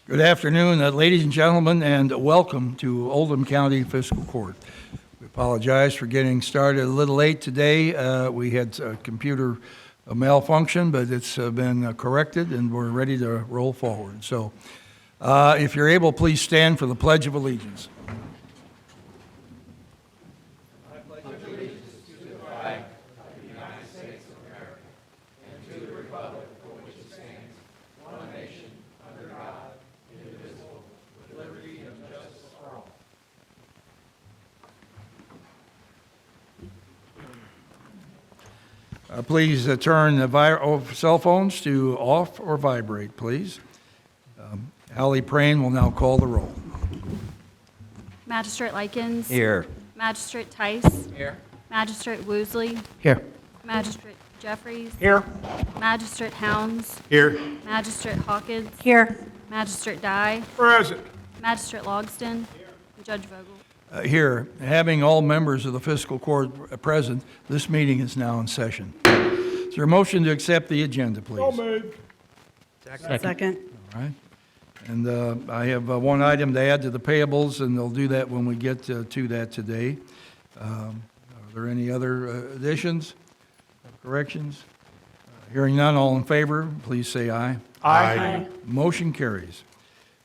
Good afternoon, ladies and gentlemen, and welcome to Oldham County Fiscal Court. We apologize for getting started a little late today. We had a computer malfunction, but it's been corrected, and we're ready to roll forward. So if you're able, please stand for the Pledge of Allegiance. Please turn the cell phones to off or vibrate, please. Hallie Prane will now call the roll. Magistrate Likens. Here. Magistrate Tice. Here. Magistrate Woosley. Here. Magistrate Jeffries. Here. Magistrate Hounds. Here. Magistrate Hawkins. Here. Magistrate Dye. Present. Magistrate Logston. Judge Vogel. Here, having all members of the fiscal court present, this meeting is now in session. Is there a motion to accept the agenda, please? So moved. Second. All right. And I have one item to add to the payables, and they'll do that when we get to that today. Are there any other additions, corrections? Hearing none, all in favor, please say aye. Aye. Motion carries.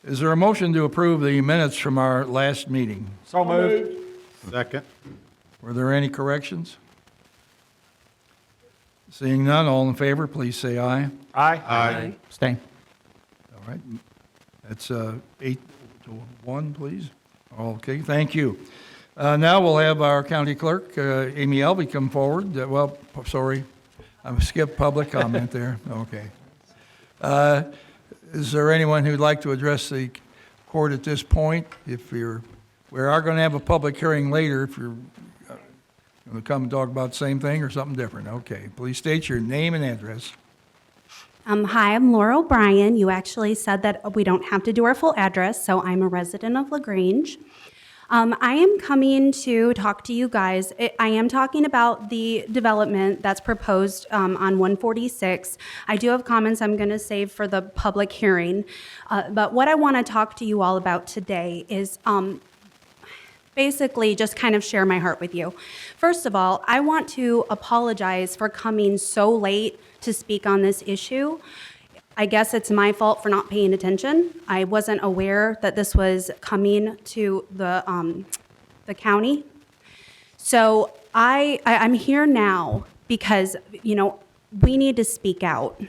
Is there a motion to approve the minutes from our last meeting? So moved. Second. Were there any corrections? Seeing none, all in favor, please say aye. Aye. Stay. All right. That's 8 to 1, please. Okay, thank you. Now we'll have our county clerk, Amy Elvey, come forward. I skipped public comment there. Okay. Is there anyone who'd like to address the court at this point? We are going to have a public hearing later if you're going to come and talk about the same thing or something different. Okay, please state your name and address. Hi, I'm Laura O'Brien. You actually said that we don't have to do our full address, so I'm a resident of LaGrange. I am coming to talk to you guys. I am talking about the development that's proposed on 146. I do have comments I'm going to save for the public hearing. But what I want to talk to you all about today is basically just kind of share my heart with you. First of all, I want to apologize for coming so late to speak on this issue. I guess it's my fault for not paying attention. I wasn't aware that this was coming to the county. So I'm here now because, we need to speak out.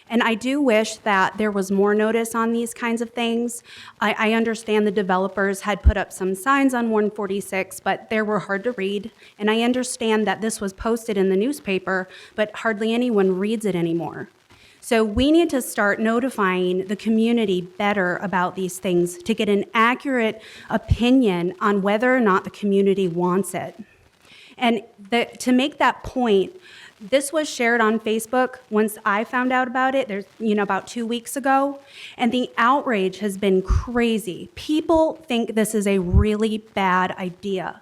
And I do wish that there was more notice on these kinds of things. I understand the developers had put up some signs on 146, but they were hard to read. And I understand that this was posted in the newspaper, but hardly anyone reads it anymore. So we need to start notifying the community better about these things to get an accurate opinion on whether or not the community wants it. And to make that point, this was shared on Facebook once I found out about it, about 2 weeks ago, and the outrage has been crazy. People think this is a really bad idea.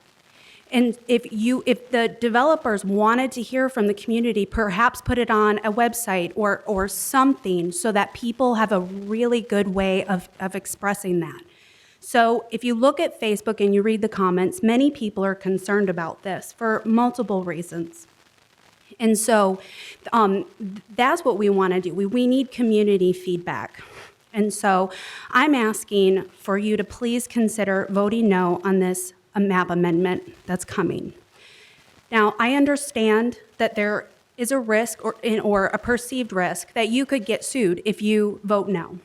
And if the developers wanted to hear from the community, perhaps put it on a website or something so that people have a really good way of expressing that. So if you look at Facebook and you read the comments, many people are concerned about this for multiple reasons. And so that's what we want to do. We need community feedback. And so I'm asking for you to please consider voting no on this map amendment that's coming. Now, I understand that there is a risk or a perceived risk that you could get sued if you vote no.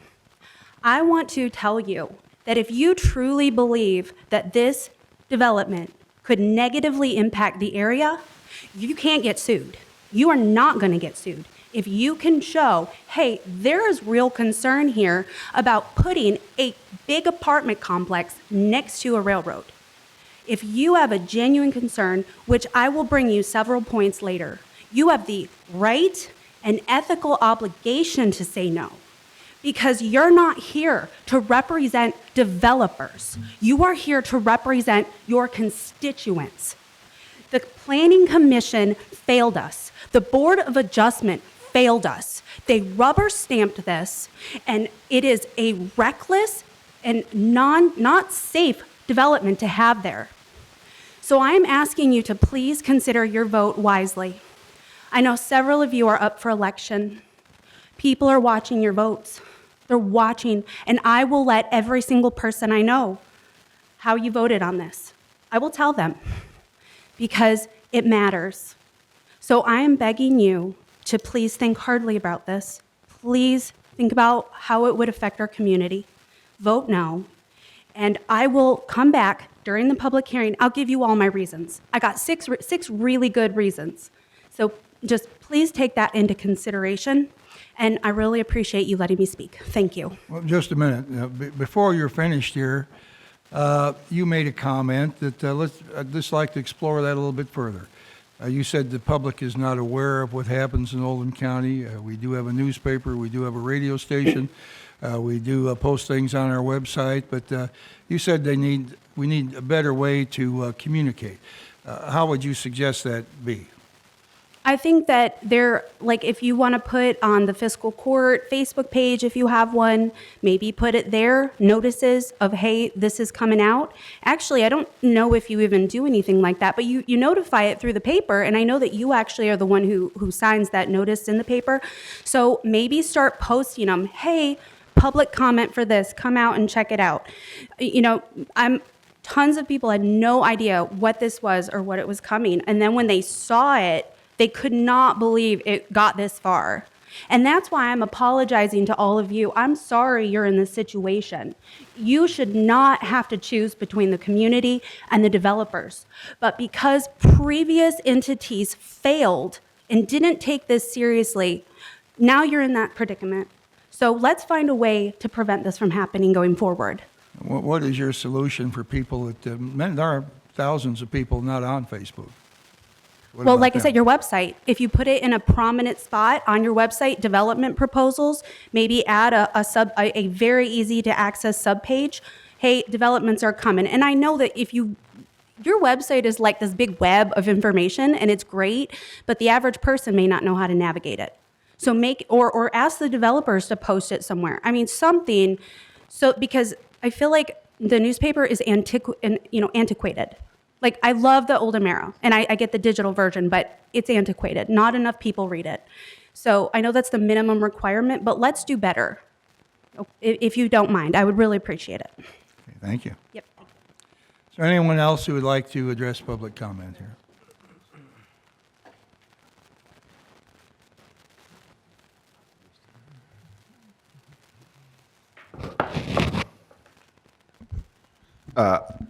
I want to tell you that if you truly believe that this development could negatively impact the area, you can't get sued. You are not going to get sued. If you can show, hey, there is real concern here about putting a big apartment complex next to a railroad. If you have a genuine concern, which I will bring you several points later, you have the right and ethical obligation to say no. Because you're not here to represent developers. You are here to represent your constituents. The Planning Commission failed us. The Board of Adjustment failed us. They rubber stamped this, and it is a reckless and not safe development to have there. So I'm asking you to please consider your vote wisely. I know several of you are up for election. People are watching your votes. They're watching, and I will let every single person I know how you voted on this. I will tell them because it matters. So I am begging you to please think hardly about this. Please think about how it would affect our community. Vote no. And I will come back during the public hearing. I'll give you all my reasons. I got six really good reasons. So just please take that into consideration. And I really appreciate you letting me speak. Thank you. Well, just a minute. Before you're finished here, you made a comment that I'd just like to explore that a little bit further. You said the public is not aware of what happens in Oldham County. We do have a newspaper, we do have a radio station, we do post things on our website, but you said we need a better way to communicate. How would you suggest that be? I think that if you want to put on the Fiscal Court Facebook page, if you have one, maybe put it there, notices of, hey, this is coming out. Actually, I don't know if you even do anything like that, but you notify it through the paper, and I know that you actually are the one who signs that notice in the paper. So maybe start posting them, hey, public comment for this, come out and check it out. Tons of people had no idea what this was or what it was coming, and then when they saw it, they could not believe it got this far. And that's why I'm apologizing to all of you. I'm sorry you're in this situation. You should not have to choose between the community and the developers. But because previous entities failed and didn't take this seriously, now you're in that predicament. So let's find a way to prevent this from happening going forward. What is your solution for people that, there are thousands of people not on Facebook? Well, like I said, your website, if you put it in a prominent spot on your website, development proposals, maybe add a very easy to access subpage. Hey, developments are coming. And I know that your website is like this big web of information and it's great, but the average person may not know how to navigate it. So or ask the developers to post it somewhere. I mean, something, because I feel like the newspaper is antiquated. Like, I love the Oldham era, and I get the digital version, but it's antiquated. Not enough people read it. So I know that's the minimum requirement, but let's do better. If you don't mind, I would really appreciate it. Okay, thank you. Yep. Is there anyone else who would like to address public comment here?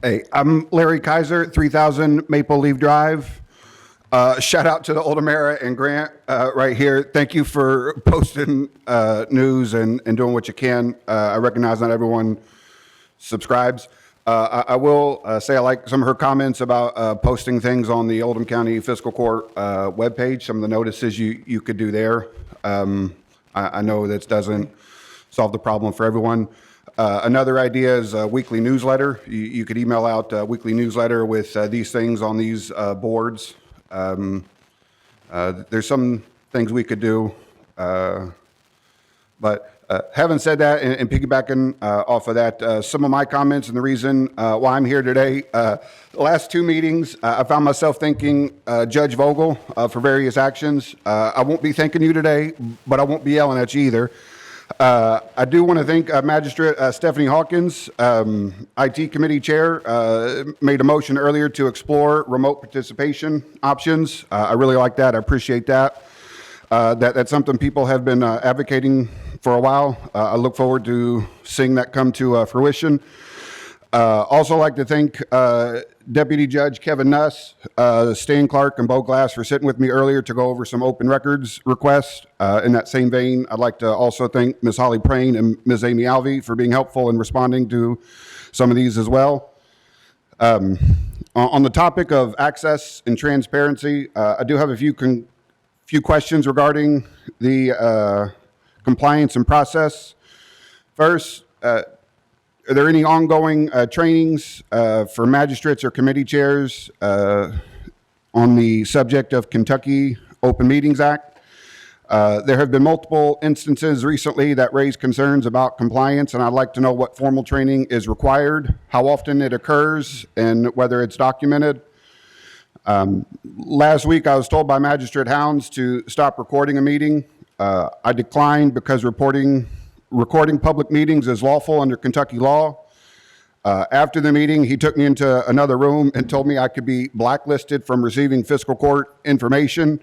Hey, I'm Larry Kaiser, 3000 Maple Leaf Drive. Shout out to the Oldham era and Grant right here. Thank you for posting news and doing what you can. I recognize not everyone subscribes. I will say I like some of her comments about posting things on the Oldham County Fiscal Court webpage, some of the notices you could do there. I know that doesn't solve the problem for everyone. Another idea is a weekly newsletter. You could email out a weekly newsletter with these things on these boards. There's some things we could do. But having said that, and piggybacking off of that, some of my comments and the reason why I'm here today, the last two meetings, I found myself thanking Judge Vogel for various actions. I won't be thanking you today, but I won't be yelling at you either. I do want to thank Magistrate Stephanie Hawkins, IT Committee Chair, made a motion earlier to explore remote participation options. I really like that. I appreciate that. That's something people have been advocating for a while. I look forward to seeing that come to fruition. Also like to thank Deputy Judge Kevin Nuss, Stan Clark, and Bo Glass for sitting with me earlier to go over some open records requests. In that same vein, I'd like to also thank Ms. Holly Prain and Ms. Amy Alvey for being helpful in responding to some of these as well. On the topic of access and transparency, I do have a few questions regarding the compliance and process. First, are there any ongoing trainings for magistrates or committee chairs on the subject of Kentucky Open Meetings Act? There have been multiple instances recently that raise concerns about compliance, and I'd like to know what formal training is required, how often it occurs, and whether it's documented. Last week, I was told by Magistrate Hounds to stop recording a meeting. I declined because recording public meetings is lawful under Kentucky law. After the meeting, he took me into another room and told me I could be blacklisted from receiving fiscal court information.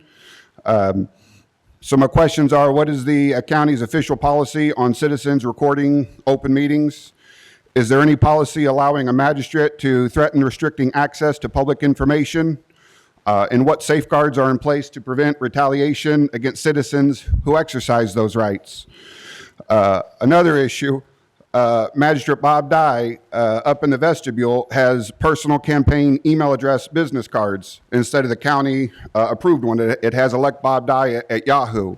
So my questions are, what is the county's official policy on citizens recording open meetings? Is there any policy allowing a magistrate to threaten restricting access to public information? And what safeguards are in place to prevent retaliation against citizens who exercise those rights? Another issue, Magistrate Bob Dye up in the vestibule has personal campaign email address business cards instead of the county approved one. It has elect Bob Dye at Yahoo.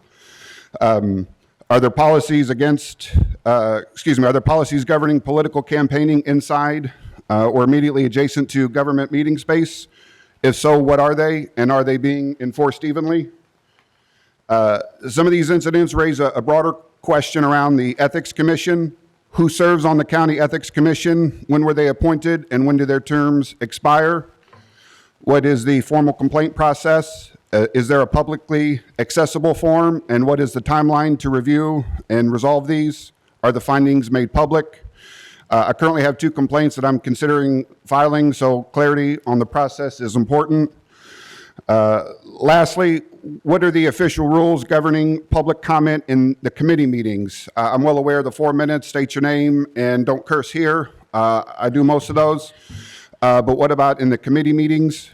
Are there policies governing political campaigning inside or immediately adjacent to government meeting space? If so, what are they, and are they being enforced evenly? Some of these incidents raise a broader question around the Ethics Commission. Who serves on the County Ethics Commission? When were they appointed, and when do their terms expire? What is the formal complaint process? Is there a publicly accessible form, and what is the timeline to review and resolve these? Are the findings made public? I currently have 2 complaints that I'm considering filing, so clarity on the process is important. Lastly, what are the official rules governing public comment in the committee meetings? I'm well aware of the 4 minutes, state your name, and don't curse here. I do most of those. But what about in the committee meetings?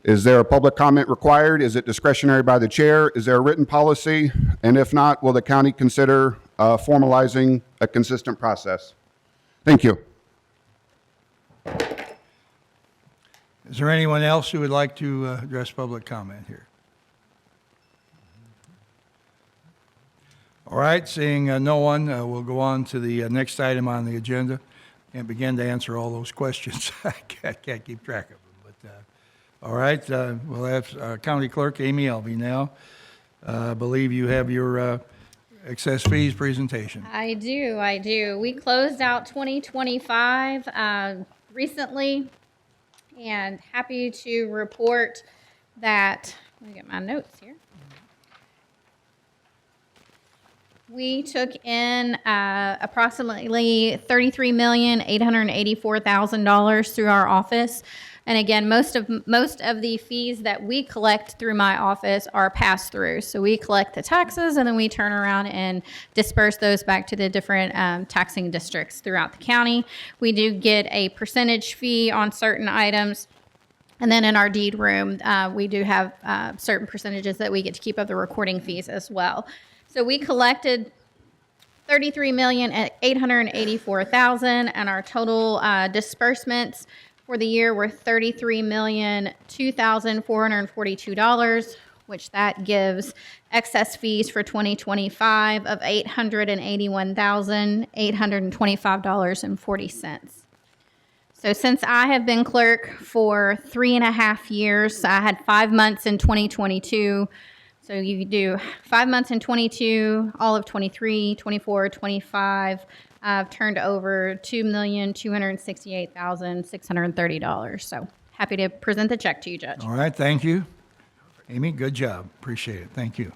Is there a public comment required? Is it discretionary by the chair? Is there a written policy? And if not, will the county consider formalizing a consistent process? Thank you. Is there anyone else who would like to address public comment here? All right, seeing no one, we'll go on to the next item on the agenda and begin to answer all those questions. I can't keep track of them. But all right, we'll have County Clerk Amy Elvey now. I believe you have your excess fees presentation. I do. We closed out 2025 recently, and happy to report that, let me get my notes here. We took in approximately $33,884,000 through our office. And again, most of the fees that we collect through my office are passed through. So we collect the taxes and then we turn around and disperse those back to the different taxing districts throughout the county. We do get a percentage fee on certain items. And then in our deed room, we do have certain percentages that we get to keep of the recording fees as well. So we collected $33,884,000, and our total disbursements for the year were $33,002,442, which that gives excess fees for 2025 of $881,825.40. So since I have been clerk for 3.5 years, I had 5 months in 2022. So you do 5 months in 22, all of 23, 24, 25. I've turned over $2,268,630. So happy to present the check to you, Judge. All right, thank you. Amy, good job. Appreciate it. Thank you.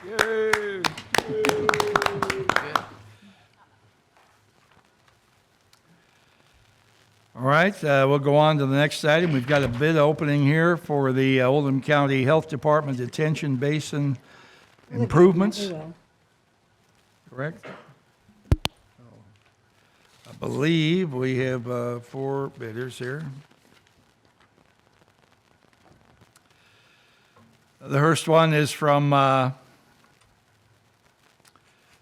Yay. All right, we'll go on to the next item. We've got a bid opening here for the Oldham County Health Department Detention Basin improvements. Correct? I believe we have 4 bidders here. The first one is from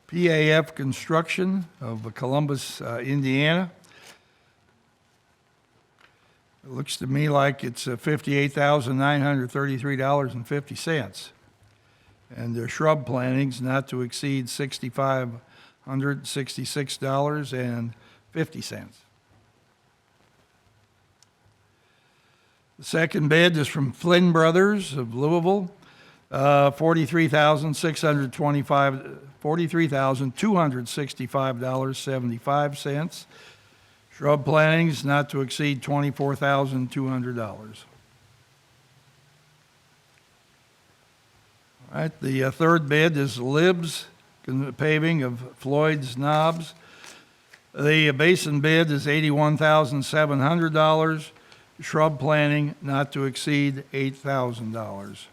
PAF Construction of Columbus, Indiana. It looks to me like it's $58,933.50. And their shrub plantings not to exceed $6,566.50. The second bid is from Flynn Brothers of Louisville, $43,265.75. Shrub plantings not to exceed $24,200. All right, the third bid is Libs paving of Floyd's Knobs. The basin bid is $81,700. Shrub planting not to exceed $8,000.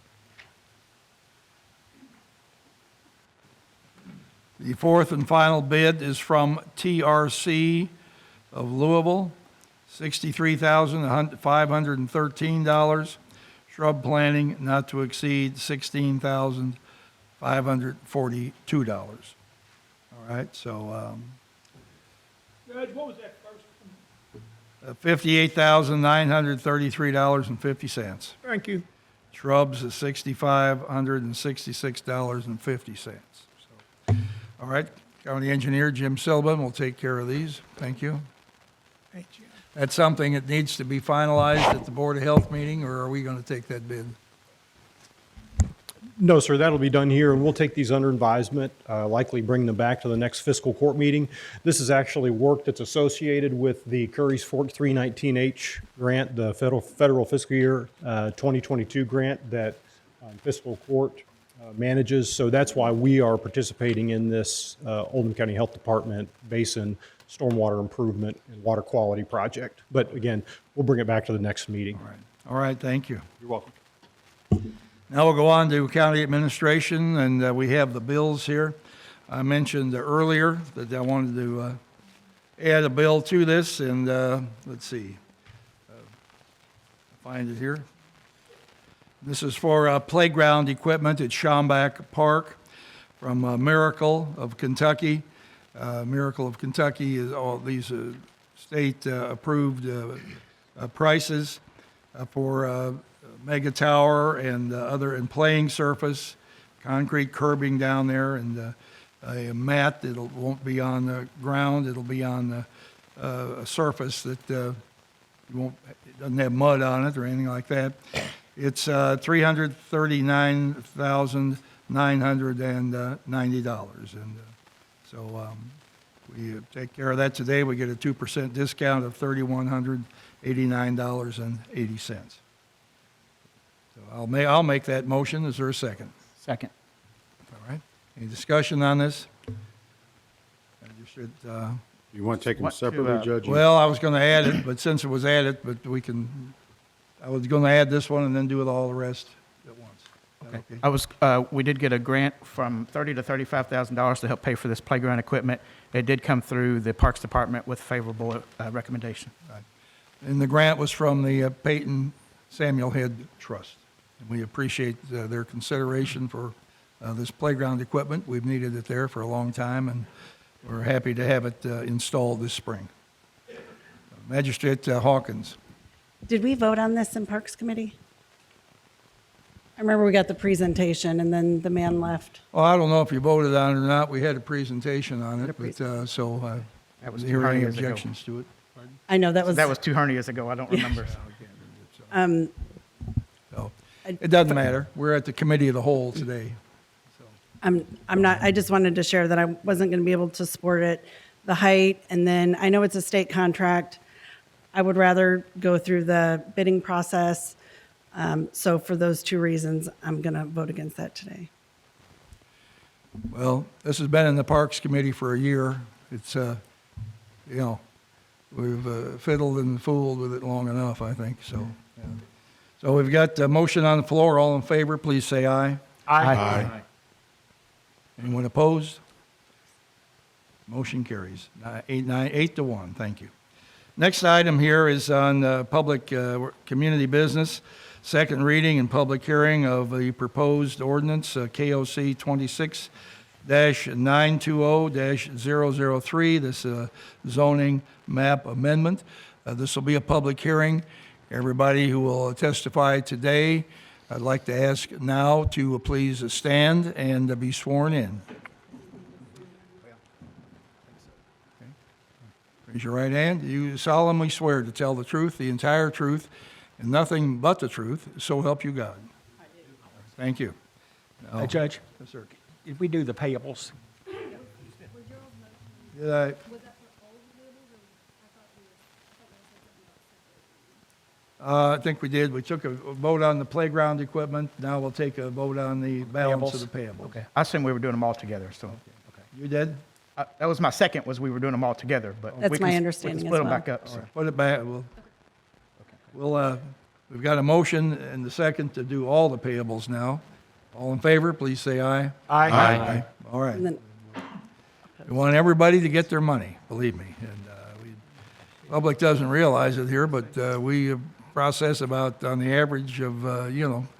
The fourth and final bid is from TRC of Louisville, $63,513. Shrub planting not to exceed $16,542. All right, so Judge, what was that first one? $58,933.50. Thank you. Shrubs is $6,566.50. So, all right, County Engineer Jim Silbin will take care of these. Thank you. Thank you. That's something that needs to be finalized at the Board of Health meeting, or are we going to take that bid? No, sir, that'll be done here, and we'll take these under advisement, likely bring them back to the next fiscal court meeting. This is actually work that's associated with the Curry's Fork 319H grant, the federal fiscal year 2022 grant that fiscal court manages. So that's why we are participating in this Oldham County Health Department basin stormwater improvement and water quality project. But again, we'll bring it back to the next meeting. All right, thank you. You're welcome. Now we'll go on to county administration, and we have the bills here. I mentioned earlier that I wanted to add a bill to this, and let's see, find it here. This is for playground equipment at Schomburg Park from Miracle of Kentucky. Miracle of Kentucky is all these state approved prices for mega tower and other and playing surface, concrete curbing down there, and a mat that won't be on the ground. It'll be on a surface that it doesn't have mud on it or anything like that. It's $339,990, and so we take care of that today. We get a 2% discount of $3,189.80. So I'll make that motion. Is there a second? Second. All right. Any discussion on this? You want to take them separately, Judge? Well, I was going to add it, but since it was added, but I was going to add this one and then do it all the rest at once. Is that okay? We did get a grant from $30,000 to $35,000 to help pay for this playground equipment. It did come through the Parks Department with favorable recommendation. Right. And the grant was from the Peyton Samuel Head Trust. And we appreciate their consideration for this playground equipment. We've needed it there for a long time, and we're happy to have it installed this spring. Magistrate Hawkins. Did we vote on this in Parks Committee? I remember we got the presentation and then the man left. Well, I don't know if you voted on it or not. We had a presentation on it, but so I That was didn't hear any 200 years ago. objections to it. I know that was. That was 200 years ago. I don't remember. So it doesn't matter. We're at the committee of the whole today. I'm not, I just wanted to share that I wasn't going to be able to support it. The height, and then I know it's a state contract. I would rather go through the bidding process. So for those two reasons, I'm going to vote against that today. Well, this has been in the Parks Committee for a year. It's, we've fiddled and fooled with it long enough, I think, so. Yeah. So we've got a motion on the floor. All in favor, please say aye. Aye. Anyone opposed? Motion carries. 8 to 1, thank you. Next item here is on public community business. Second reading and public hearing of the proposed ordinance, KOC 26-920-003, this zoning map amendment. This will be a public hearing. Everybody who will testify today, I'd like to ask now to please stand and be sworn in. Raise your right hand. Do you solemnly swear to tell the truth, the entire truth, and nothing but the truth, so help you God. Thank you. Now- Judge, Yes, sir. if we do the payables, Did I? I think we did. We took a vote on the playground equipment. Now we'll take a vote on the balance of the payables. Okay. I assume we were doing them all together, so. You did? That was my second, was we were doing them all together, but. That's we can- my we can understanding as Split them well. back up, so. Put it back. We've got a motion and the second to do all the payables now. All in favor, please say aye. Aye. All right. And then, We want everybody to get their money, believe me. And public doesn't realize it here, but we process about, on the average of,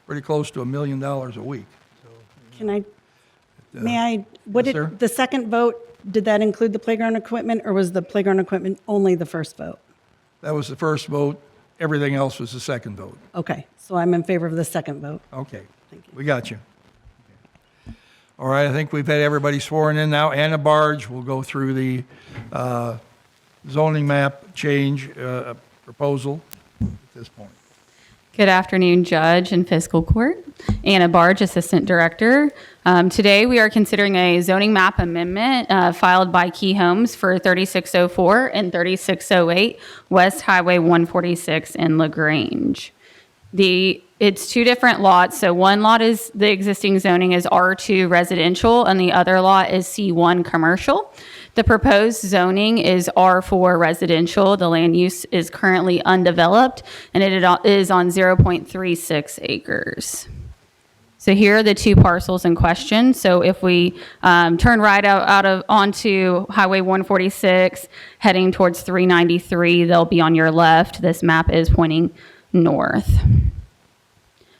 pretty close to $1 million a week. can I, may I, what yes, sir. did, the second vote, did that include the playground equipment, or was the playground equipment only the first vote? That was the first vote. Everything else was the second vote. Okay, so I'm in favor of the second vote. Okay. We got you. All right, I think we've had everybody sworn in now. Anna Barge will go through the zoning map change proposal at this point. Good afternoon, Judge and Fiscal Court. Anna Barge, Assistant Director. Today, we are considering a zoning map amendment filed by Key Homes for 3604 and 3608 West Highway 146 in LaGrange. It's two different lots. So one lot is, the existing zoning is R2 residential, and the other lot is C1 commercial. The proposed zoning is R4 residential. The land use is currently undeveloped, and it is on 0.36 acres. So here are the two parcels in question. So if we turn right onto Highway 146, heading towards 393, they'll be on your left. This map is pointing north.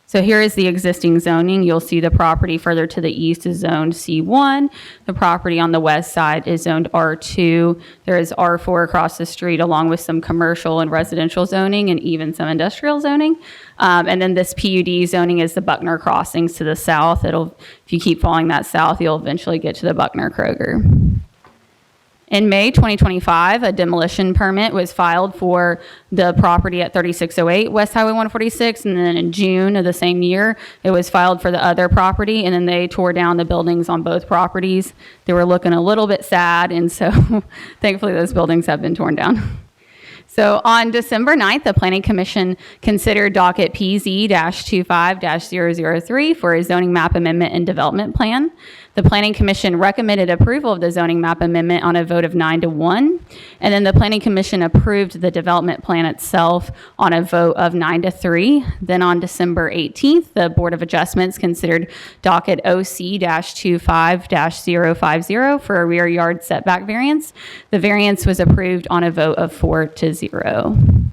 So here is the existing zoning. You'll see the property further to the east is zoned C1. The property on the west side is zoned R2. There is R4 across the street, along with some commercial and residential zoning and even some industrial zoning. And then this PUD zoning is the Buckner crossings to the south. If you keep following that south, you'll eventually get to the Buckner Kroger. In May 2025, a demolition permit was filed for the property at 3608 West Highway 146, and then in June of the same year, it was filed for the other property, and then they tore down the buildings on both properties. They were looking a little bit sad, and so thankfully those buildings have been torn down. So on December 9th, the Planning Commission considered docket PZ-25-003 for a zoning map amendment and development plan. The Planning Commission recommended approval of the zoning map amendment on a vote of 9-1, and then the Planning Commission approved the development plan itself on a vote of 9-3. Then on December 18th, the Board of Adjustments considered docket OC-25-050 for a rear yard setback variance. The variance was approved on a vote of 4-0.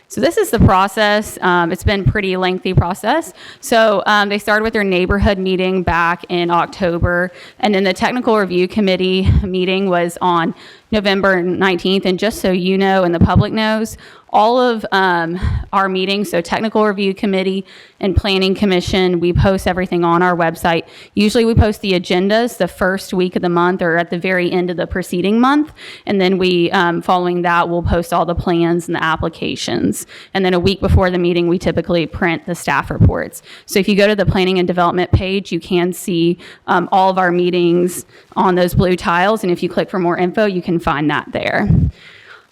So this is the process. It's been a pretty lengthy process. So they started with their neighborhood meeting back in October, and then the technical review committee meeting was on November 19th. And just so you know and the public knows, all of our meetings, so technical review committee and planning commission, we post everything on our website. Usually we post the agendas the first week of the month or at the very end of the preceding month. And then we, following that, we'll post all the plans and the applications. And then a week before the meeting, we typically print the staff reports. So if you go to the planning and development page, you can see all of our meetings on those blue tiles. And if you click for more info, you can find that there.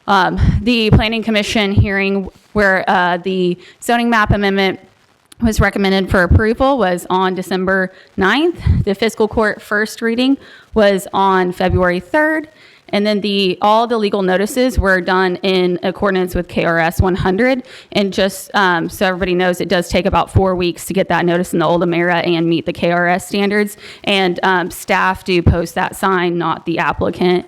The Planning Commission hearing where the zoning map amendment was recommended for approval was on December 9th. The Fiscal Court first reading was on February 3rd. And then all the legal notices were done in accordance with KRS 100. And just so everybody knows, it does take about 4 weeks to get that notice in the Oldham area and meet the KRS standards. And staff do post that sign, not the applicant.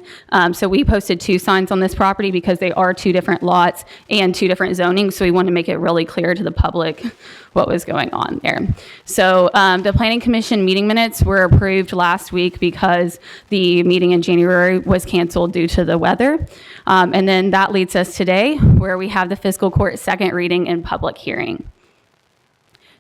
So we posted 2 signs on this property because they are 2 different lots and 2 different zonings. So we wanted to make it really clear to the public what was going on there. So the Planning Commission meeting minutes were approved last week because the meeting in January was canceled due to the weather. And then that leads us today where we have the Fiscal Court second reading and public hearing.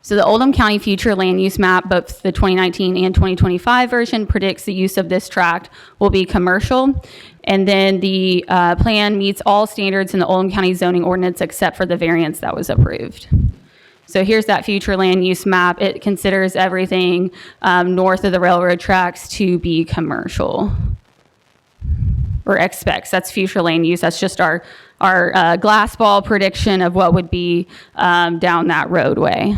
So the Oldham County Future Land Use Map, both the 2019 and 2025 version, predicts the use of this tract will be commercial. And then the plan meets all standards in the Oldham County zoning ordinance except for the variance that was approved. So here's that future land use map. It considers everything north of the railroad tracks to be commercial, or expects. That's future land use. That's just our glass ball prediction of what would be down that roadway.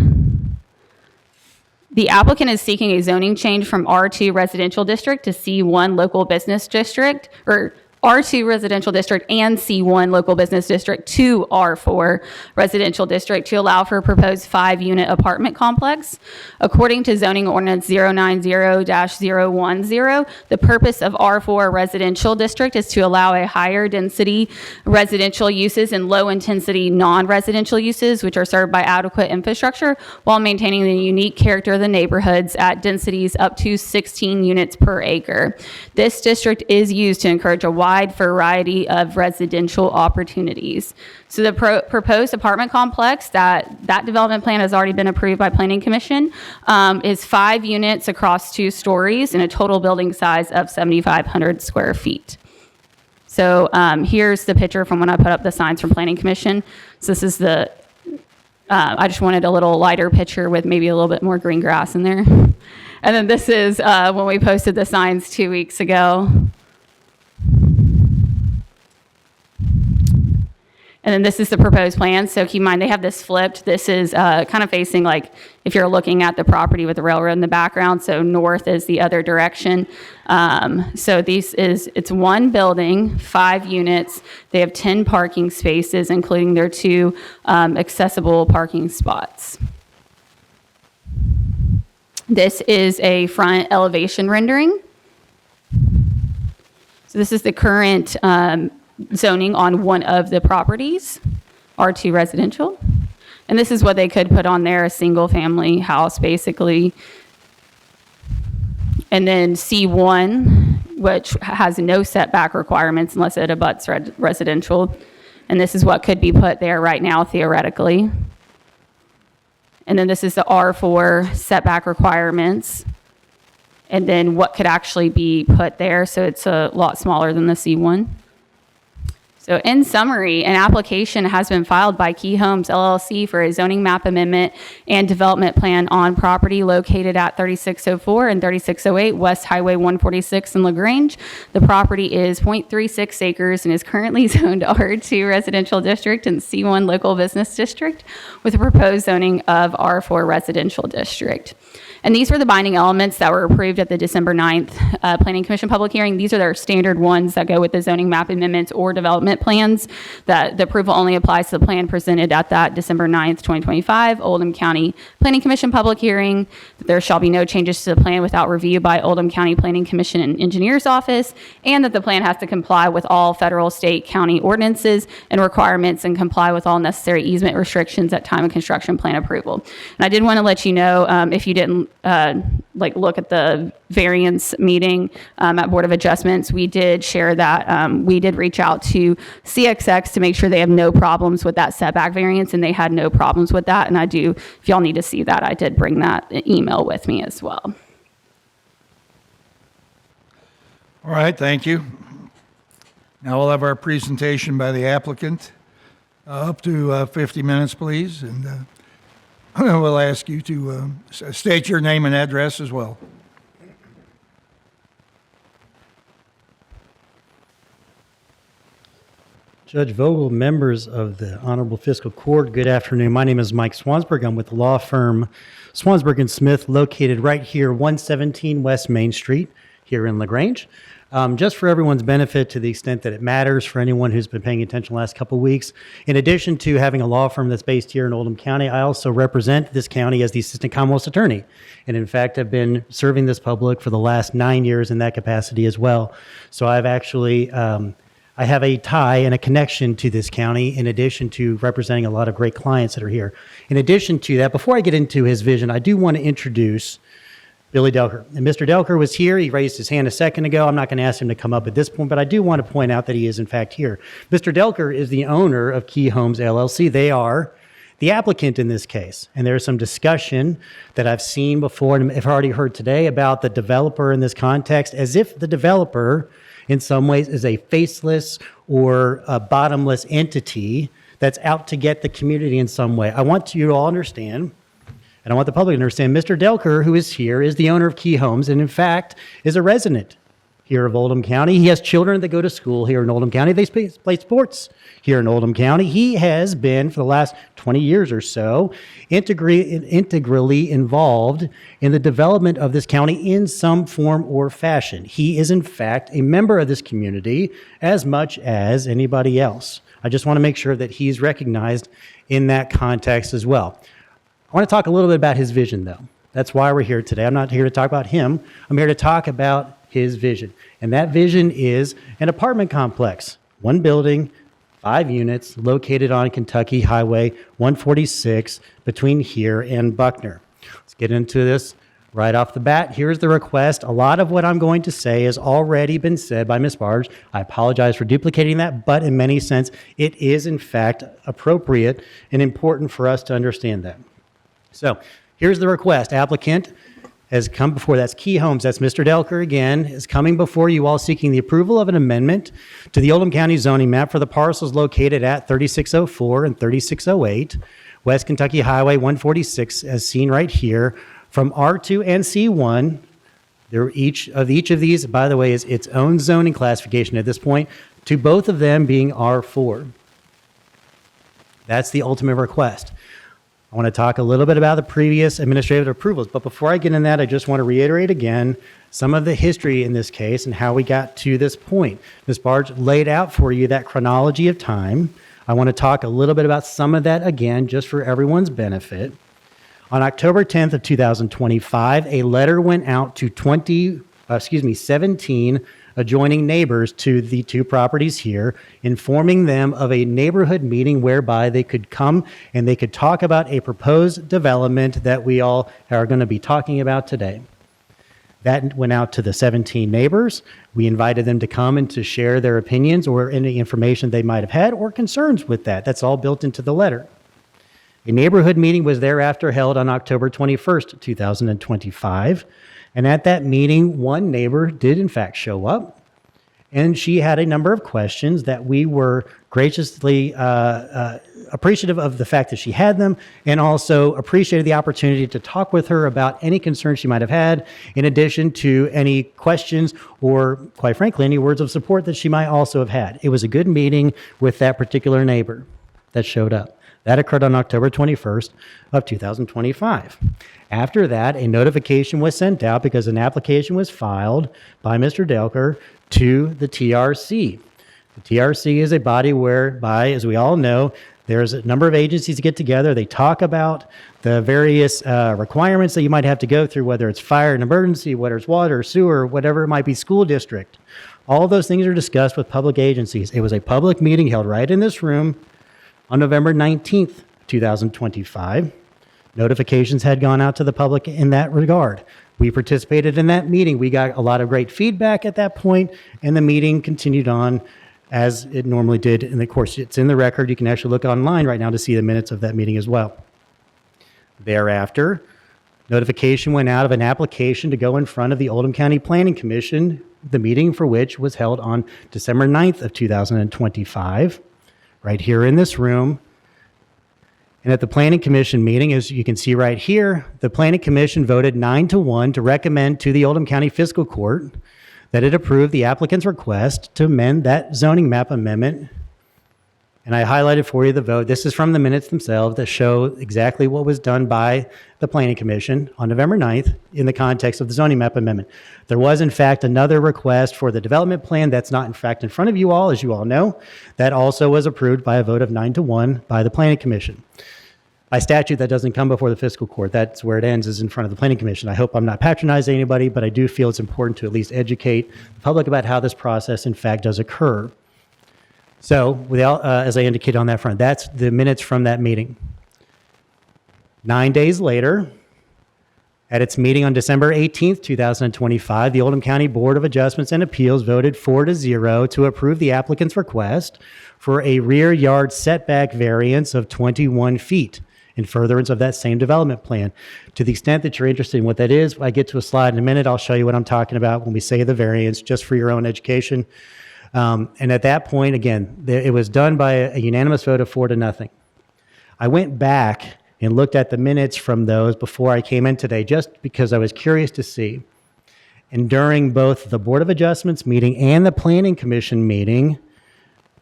The applicant is seeking a zoning change from R2 residential district to C1 local business district, or R2 residential district and C1 local business district to R4 residential district to allow for a proposed 5-unit apartment complex. According to zoning ordinance 090-010, the purpose of R4 residential district is to allow a higher density residential uses and low intensity non-residential uses, which are served by adequate infrastructure, while maintaining the unique character of the neighborhoods at densities up to 16 units per acre. This district is used to encourage a wide variety of residential opportunities. So the proposed apartment complex, that development plan has already been approved by Planning Commission, is 5 units across 2 stories and a total building size of 7,500 square feet. So here's the picture from when I put up the signs from Planning Commission. So this is the, I just wanted a little lighter picture with maybe a little bit more green grass in there. And then this is when we posted the signs 2 weeks ago. And then this is the proposed plan. So keep in mind, they have this flipped. This is kind of facing like if you're looking at the property with the railroad in the background. So north is the other direction. So it's one building, 5 units. They have 10 parking spaces, including their 2 accessible parking spots. This is a front elevation rendering. So this is the current zoning on one of the properties, R2 residential. And this is what they could put on there, a single family house basically. And then C1, which has no setback requirements unless it abuts residential. And this is what could be put there right now theoretically. And then this is the R4 setback requirements. And then what could actually be put there. So it's a lot smaller than the C1. So in summary, an application has been filed by Key Homes LLC for a zoning map amendment and development plan on property located at 3604 and 3608 West Highway 146 in LaGrange. The property is 0.36 acres and is currently zoned R2 residential district and C1 local business district with a proposed zoning of R4 residential district. And these were the binding elements that were approved at the December 9th Planning Commission public hearing. These are their standard ones that go with the zoning map amendments or development plans. That the approval only applies to the plan presented at that December 9th, 2025 Oldham County Planning Commission public hearing. There shall be no changes to the plan without review by Oldham County Planning Commission and Engineer's Office, and that the plan has to comply with all federal, state, county ordinances and requirements and comply with all necessary easement restrictions at time of construction plan approval. And I did want to let you know, if you didn't look at the variance meeting at Board of Adjustments, we did share that we did reach out to CXX to make sure they have no problems with that setback variance, and they had no problems with that. And I do, if y'all need to see that, I did bring that email with me as well. All right, thank you. Now we'll have our presentation by the applicant. Up to 50 minutes, please. And we'll ask you to state your name and address as well. Judge Vogel, members of the Honorable Fiscal Court, good afternoon. My name is Mike Swansburg. I'm with the law firm Swansburg & Smith, located right here, 117 West Main Street, here in LaGrange. Just for everyone's benefit, to the extent that it matters for anyone who's been paying attention the last couple of weeks, in addition to having a law firm that's based here in Oldham County, I also represent this county as the Assistant Commonwealth's Attorney. And in fact, have been serving this public for the last 9 years in that capacity as well. So I've actually, I have a tie and a connection to this county in addition to representing a lot of great clients that are here. In addition to that, before I get into his vision, I do want to introduce Billy Delker. And Mr. Delker was here. He raised his hand a second ago. I'm not going to ask him to come up at this point, but I do want to point out that he is in fact here. Mr. Delker is the owner of Key Homes LLC. They are the applicant in this case. And there's some discussion that I've seen before and have already heard today about the developer in this context, as if the developer in some ways is a faceless or a bottomless entity that's out to get the community in some way. I want you to all understand, and I want the public to understand, Mr. Delker, who is here, is the owner of Key Homes, and in fact, is a resident here of Oldham County. He has children that go to school here in Oldham County. They play sports here in Oldham County. He has been, for the last 20 years or so, integrally involved in the development of this county in some form or fashion. He is, in fact, a member of this community as much as anybody else. I just want to make sure that he's recognized in that context as well. I want to talk a little bit about his vision, though. That's why we're here today. I'm not here to talk about him. I'm here to talk about his vision. And that vision is an apartment complex, one building, 5 units, located on Kentucky Highway 146 between here and Buckner. Let's get into this right off the bat. Here's the request. A lot of what I'm going to say has already been said by Ms. Barge. I apologize for duplicating that, but in many sense, it is in fact appropriate and important for us to understand that. So here's the request. Applicant has come before, that's Key Homes, that's Mr. Delker again, is coming before you all seeking the approval of an amendment to the Oldham County zoning map for the parcels located at 3604 and 3608 West Kentucky Highway 146, as seen right here, from R2 and C1. Each of these, by the way, is its own zoning classification at this point, to both of them being R4. That's the ultimate request. I want to talk a little bit about the previous administrative approvals, but before I get in that, I just want to reiterate again some of the history in this case and how we got to this point. Ms. Barge laid out for you that chronology of time. I want to talk a little bit about some of that again, just for everyone's benefit. On October 10th of 2025, a letter went out to 17 adjoining neighbors to the 2 properties here, informing them of a neighborhood meeting whereby they could come and they could talk about a proposed development that we all are going to be talking about today. That went out to the 17 neighbors. We invited them to come and to share their opinions or any information they might have had or concerns with that. That's all built into the letter. A neighborhood meeting was thereafter held on October 21st, 2025. And at that meeting, one neighbor did in fact show up, and she had a number of questions that we were graciously appreciative of the fact that she had them, and also appreciated the opportunity to talk with her about any concerns she might have had, in addition to any questions or, quite frankly, any words of support that she might also have had. It was a good meeting with that particular neighbor that showed up. That occurred on October 21st of 2025. After that, a notification was sent out because an application was filed by Mr. Delker to the TRC. The TRC is a body whereby, as we all know, there's a number of agencies that get together. They talk about the various requirements that you might have to go through, whether it's fire and emergency, whether it's water, sewer, whatever it might be, school district. All of those things are discussed with public agencies. It was a public meeting held right in this room on November 19th, 2025. Notifications had gone out to the public in that regard. We participated in that meeting. We got a lot of great feedback at that point, and the meeting continued on as it normally did. And of course, it's in the record. You can actually look online right now to see the minutes of that meeting as well. Thereafter, notification went out of an application to go in front of the Oldham County Planning Commission, the meeting for which was held on December 9th of 2025. Right here in this room. And at the Planning Commission meeting, as you can see right here, the Planning Commission voted 9-1 to recommend to the Oldham County Fiscal Court that it approve the applicant's request to amend that zoning map amendment. And I highlighted for you the vote. This is from the minutes themselves that show exactly what was done by the Planning Commission on November 9th in the context of the zoning map amendment. There was, in fact, another request for the development plan that's not, in fact, in front of you all, as you all know. That also was approved by a vote of 9-1 by the Planning Commission. By statute, that doesn't come before the Fiscal Court. That's where it ends, is in front of the Planning Commission. I hope I'm not patronizing anybody, but I do feel it's important to at least educate the public about how this process, in fact, does occur. So, as I indicated on that front, that's the minutes from that meeting. 9 days later, at its meeting on December 18th, 2025, the Oldham County Board of Adjustments and Appeals voted 4-0 to approve the applicant's request for a rear yard setback variance of 21 feet in furtherance of that same development plan. To the extent that you're interested in what that is, I get to a slide in a minute. I'll show you what I'm talking about when we say the variance, just for your own education. And at that point, again, it was done by a unanimous vote of 4-0. I went back and looked at the minutes from those before I came in today, just because I was curious to see. And during both the Board of Adjustments meeting and the Planning Commission meeting,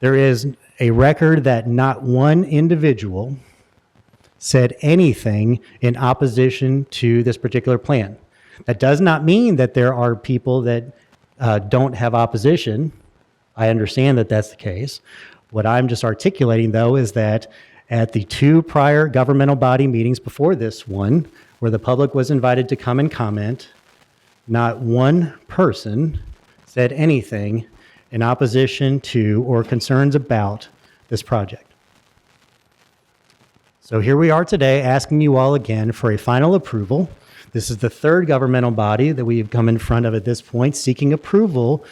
there is a record that not one individual said anything in opposition to this particular plan. That does not mean that there are people that don't have opposition. I understand that that's the case. What I'm just articulating, though, is that at the 2 prior governmental body meetings before this one, where the public was invited to come and comment, not one person said anything in opposition to or concerns about this project. So here we are today asking you all again for a final approval. This is the 3rd governmental body that we have come in front of at this point, seeking approval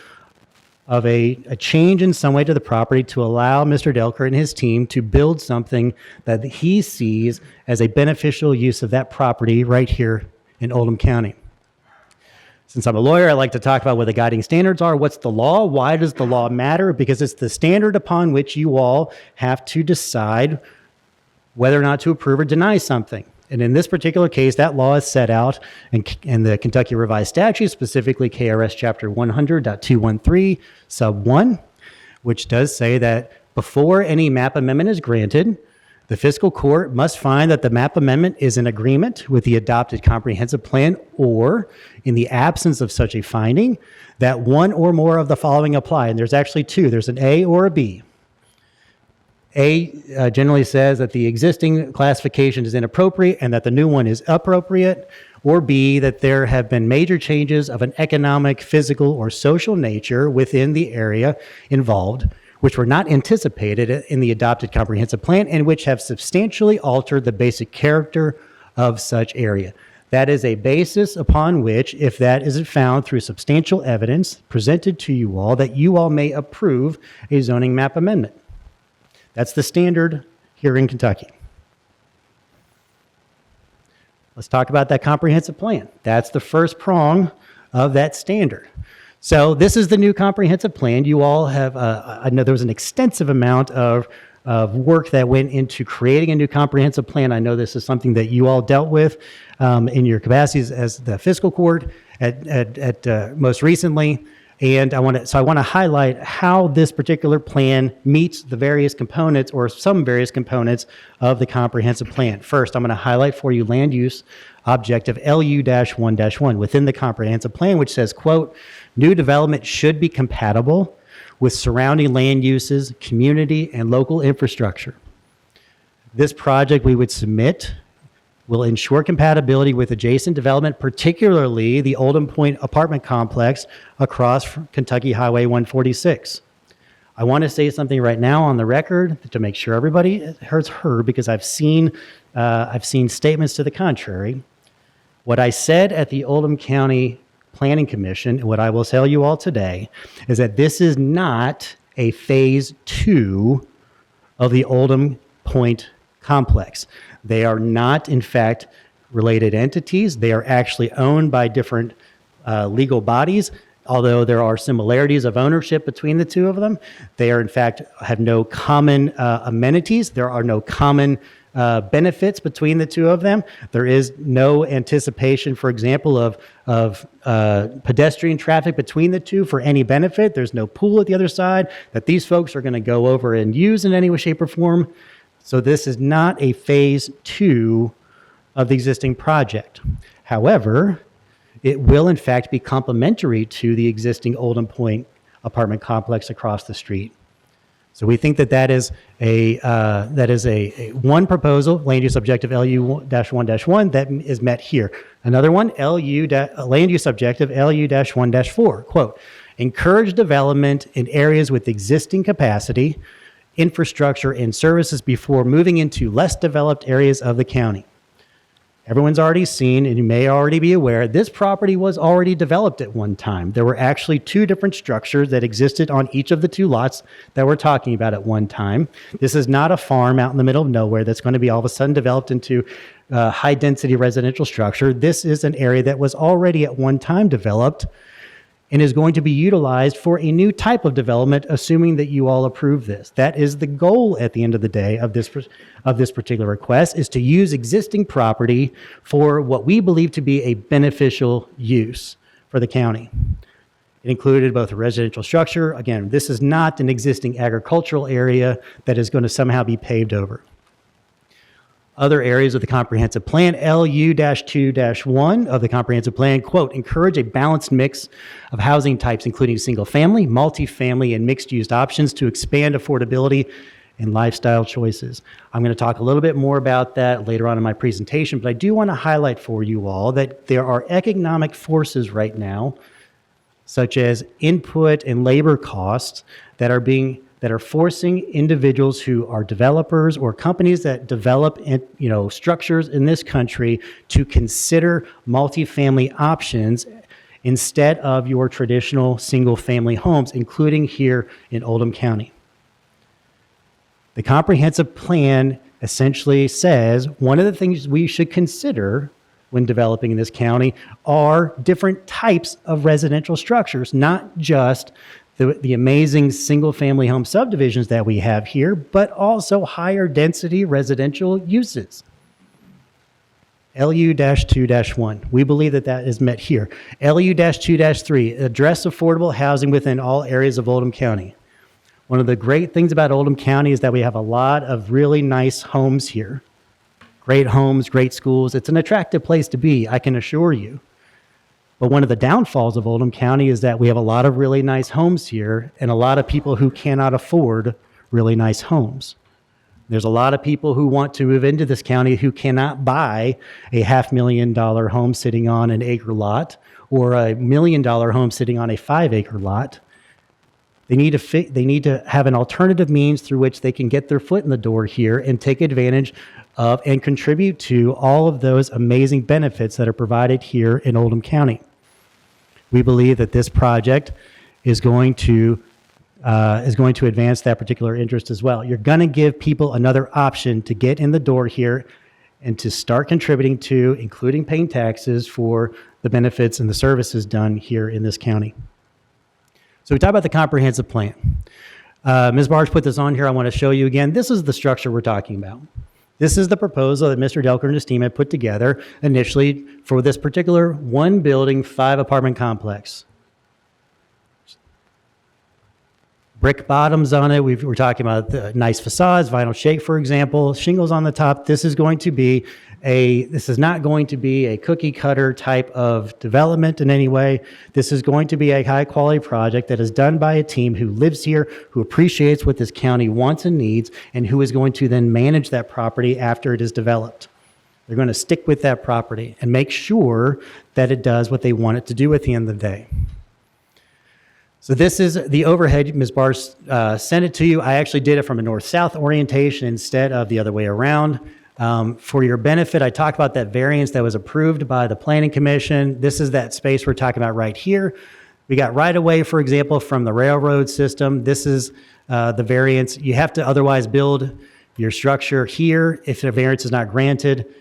of a change in some way to the property to allow Mr. Delker and his team to build something that he sees as a beneficial use of that property right here in Oldham County. Since I'm a lawyer, I like to talk about what the guiding standards are. What's the law? Why does the law matter? Because it's the standard upon which you all have to decide whether or not to approve or deny something. And in this particular case, that law is set out in the Kentucky Revised Statute, specifically KRS Chapter 100.213, Sub 1, which does say that before any map amendment is granted, the fiscal court must find that the map amendment is in agreement with the adopted comprehensive plan, or in the absence of such a finding, that one or more of the following apply. And there's actually 2. There's an A or a B. A generally says that the existing classification is inappropriate and that the new one is appropriate, or B, that there have been major changes of an economic, physical, or social nature within the area involved, which were not anticipated in the adopted comprehensive plan and which have substantially altered the basic character of such area. That is a basis upon which, if that is found through substantial evidence presented to you all, that you all may approve a zoning map amendment. That's the standard here in Kentucky. Let's talk about that comprehensive plan. That's the first prong of that standard. So this is the new comprehensive plan. You all have, I know there was an extensive amount of work that went into creating a new comprehensive plan. I know this is something that you all dealt with in your capacities as the fiscal court at most recently. And I want to highlight how this particular plan meets the various components, or some various components, of the comprehensive plan. First, I'm going to highlight for you land use objective LU-1-1 within the comprehensive plan, which says, quote, new development should be compatible with surrounding land uses, community, and local infrastructure. This project we would submit will ensure compatibility with adjacent development, particularly the Oldham Point apartment complex across from Kentucky Highway 146. I want to say something right now on the record to make sure everybody has heard, because I've seen statements to the contrary. What I said at the Oldham County Planning Commission, and what I will tell you all today, is that this is not a phase 2 of the Oldham Point complex. They are not, in fact, related entities. They are actually owned by different legal bodies, although there are similarities of ownership between the two of them. They are, in fact, have no common amenities. There are no common benefits between the two of them. There is no anticipation, for example, of pedestrian traffic between the two for any benefit. There's no pool at the other side that these folks are going to go over and use in any way, shape, or form. So this is not a phase 2 of the existing project. However, it will in fact be complementary to the existing Oldham Point apartment complex across the street. So we think that is a one proposal, land use objective LU-1-1, that is met here. Another one, land use objective LU-1-4, quote, encourage development in areas with existing capacity, infrastructure, and services before moving into less developed areas of the county. Everyone's already seen, and you may already be aware, this property was already developed at one time. There were actually 2 different structures that existed on each of the 2 lots that we're talking about at one time. This is not a farm out in the middle of nowhere that's going to be all of a sudden developed into a high-density residential structure. This is an area that was already at one time developed, and is going to be utilized for a new type of development, assuming that you all approve this. That is the goal at the end of the day of this particular request, is to use existing property for what we believe to be a beneficial use for the county. It included both a residential structure. Again, this is not an existing agricultural area that is going to somehow be paved over. Other areas of the comprehensive plan, LU-2-1 of the comprehensive plan, quote, encourage a balanced mix of housing types, including single-family, multifamily, and mixed-use options to expand affordability and lifestyle choices. I'm going to talk a little bit more about that later on in my presentation, but I do want to highlight for you all that there are economic forces right now, such as input and labor costs, that are forcing individuals who are developers or companies that develop structures in this country to consider multifamily options instead of your traditional single-family homes, including here in Oldham County. The comprehensive plan essentially says one of the things we should consider when developing in this county are different types of residential structures, not just the amazing single-family home subdivisions that we have here, but also higher density residential uses. LU-2-1. We believe that that is met here. LU-2-3, address affordable housing within all areas of Oldham County. One of the great things about Oldham County is that we have a lot of really nice homes here. Great homes, great schools. It's an attractive place to be, I can assure you. But one of the downfalls of Oldham County is that we have a lot of really nice homes here and a lot of people who cannot afford really nice homes. There's a lot of people who want to move into this county who cannot buy a $500,000 home sitting on an acre lot or $1 million home sitting on a 5-acre lot. They need to have an alternative means through which they can get their foot in the door here and take advantage of and contribute to all of those amazing benefits that are provided here in Oldham County. We believe that this project is going to advance that particular interest as well. You're going to give people another option to get in the door here and to start contributing to, including paying taxes for the benefits and the services done here in this county. So we talk about the comprehensive plan. Ms. Barge put this on here. I want to show you again. This is the structure we're talking about. This is the proposal that Mr. Delker and his team had put together initially for this particular one building, 5 apartment complex. Brick bottoms on it. We're talking about the nice facades, vinyl shake, for example, shingles on the top. This is not going to be a cookie cutter type of development in any way. This is going to be a high quality project that is done by a team who lives here, who appreciates what this county wants and needs, and who is going to then manage that property after it is developed. They're going to stick with that property and make sure that it does what they want it to do at the end of the day. So this is the overhead. Ms. Barr sent it to you. I actually did it from a north-south orientation instead of the other way around. For your benefit, I talked about that variance that was approved by the Planning Commission. This is that space we're talking about right here. We got right away, for example, from the railroad system. This is the variance. You have to otherwise build your structure here. If the variance is not granted,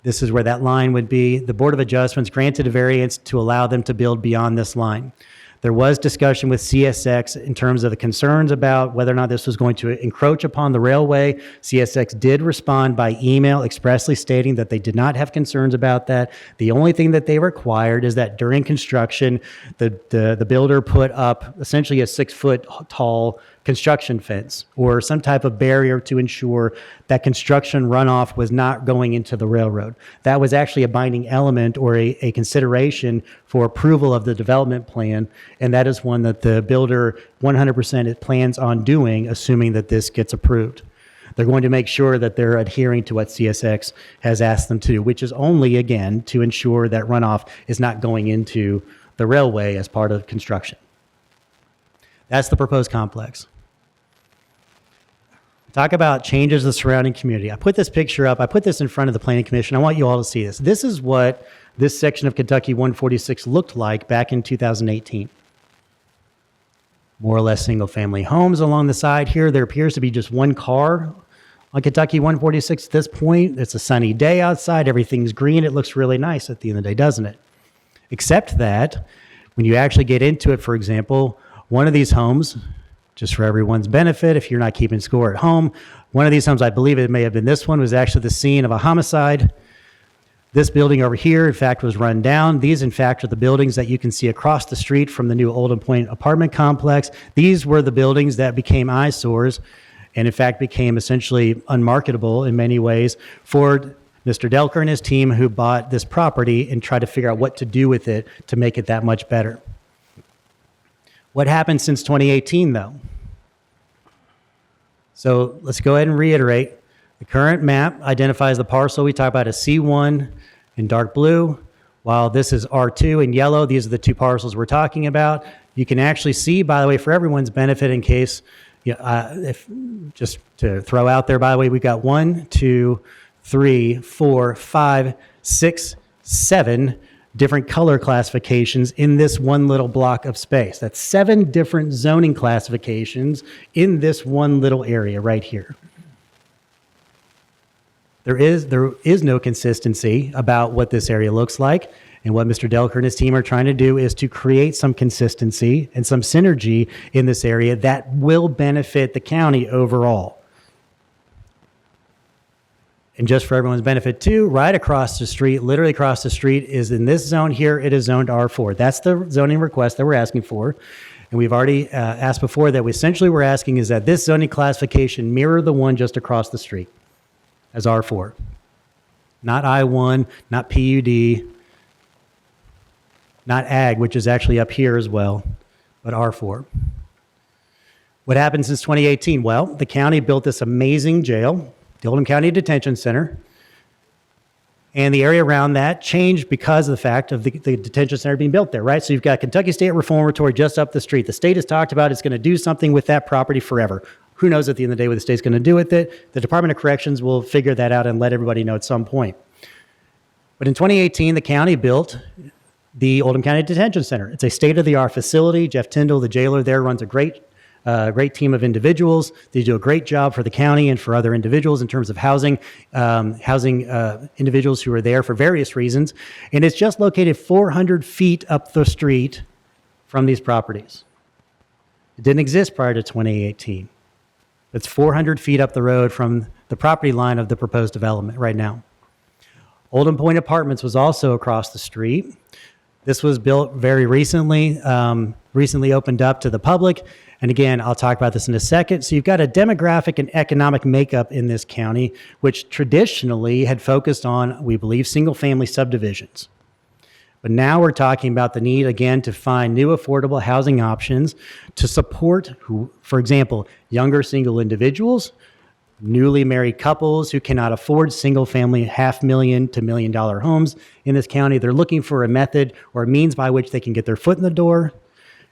this is where that line would be. The Board of Adjustments granted a variance to allow them to build beyond this line. There was discussion with CSX in terms of the concerns about whether or not this was going to encroach upon the railway. CSX did respond by email expressly stating that they did not have concerns about that. The only thing that they required is that during construction, the builder put up essentially a 6-foot tall construction fence or some type of barrier to ensure that construction runoff was not going into the railroad. That was actually a binding element or a consideration for approval of the development plan, and that is one that the builder 100% plans on doing, assuming that this gets approved. They're going to make sure that they're adhering to what CSX has asked them to do, which is only, again, to ensure that runoff is not going into the railway as part of construction. That's the proposed complex. Talk about changes in the surrounding community. I put this picture up. I put this in front of the Planning Commission. I want you all to see this. This is what this section of Kentucky 146 looked like back in 2018. More or less single-family homes along the side here. There appears to be just one car on Kentucky 146 at this point. It's a sunny day outside. Everything's green. It looks really nice at the end of the day, doesn't it? Except that When you actually get into it, for example, one of these homes, just for everyone's benefit, if you're not keeping score at home, one of these homes, I believe it may have been this one, was actually the scene of a homicide. This building over here, in fact, was run down. These, in fact, are the buildings that you can see across the street from the new Oldham Point apartment complex. These were the buildings that became eyesores and, in fact, became essentially unmarketable in many ways for Mr. Delker and his team, who bought this property and tried to figure out what to do with it to make it that much better. What happened since 2018, though? So let's go ahead and reiterate. The current map identifies the parcel we talk about as C1 in dark blue, while this is R2 in yellow. These are the two parcels we're talking about. You can actually see, by the way, for everyone's benefit, in case, if just to throw out there, by the way, we've got 1, 2, 3, 4, 5, 6, 7 different color classifications in this one little block of space. That's 7 different zoning classifications in this one little area right here. There is no consistency about what this area looks like, and what Mr. Delker and his team are trying to do is to create some consistency and some synergy in this area that will benefit the county overall. And just for everyone's benefit too, right across the street, literally across the street, is in this zone here, it is zoned R4. That's the zoning request that we're asking for. And we've already asked before that we're asking is that this zoning classification mirror the one just across the street as R4. Not I1, not PUD, not ag, which is actually up here as well, but R4. What happened since 2018? Well, the county built this amazing jail, the Oldham County Detention Center, and the area around that changed because of the fact of the detention center being built there, right? So you've got Kentucky State Reformatory just up the street. The state has talked about it's going to do something with that property forever. Who knows at the end of the day what the state's going to do with it? The Department of Corrections will figure that out and let everybody know at some point. But in 2018, the county built the Oldham County Detention Center. It's a state-of-the-art facility. Jeff Tyndall, the jailer there, runs a great team of individuals. They do a great job for the county and for other individuals in terms of housing individuals who are there for various reasons. And it's just located 400 feet up the street from these properties. It didn't exist prior to 2018. It's 400 feet up the road from the property line of the proposed development right now. Oldham Point Apartments was also across the street. This was built very recently, recently opened up to the public. And again, I'll talk about this in a second. So you've got a demographic and economic makeup in this county, which traditionally had focused on, we believe, single-family subdivisions. But now we're talking about the need, again, to find new affordable housing options to support, for example, younger single individuals, newly married couples who cannot afford single-family $500,000 to $1 million homes in this county. They're looking for a method or a means by which they can get their foot in the door.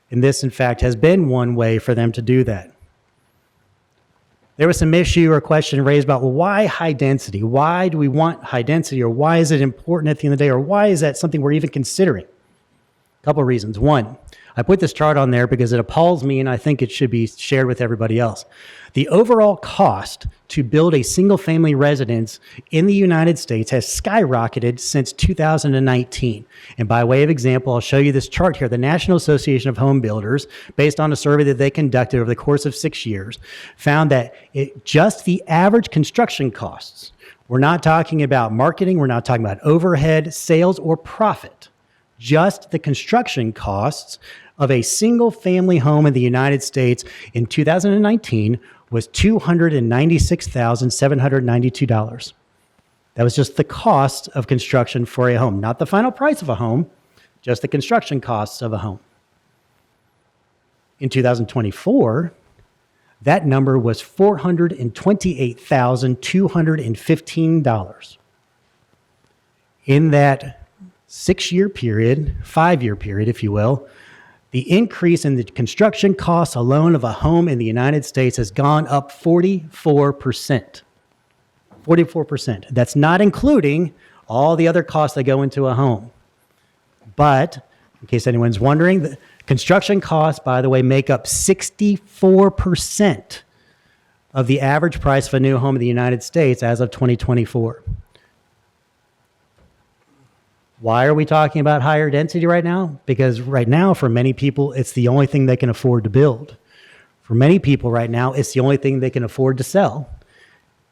And this, in fact, has been one way for them to do that. There was some issue or question raised about, well, why high density? Why do we want high density? Or why is it important at the end of the day? Or why is that something we're even considering? A couple of reasons. One, I put this chart on there because it appalls me and I think it should be shared with everybody else. The overall cost to build a single-family residence in the United States has skyrocketed since 2019. And by way of example, I'll show you this chart here. The National Association of Home Builders, based on a survey that they conducted over the course of 6 years, found that just the average construction costs, we're not talking about marketing, we're not talking about overhead, sales, or profit, just the construction costs of a single-family home in the United States in 2019 was $296,792. That was just the cost of construction for a home, not the final price of a home, just the construction costs of a home. In 2024, that number was $428,215. In that 6-year period, 5-year period, if you will, the increase in the construction costs alone of a home in the United States has gone up 44%. 44%. That's not including all the other costs that go into a home. But, in case anyone's wondering, the construction costs, by the way, make up 64% of the average price of a new home in the United States as of 2024. Why are we talking about higher density right now? Because right now, for many people, it's the only thing they can afford to build. For many people right now, it's the only thing they can afford to sell.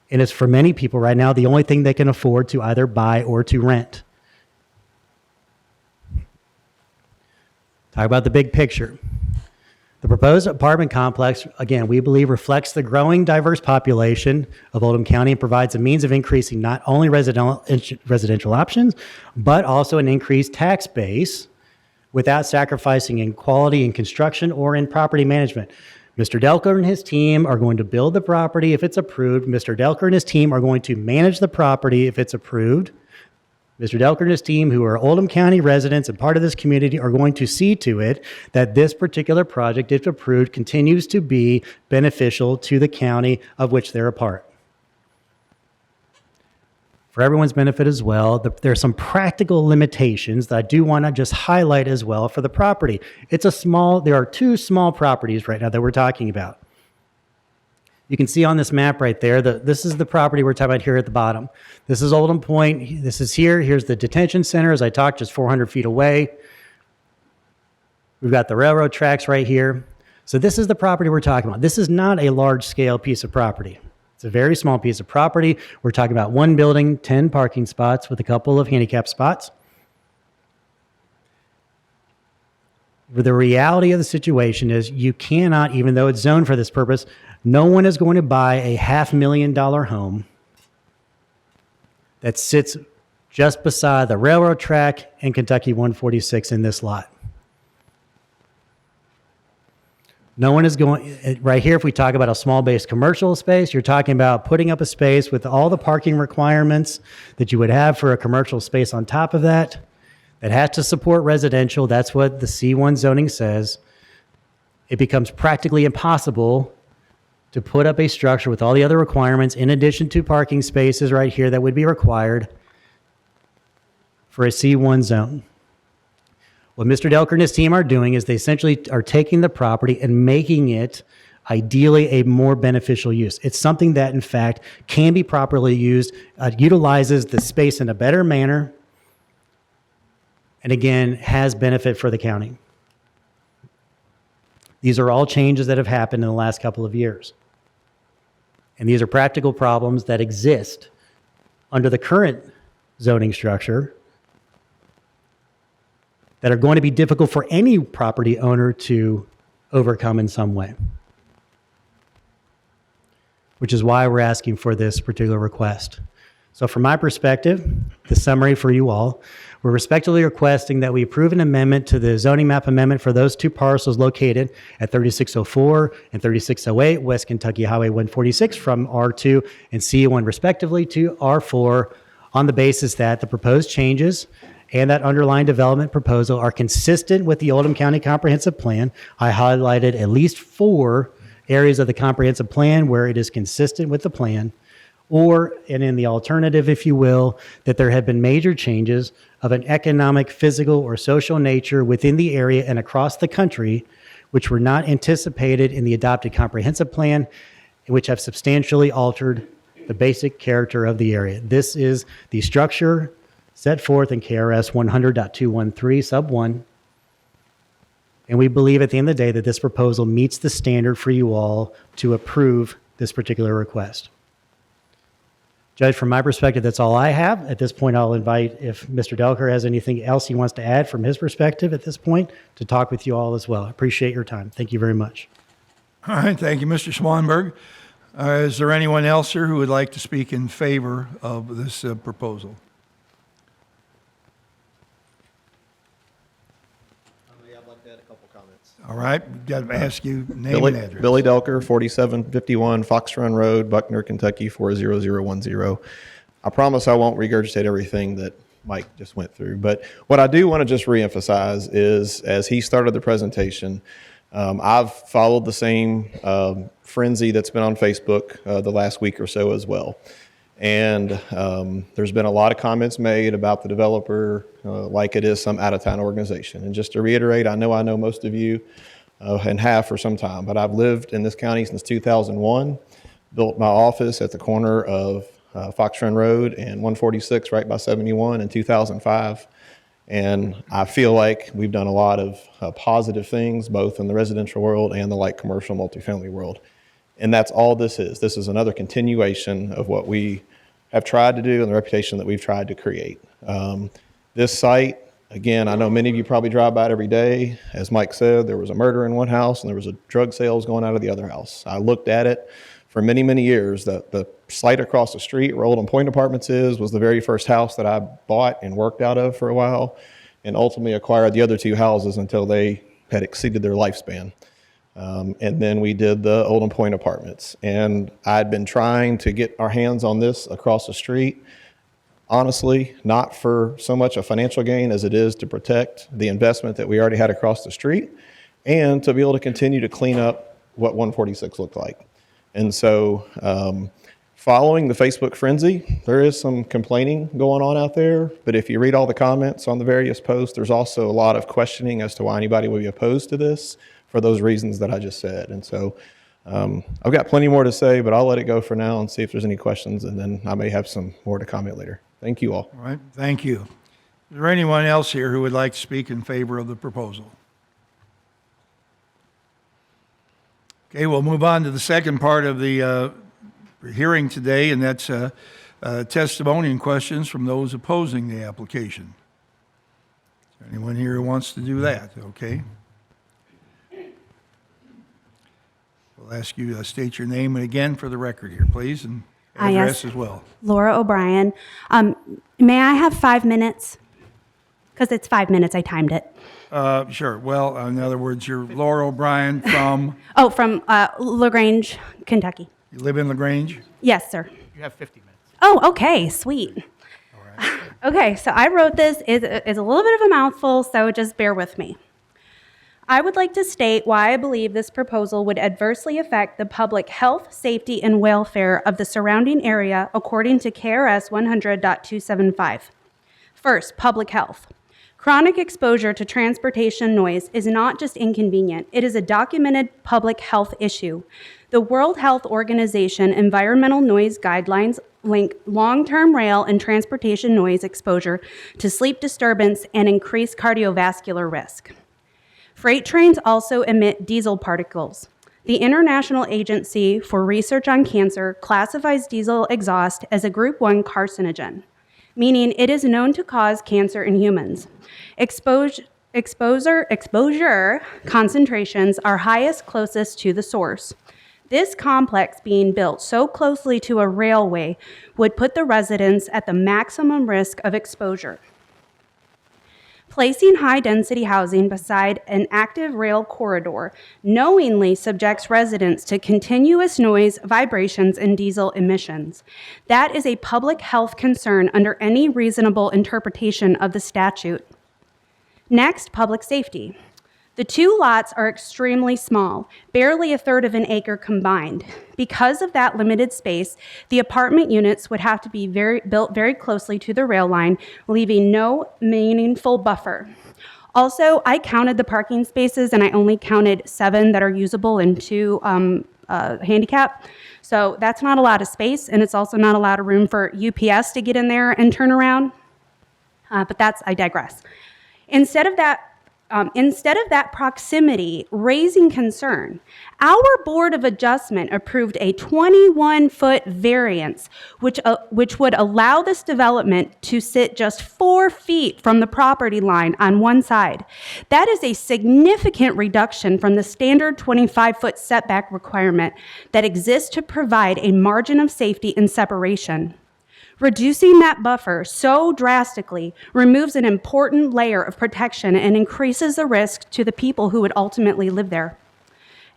And it's for many people right now, the only thing they can afford to either buy or to rent. Talk about the big picture. The proposed apartment complex, again, we believe reflects the growing diverse population of Oldham County and provides a means of increasing not only residential options, but also an increased tax base without sacrificing in quality in construction or in property management. Mr. Delker and his team are going to build the property if it's approved. Mr. Delker and his team are going to manage the property if it's approved. Mr. Delker and his team, who are Oldham County residents and part of this community, are going to see to it that this particular project, if approved, continues to be beneficial to the county of which they're a part. For everyone's benefit as well, there are some practical limitations that I do want to just highlight as well for the property. There are two small properties right now that we're talking about. You can see on this map right there, this is the property we're talking about here at the bottom. This is Oldham Point. This is here. Here's the detention center, as I talked, just 400 feet away. We've got the railroad tracks right here. So this is the property we're talking about. This is not a large-scale piece of property. It's a very small piece of property. We're talking about one building, 10 parking spots with a couple of handicap spots. The reality of the situation is you cannot, even though it's zoned for this purpose, no one is going to buy a $500,000 home that sits just beside the railroad track and Kentucky 146 in this lot. No one is going, right here, if we talk about a small base commercial space, you're talking about putting up a space with all the parking requirements that you would have for a commercial space on top of that has to support residential. That's what the C1 zoning says. It becomes practically impossible to put up a structure with all the other requirements in addition to parking spaces right here that would be required for a C1 zone. What Mr. Delker and his team are doing is they essentially are taking the property and making it ideally a more beneficial use. It's something that, in fact, can be properly used, utilizes the space in a better manner, and again, has benefit for the county. These are all changes that have happened in the last couple of years. And these are practical problems that exist under the current zoning structure that are going to be difficult for any property owner to overcome in some way. Which is why we're asking for this particular request. So from my perspective, the summary for you all, we're respectfully requesting that we approve an amendment to the zoning map amendment for those two parcels located at 3604 and 3608 West Kentucky Highway 146 from R2 and C1 respectively to R4 on the basis that the proposed changes and that underlying development proposal are consistent with the Oldham County Comprehensive Plan. I highlighted at least 4 areas of the comprehensive plan where it is consistent with the plan, and in the alternative, if you will, that there have been major changes of an economic, physical, or social nature within the area and across the country, which were not anticipated in the adopted comprehensive plan, and which have substantially altered the basic character of the area. This is the structure set forth in KRS 100.213 sub 1. And we believe at the end of the day that this proposal meets the standard for you all to approve this particular request. Judge, from my perspective, that's all I have. At this point, I'll invite if Mr. Delker has anything else he wants to add from his perspective at this point to talk with you all as well. I appreciate your time. Thank you very much. All right, thank you, Mr. Swanberg. Is there anyone else here who would like to speak in favor of this proposal? I'd like to add a couple comments. All right, we've got to ask you name and address. Billy Delker, 4751 Fox Run Road, Buckner, Kentucky, 40010. I promise I won't regurgitate everything that Mike just went through. But what I do want to just reemphasize is, as he started the presentation, I've followed the same frenzy that's been on Facebook the last week or so as well. And there's been a lot of comments made about the developer like it is some out-of-town organization. And just to reiterate, I know most of you and have for some time, but I've lived in this county since 2001, built my office at the corner of Fox Run Road and 146 right by 71 in 2005. And I feel like we've done a lot of positive things, both in the residential world and the light commercial multifamily world. And that's all this is. This is another continuation of what we have tried to do and the reputation that we've tried to create. This site, again, I know many of you probably drive by it every day. As Mike said, there was a murder in one house and there was a drug sales going out of the other house. I looked at it for many, many years. The site across the street where Oldham Point Apartments was the very first house that I bought and worked out of for a while, and ultimately acquired the other two houses until they had exceeded their lifespan. And then we did the Oldham Point Apartments. And I'd been trying to get our hands on this across the street, honestly, not for so much a financial gain as it is to protect the investment that we already had across the street and to be able to continue to clean up what 146 looked like. And so following the Facebook frenzy, there is some complaining going on out there, but if you read all the comments on the various posts, there's also a lot of questioning as to why anybody would be opposed to this for those reasons that I just said. And so I've got plenty more to say, but I'll let it go for now and see if there's any questions, and then I may have some more to comment later. Thank you all. All right, thank you. Is there anyone else here who would like to speak in favor of the proposal? Okay, we'll move on to the second part of the hearing today, and that's testimony and questions from those opposing the application. Is there anyone here who wants to do that? Okay. We'll ask you to state your name and again for the record here, please, and address as well. Laura O'Brien. May I have 5 minutes? Because it's 5 minutes, I timed it. Sure. Well, in other words, you're Laura O'Brien from? Oh, from LaGrange, Kentucky. You live in LaGrange? Yes, sir. You have 50 minutes. Oh, okay, sweet. All right. Okay, so I wrote this. It's a little bit of a mouthful, so just bear with me. I would like to state why I believe this proposal would adversely affect the public health, safety, and welfare of the surrounding area according to KRS 100.275. First, public health. Chronic exposure to transportation noise is not just inconvenient, it is a documented public health issue. The World Health Organization environmental noise guidelines link long-term rail and transportation noise exposure to sleep disturbance and increased cardiovascular risk. Freight trains also emit diesel particles. The International Agency for Research on Cancer classifies diesel exhaust as a Group 1 carcinogen, meaning it is known to cause cancer in humans. Exposure concentrations are highest closest to the source. This complex being built so closely to a railway would put the residents at the maximum risk of exposure. Placing high-density housing beside an active rail corridor knowingly subjects residents to continuous noise, vibrations, and diesel emissions. That is a public health concern under any reasonable interpretation of the statute. Next, public safety. The two lots are extremely small, barely a third of an acre combined. Because of that limited space, the apartment units would have to be built very closely to the rail line, leaving no meaningful buffer. Also, I counted the parking spaces, and I only counted 7 that are usable and 2 handicap. So that's not a lot of space, and it's also not a lot of room for UPS to get in there and turn around. But I digress. Instead of that proximity raising concern, our Board of Adjustment approved a 21-foot variance, which would allow this development to sit just 4 feet from the property line on one side. That is a significant reduction from the standard 25-foot setback requirement that exists to provide a margin of safety and separation. Reducing that buffer so drastically removes an important layer of protection and increases the risk to the people who would ultimately live there.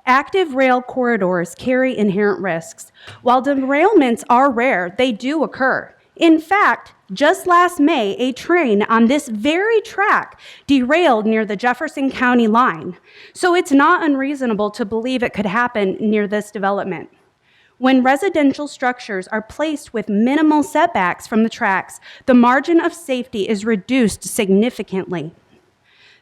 Active rail corridors carry inherent risks. While derailments are rare, they do occur. In fact, just last May, a train on this very track derailed near the Jefferson County line. So it's not unreasonable to believe it could happen near this development. When residential structures are placed with minimal setbacks from the tracks, the margin of safety is reduced significantly.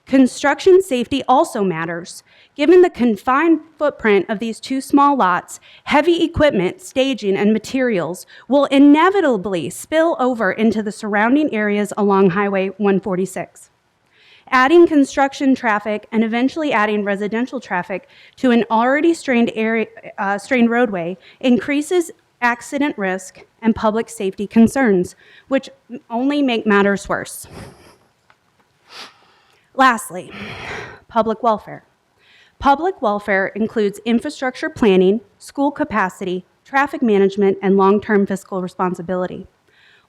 Construction safety also matters. Given the confined footprint of these 2 small lots, heavy equipment, staging, and materials will inevitably spill over into the surrounding areas along Highway 146. Adding construction traffic and eventually adding residential traffic to an already strained roadway increases accident risk and public safety concerns, which only make matters worse. Lastly, public welfare. Public welfare includes infrastructure planning, school capacity, traffic management, and long-term fiscal responsibility.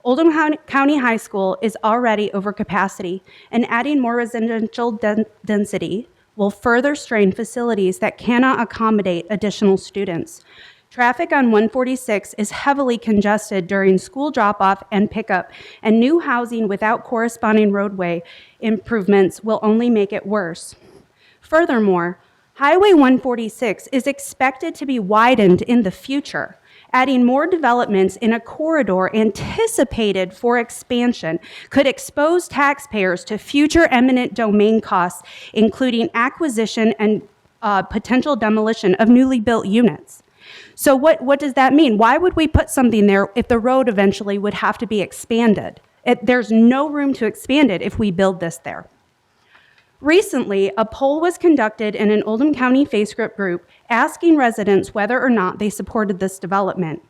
Oldham County High School is already over capacity, and adding more residential density will further strain facilities that cannot accommodate additional students. Traffic on 146 is heavily congested during school drop-off and pickup, and new housing without corresponding roadway improvements will only make it worse. Furthermore, Highway 146 is expected to be widened in the future. Adding more developments in a corridor anticipated for expansion could expose taxpayers to future eminent domain costs, including acquisition and potential demolition of newly built units. So what does that mean? Why would we put something there if the road eventually would have to be expanded? There's no room to expand it if we build this there. Recently, a poll was conducted in an Oldham County Facebook group asking residents whether or not they supported this development.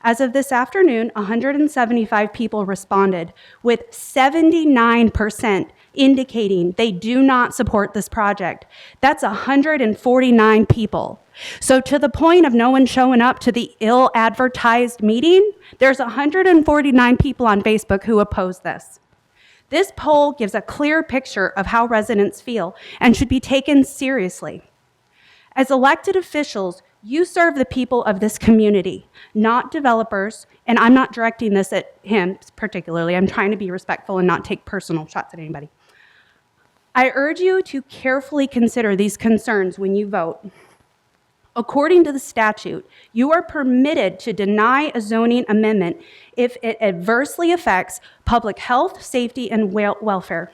As of this afternoon, 175 people responded, with 79% indicating they do not support this project. That's 149 people. So to the point of no one showing up to the ill-advertised meeting, there's 149 people on Facebook who oppose this. This poll gives a clear picture of how residents feel and should be taken seriously. As elected officials, you serve the people of this community, not developers, and I'm not directing this at him particularly. I'm trying to be respectful and not take personal shots at anybody. I urge you to carefully consider these concerns when you vote. According to the statute, you are permitted to deny a zoning amendment if it adversely affects public health, safety, and welfare.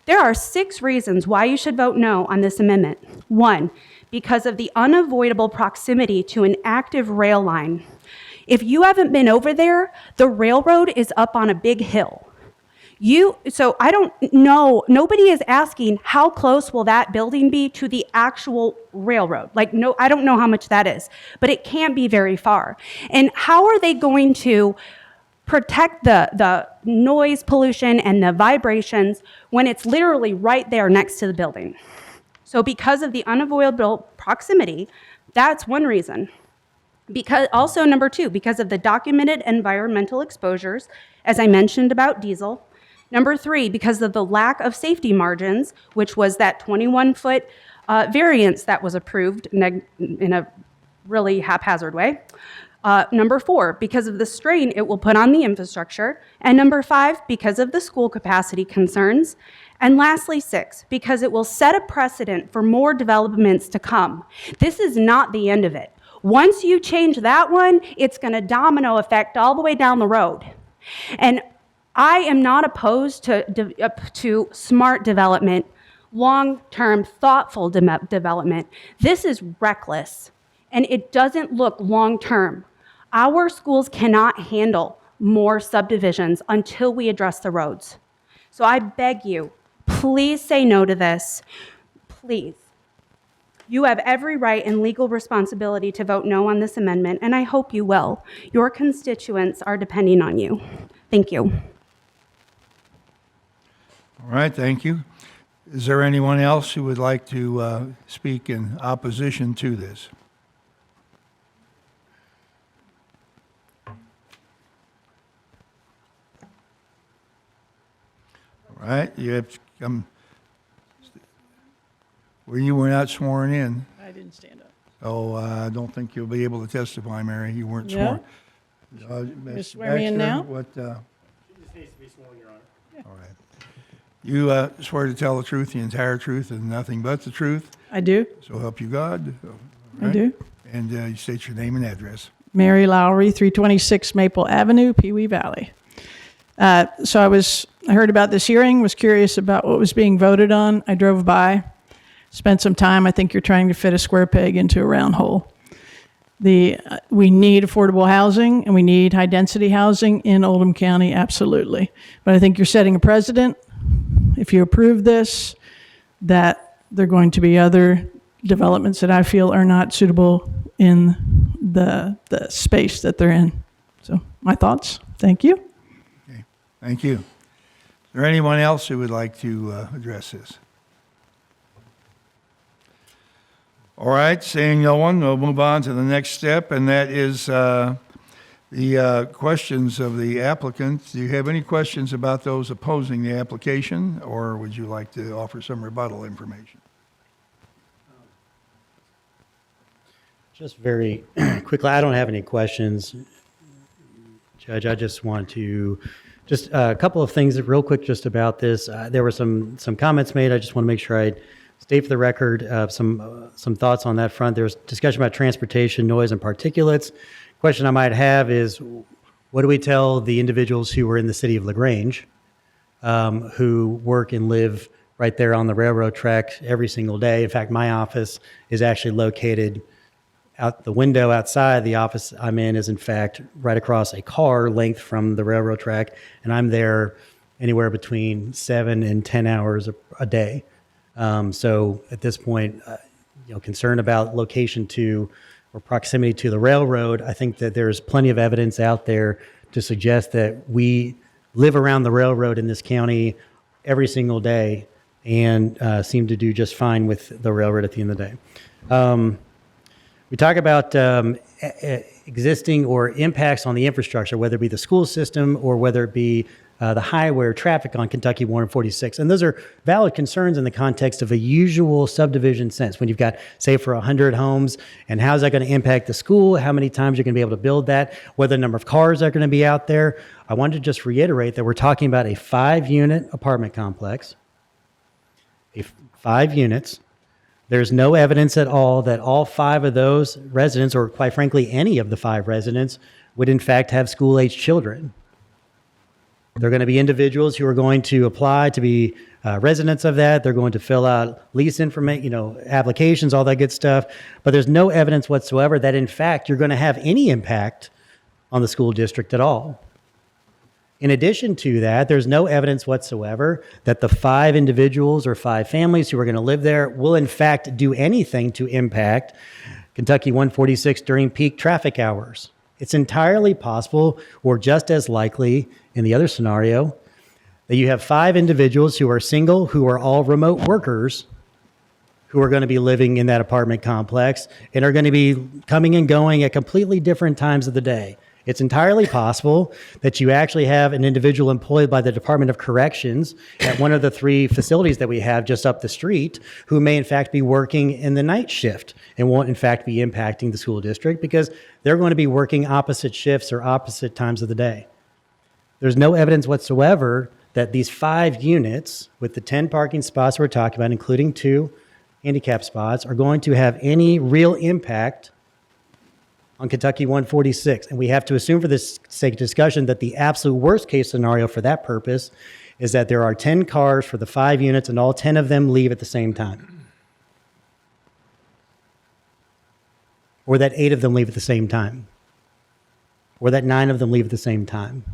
There are 6 reasons why you should vote no on this amendment. 1, because of the unavoidable proximity to an active rail line. If you haven't been over there, the railroad is up on a big hill. So I don't know, nobody is asking how close will that building be to the actual railroad. No, I don't know how much that is, but it can't be very far. And how are they going to protect the noise pollution and the vibrations when it's literally right there next to the building? So because of the unavoidable proximity, that's one reason. Also, number 2, because of the documented environmental exposures, as I mentioned about diesel. Number 3, because of the lack of safety margins, which was that 21-foot variance that was approved in a really haphazard way. Number 4, because of the strain it will put on the infrastructure. And number 5, because of the school capacity concerns. And lastly, 6, because it will set a precedent for more developments to come. This is not the end of it. Once you change that one, it's going to domino effect all the way down the road. And I am not opposed to smart development, long-term, thoughtful development. This is reckless, and it doesn't look long-term. Our schools cannot handle more subdivisions until we address the roads. So I beg you, please say no to this. Please. You have every right and legal responsibility to vote no on this amendment, and I hope you will. Your constituents are depending on you. Thank you. All right, thank you. Is there anyone else who would like to speak in opposition to this? All right, you have to come. Well, you were not sworn in. I didn't stand up. Oh, I don't think you'll be able to testify, Mary. You weren't sworn. Ms. Swear me in now? What? She just needs to be sworn, Your Honor. Yeah. All right. You swear to tell the truth, the entire truth, and nothing but the truth. I do. So help you God. All I do. And you state your name and address. Mary Lowry, 326 Maple Avenue, Pee Wee Valley. So I heard about this hearing, was curious about what was being voted on. I drove by, spent some time. I think you're trying to fit a square peg into a round hole. We need affordable housing and we need high density housing in Oldham County, absolutely. But I think you're setting a precedent. If you approve this, that there are going to be other developments that I feel are not suitable in the space that they're in. So my thoughts. Thank you. Okay, thank you. Is there anyone else who would like to address this? All right, seeing no one, we'll move on to the next step, and that is the questions of the applicant. Do you have any questions about those opposing the application, or would you like to offer some rebuttal information? Just very quickly, I don't have any questions, Judge. I just want to, just a couple of things real quick just about this. There were some comments made. I just want to make sure I state for the record some thoughts on that front. There was discussion about transportation, noise, and particulates. Question I might have is, what do we tell the individuals who are in the city of LaGrange, who work and live right there on the railroad track every single day? In fact, my office is actually located out the window outside. The office I'm in is in fact right across a car length from the railroad track, and I'm there anywhere between 7 and 10 hours a day. So at this point, concerned about location to or proximity to the railroad, I think that there's plenty of evidence out there to suggest that we live around the railroad in this county every single day and seem to do just fine with the railroad at the end of the day. We talk about existing or impacts on the infrastructure, whether it be the school system or whether it be the highway or traffic on Kentucky 146. And those are valid concerns in the context of a usual subdivision sense. When you've got, say, for 100 homes, and how's that going to impact the school? How many times you're going to be able to build that? What the number of cars are going to be out there? I wanted to just reiterate that we're talking about a 5-unit apartment complex, 5 units. There's no evidence at all that all 5 of those residents, or quite frankly, any of the 5 residents, would in fact have school-age children. They're going to be individuals who are going to apply to be residents of that. They're going to fill out lease information, applications, all that good stuff. But there's no evidence whatsoever that in fact you're going to have any impact on the school district at all. In addition to that, there's no evidence whatsoever that the 5 individuals or 5 families who are going to live there will in fact do anything to impact Kentucky 146 during peak traffic hours. It's entirely possible, or just as likely in the other scenario, that you have 5 individuals who are single, who are all remote workers, who are going to be living in that apartment complex and are going to be coming and going at completely different times of the day. It's entirely possible that you actually have an individual employed by the Department of Corrections at one of the 3 facilities that we have just up the street who may in fact be working in the night shift and won't in fact be impacting the school district because they're going to be working opposite shifts or opposite times of the day. There's no evidence whatsoever that these 5 units with the 10 parking spots we're talking about, including 2 handicap spots, are going to have any real impact on Kentucky 146. And we have to assume for this sake of discussion that the absolute worst case scenario for that purpose is that there are 10 cars for the 5 units and all 10 of them leave at the same time. Or that 8 of them leave at the same time. Or that 9 of them leave at the same time.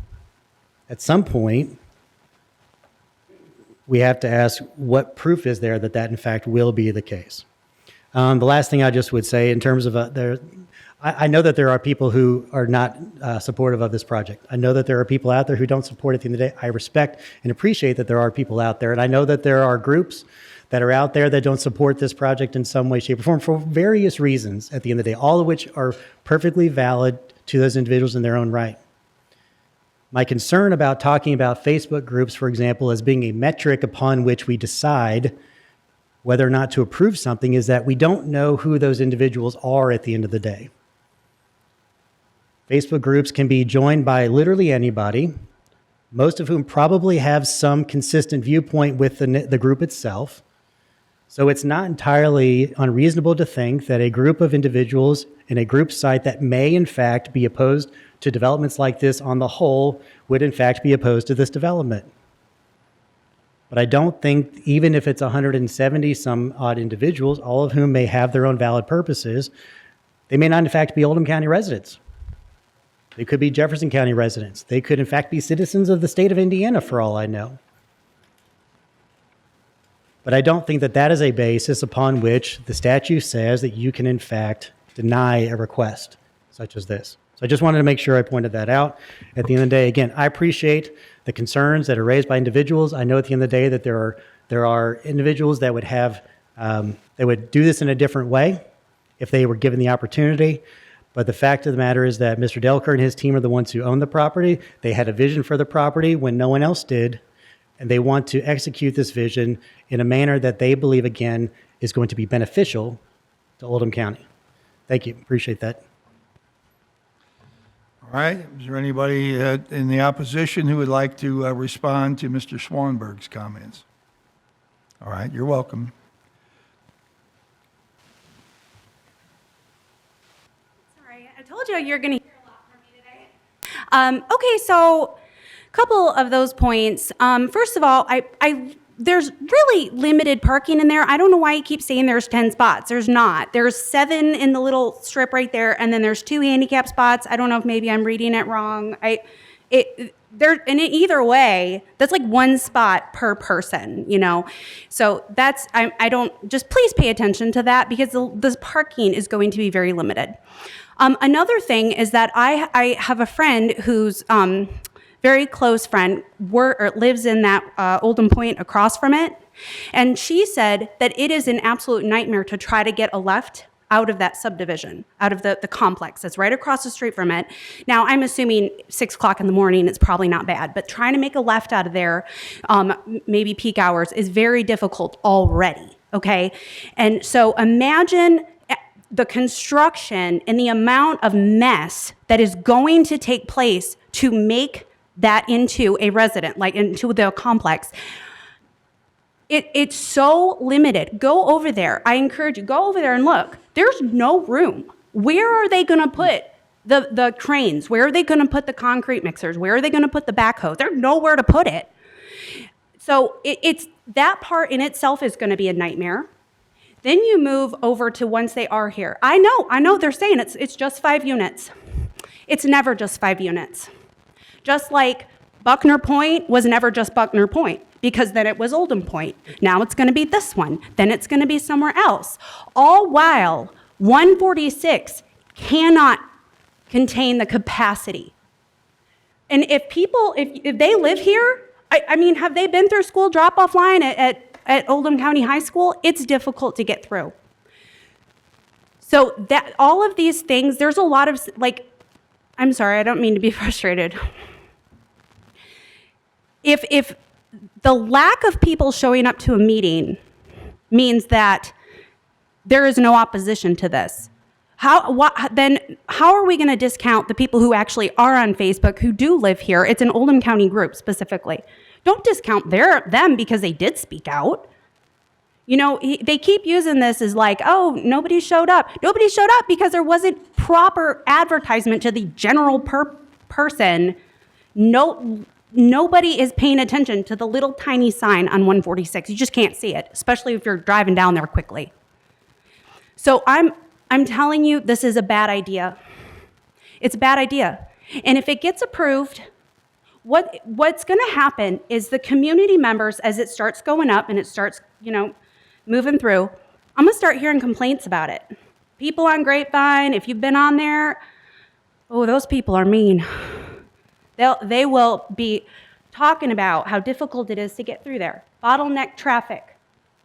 At some point, we have to ask what proof is there that that in fact will be the case. The last thing I just would say in terms of I know that there are people who are not supportive of this project. I know that there are people out there who don't support it at the end of the day. I respect and appreciate that there are people out there. And I know that there are groups that are out there that don't support this project in some way, shape, or form for various reasons at the end of the day, all of which are perfectly valid to those individuals in their own right. My concern about talking about Facebook groups, for example, as being a metric upon which we decide whether or not to approve something is that we don't know who those individuals are at the end of the day. Facebook groups can be joined by literally anybody, most of whom probably have some consistent viewpoint with the group itself. So it's not entirely unreasonable to think that a group of individuals in a group site that may in fact be opposed to developments like this on the whole would in fact be opposed to this development. But I don't think, even if it's 170 some odd individuals, all of whom may have their own valid purposes, they may not in fact be Oldham County residents. They could be Jefferson County residents. They could in fact be citizens of the state of Indiana for all I know. But I don't think that that is a basis upon which the statute says that you can, in fact, deny a request such as this. So I just wanted to make sure I pointed that out. At the end of the day, again, I appreciate the concerns that are raised by individuals. I know at the end of the day that there are individuals that would have, they would do this in a different way if they were given the opportunity. But the fact of the matter is that Mr. Delker and his team are the ones who own the property. They had a vision for the property when no one else did. And they want to execute this vision in a manner that they believe, again, is going to be beneficial to Oldham County. Thank you. Appreciate that. All right, is there anybody in the opposition who would like to respond to Mr. Swanberg's comments? All right, you're welcome. Sorry, I told you you're going to hear a lot from me today. Okay, so a couple of those points. First of all, there's really limited parking in there. I don't know why you keep saying there's 10 spots. There's not. There's 7 in the little strip right there, and then there's 2 handicap spots. I don't know if maybe I'm reading it wrong. Either way, that's like 1 spot per person, you know? So that's, I don't, just please pay attention to that because the parking is going to be very limited. Another thing is that I have a friend who's, very close friend lives in that Oldham Point across from it. And she said that it is an absolute nightmare to try to get a left out of that subdivision, out of the complex that's right across the street from it. Now, I'm assuming 6 o'clock in the morning, it's probably not bad, but trying to make a left out of there, maybe peak hours, is very difficult already, okay? And so imagine the construction and the amount of mess that is going to take place to make that into a resident, like into the complex. It's so limited. Go over there. I encourage you, go over there and look. There's no room. Where are they going to put the cranes? Where are they going to put the concrete mixers? Where are they going to put the backhoe? There's nowhere to put it. So it's that part in itself is going to be a nightmare. Then you move over to once they are here. I know they're saying it's just 5 units. It's never just 5 units. Just like Buckner Point was never just Buckner Point, because then it was Oldham Point. Now it's going to be this one. Then it's going to be somewhere else. All while 146 cannot contain the capacity. And if they live here, I mean, have they been through school drop-off line at Oldham County High School? It's difficult to get through. So that all of these things, there's a lot of, like, I'm sorry, I don't mean to be frustrated. If the lack of people showing up to a meeting means that there is no opposition to this, then how are we going to discount the people who actually are on Facebook who do live here? It's an Oldham County group specifically. Don't discount them because they did speak out. You know, they keep using this as like, oh, nobody showed up. Nobody showed up because there wasn't proper advertisement to the general person. Nobody is paying attention to the little tiny sign on 146. You just can't see it, especially if you're driving down there quickly. So I'm telling you, this is a bad idea. It's a bad idea. And if it gets approved, what's going to happen is the community members, as it starts going up and it starts, moving through, I'm going to start hearing complaints about it. People on Grapevine, if you've been on there, oh, those people are mean. They will be talking about how difficult it is to get through there. Bottleneck traffic,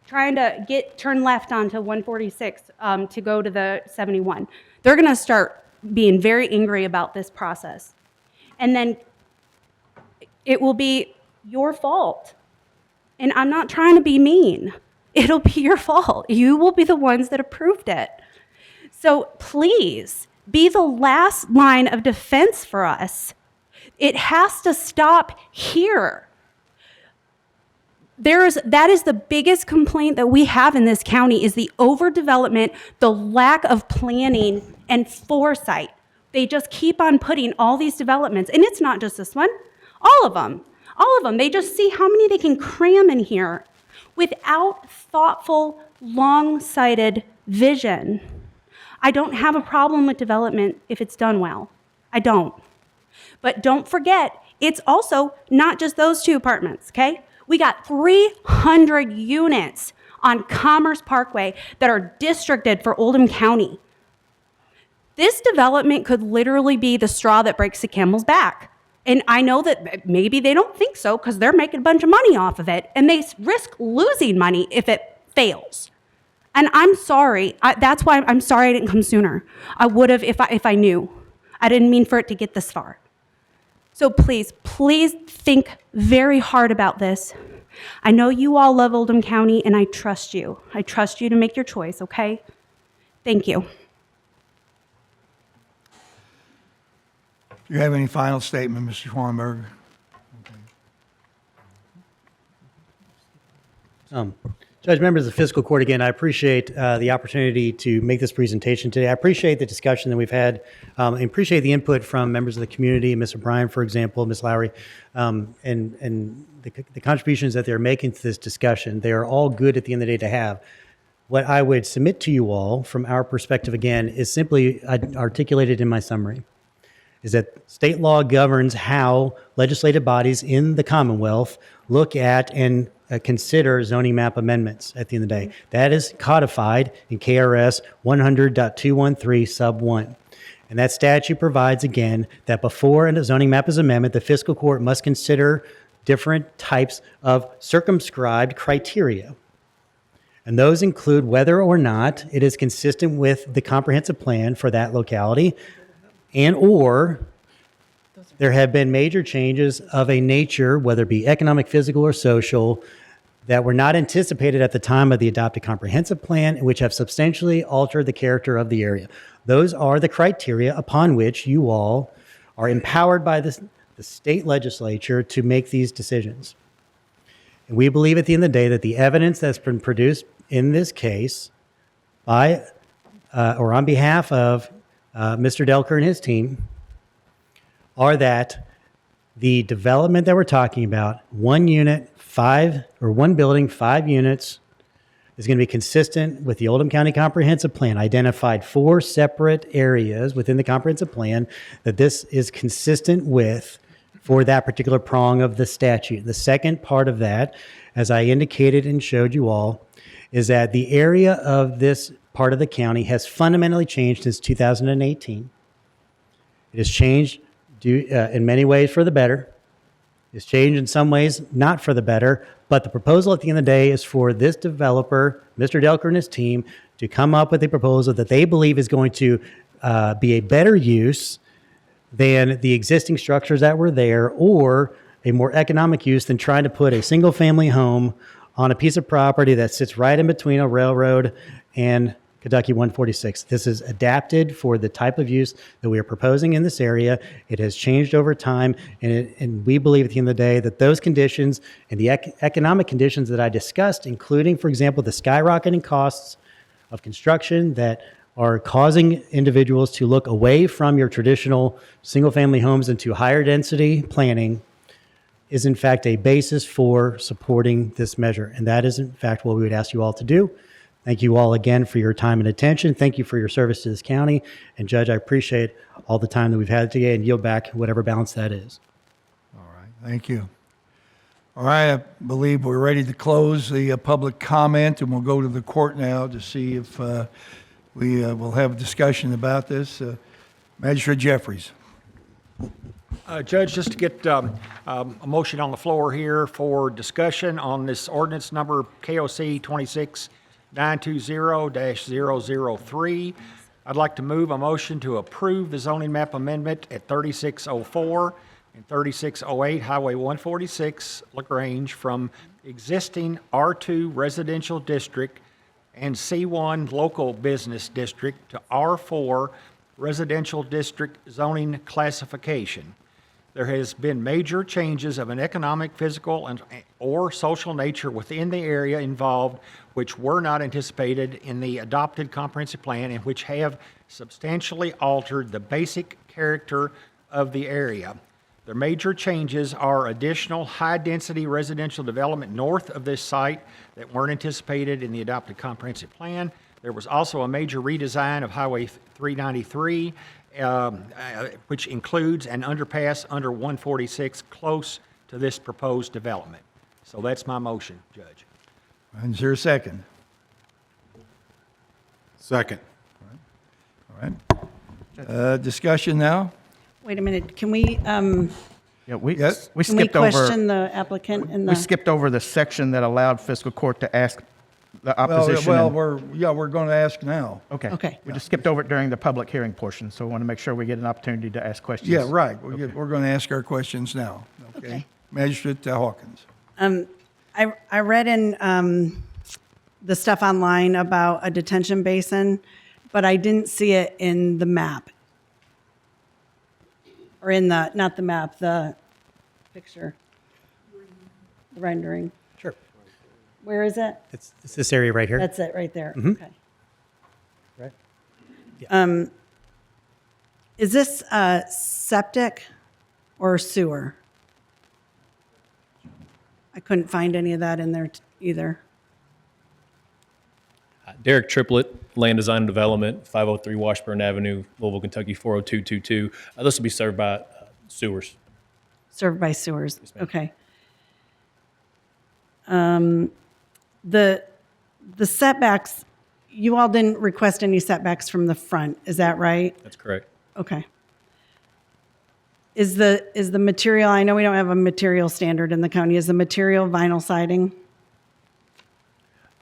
trying to turn left onto 146 to go to the 71. They're going to start being very angry about this process. And then it will be your fault. And I'm not trying to be mean. It'll be your fault. You will be the ones that approved it. So please be the last line of defense for us. It has to stop here. That is the biggest complaint that we have in this county is the overdevelopment, the lack of planning and foresight. They just keep on putting all these developments, and it's not just this one, all of them. They just see how many they can cram in here without thoughtful, long-sighted vision. I don't have a problem with development if it's done well. I don't. But don't forget, it's also not just those 2 apartments, okay? We got 300 units on Commerce Parkway that are districted for Oldham County. This development could literally be the straw that breaks the camel's back. And I know that maybe they don't think so because they're making a bunch of money off of it, and they risk losing money if it fails. And I'm sorry. That's why I'm sorry I didn't come sooner. I would have if I knew. I didn't mean for it to get this far. So please think very hard about this. I know you all love Oldham County, and I trust you. I trust you to make your choice, okay? Thank you. Do you have any final statement, Mr. Schwanberg? Judge, members of the Fiscal Court, again, I appreciate the opportunity to make this presentation today. I appreciate the discussion that we've had. I appreciate the input from members of the community, Ms. O'Brien, for example, Ms. Lowry, and the contributions that they're making to this discussion. They are all good at the end of the day to have. What I would submit to you all from our perspective, again, is simply articulated in my summary, is that state law governs how legislative bodies in the Commonwealth look at and consider zoning map amendments at the end of the day. That is codified in KRS 100.213 sub 1. And that statute provides, again, that before a zoning map is amendment, the fiscal court must consider different types of circumscribed criteria. And those include whether or not it is consistent with the comprehensive plan for that locality, and or there have been major changes of a nature, whether it be economic, physical, or social, that were not anticipated at the time of the adopted comprehensive plan, which have substantially altered the character of the area. Those are the criteria upon which you all are empowered by the state legislature to make these decisions. And we believe at the end of the day that the evidence that's been produced in this case by or on behalf of Mr. Delker and his team are that the development that we're talking about, one unit, one building, 5 units, is going to be consistent with the Oldham County Comprehensive Plan. Identified 4 separate areas within the comprehensive plan that this is consistent with for that particular prong of the statute. The second part of that, as I indicated and showed you all, is that the area of this part of the county has fundamentally changed since 2018. It has changed in many ways for the better. It's changed in some ways not for the better, but the proposal at the end of the day is for this developer, Mr. Delker and his team, to come up with a proposal that they believe is going to be a better use than the existing structures that were there, or a more economic use than trying to put a single-family home on a piece of property that sits right in between a railroad and Kentucky 146. This is adapted for the type of use that we are proposing in this area. It has changed over time, and we believe at the end of the day that those conditions and the economic conditions that I discussed, including, for example, the skyrocketing costs of construction that are causing individuals to look away from your traditional single-family homes into higher density planning, is in fact a basis for supporting this measure. And that is in fact what we would ask you all to do. Thank you all again for your time and attention. Thank you for your service to this county. And Judge, I appreciate all the time that we've had today and yield back whatever balance that is. All right, thank you. All right, I believe we're ready to close the public comment, and we'll go to the court now to see if we will have a discussion about this. Magistrate Jeffries. Judge, just to get a motion on the floor here for discussion on this ordinance number KOC 26920-003. I'd like to move a motion to approve the zoning map amendment at 3604 and 3608 Highway 146, LaGrange, from existing R2 residential district and C1 local business district to R4 residential district zoning classification. There has been major changes of an economic, physical, or social nature within the area involved which were not anticipated in the adopted comprehensive plan and which have substantially altered the basic character of the area. The major changes are additional high-density residential development north of this site that weren't anticipated in the adopted comprehensive plan. There was also a major redesign of Highway 393, which includes an underpass under 146 close to this proposed development. So that's my motion, Judge. And is there a second? Second. All right. Discussion now? Wait a minute, can we, Yeah, we Yes? can we skipped over. question the applicant in We the, skipped over the section that allowed fiscal court to ask the Well, opposition. well, and- we're going to ask now. Okay. Okay. We just skipped over it during the public hearing portion, so we want to make sure we get an opportunity to ask questions. Yeah, right. We're going to ask our questions now. Okay. Magistrate Hawkins. I read in the stuff online about a detention basin, but I didn't see it in the map. Or in the, not the map, the picture. The rendering. Sure. Where is it? It's this area right here. That's it, right there. Mhm. Okay. Right. Is this septic or sewer? I couldn't find any of that in there either. Derek Triplett, Land Design and Development, 503 Washburn Avenue, Louisville, Kentucky, 40222. This will be served by sewers. Served by sewers, ma'am. okay. The setbacks, you all didn't request any setbacks from the front, is that right? That's correct. Okay. Is the material, I know we don't have a material standard in the county, is the material vinyl siding?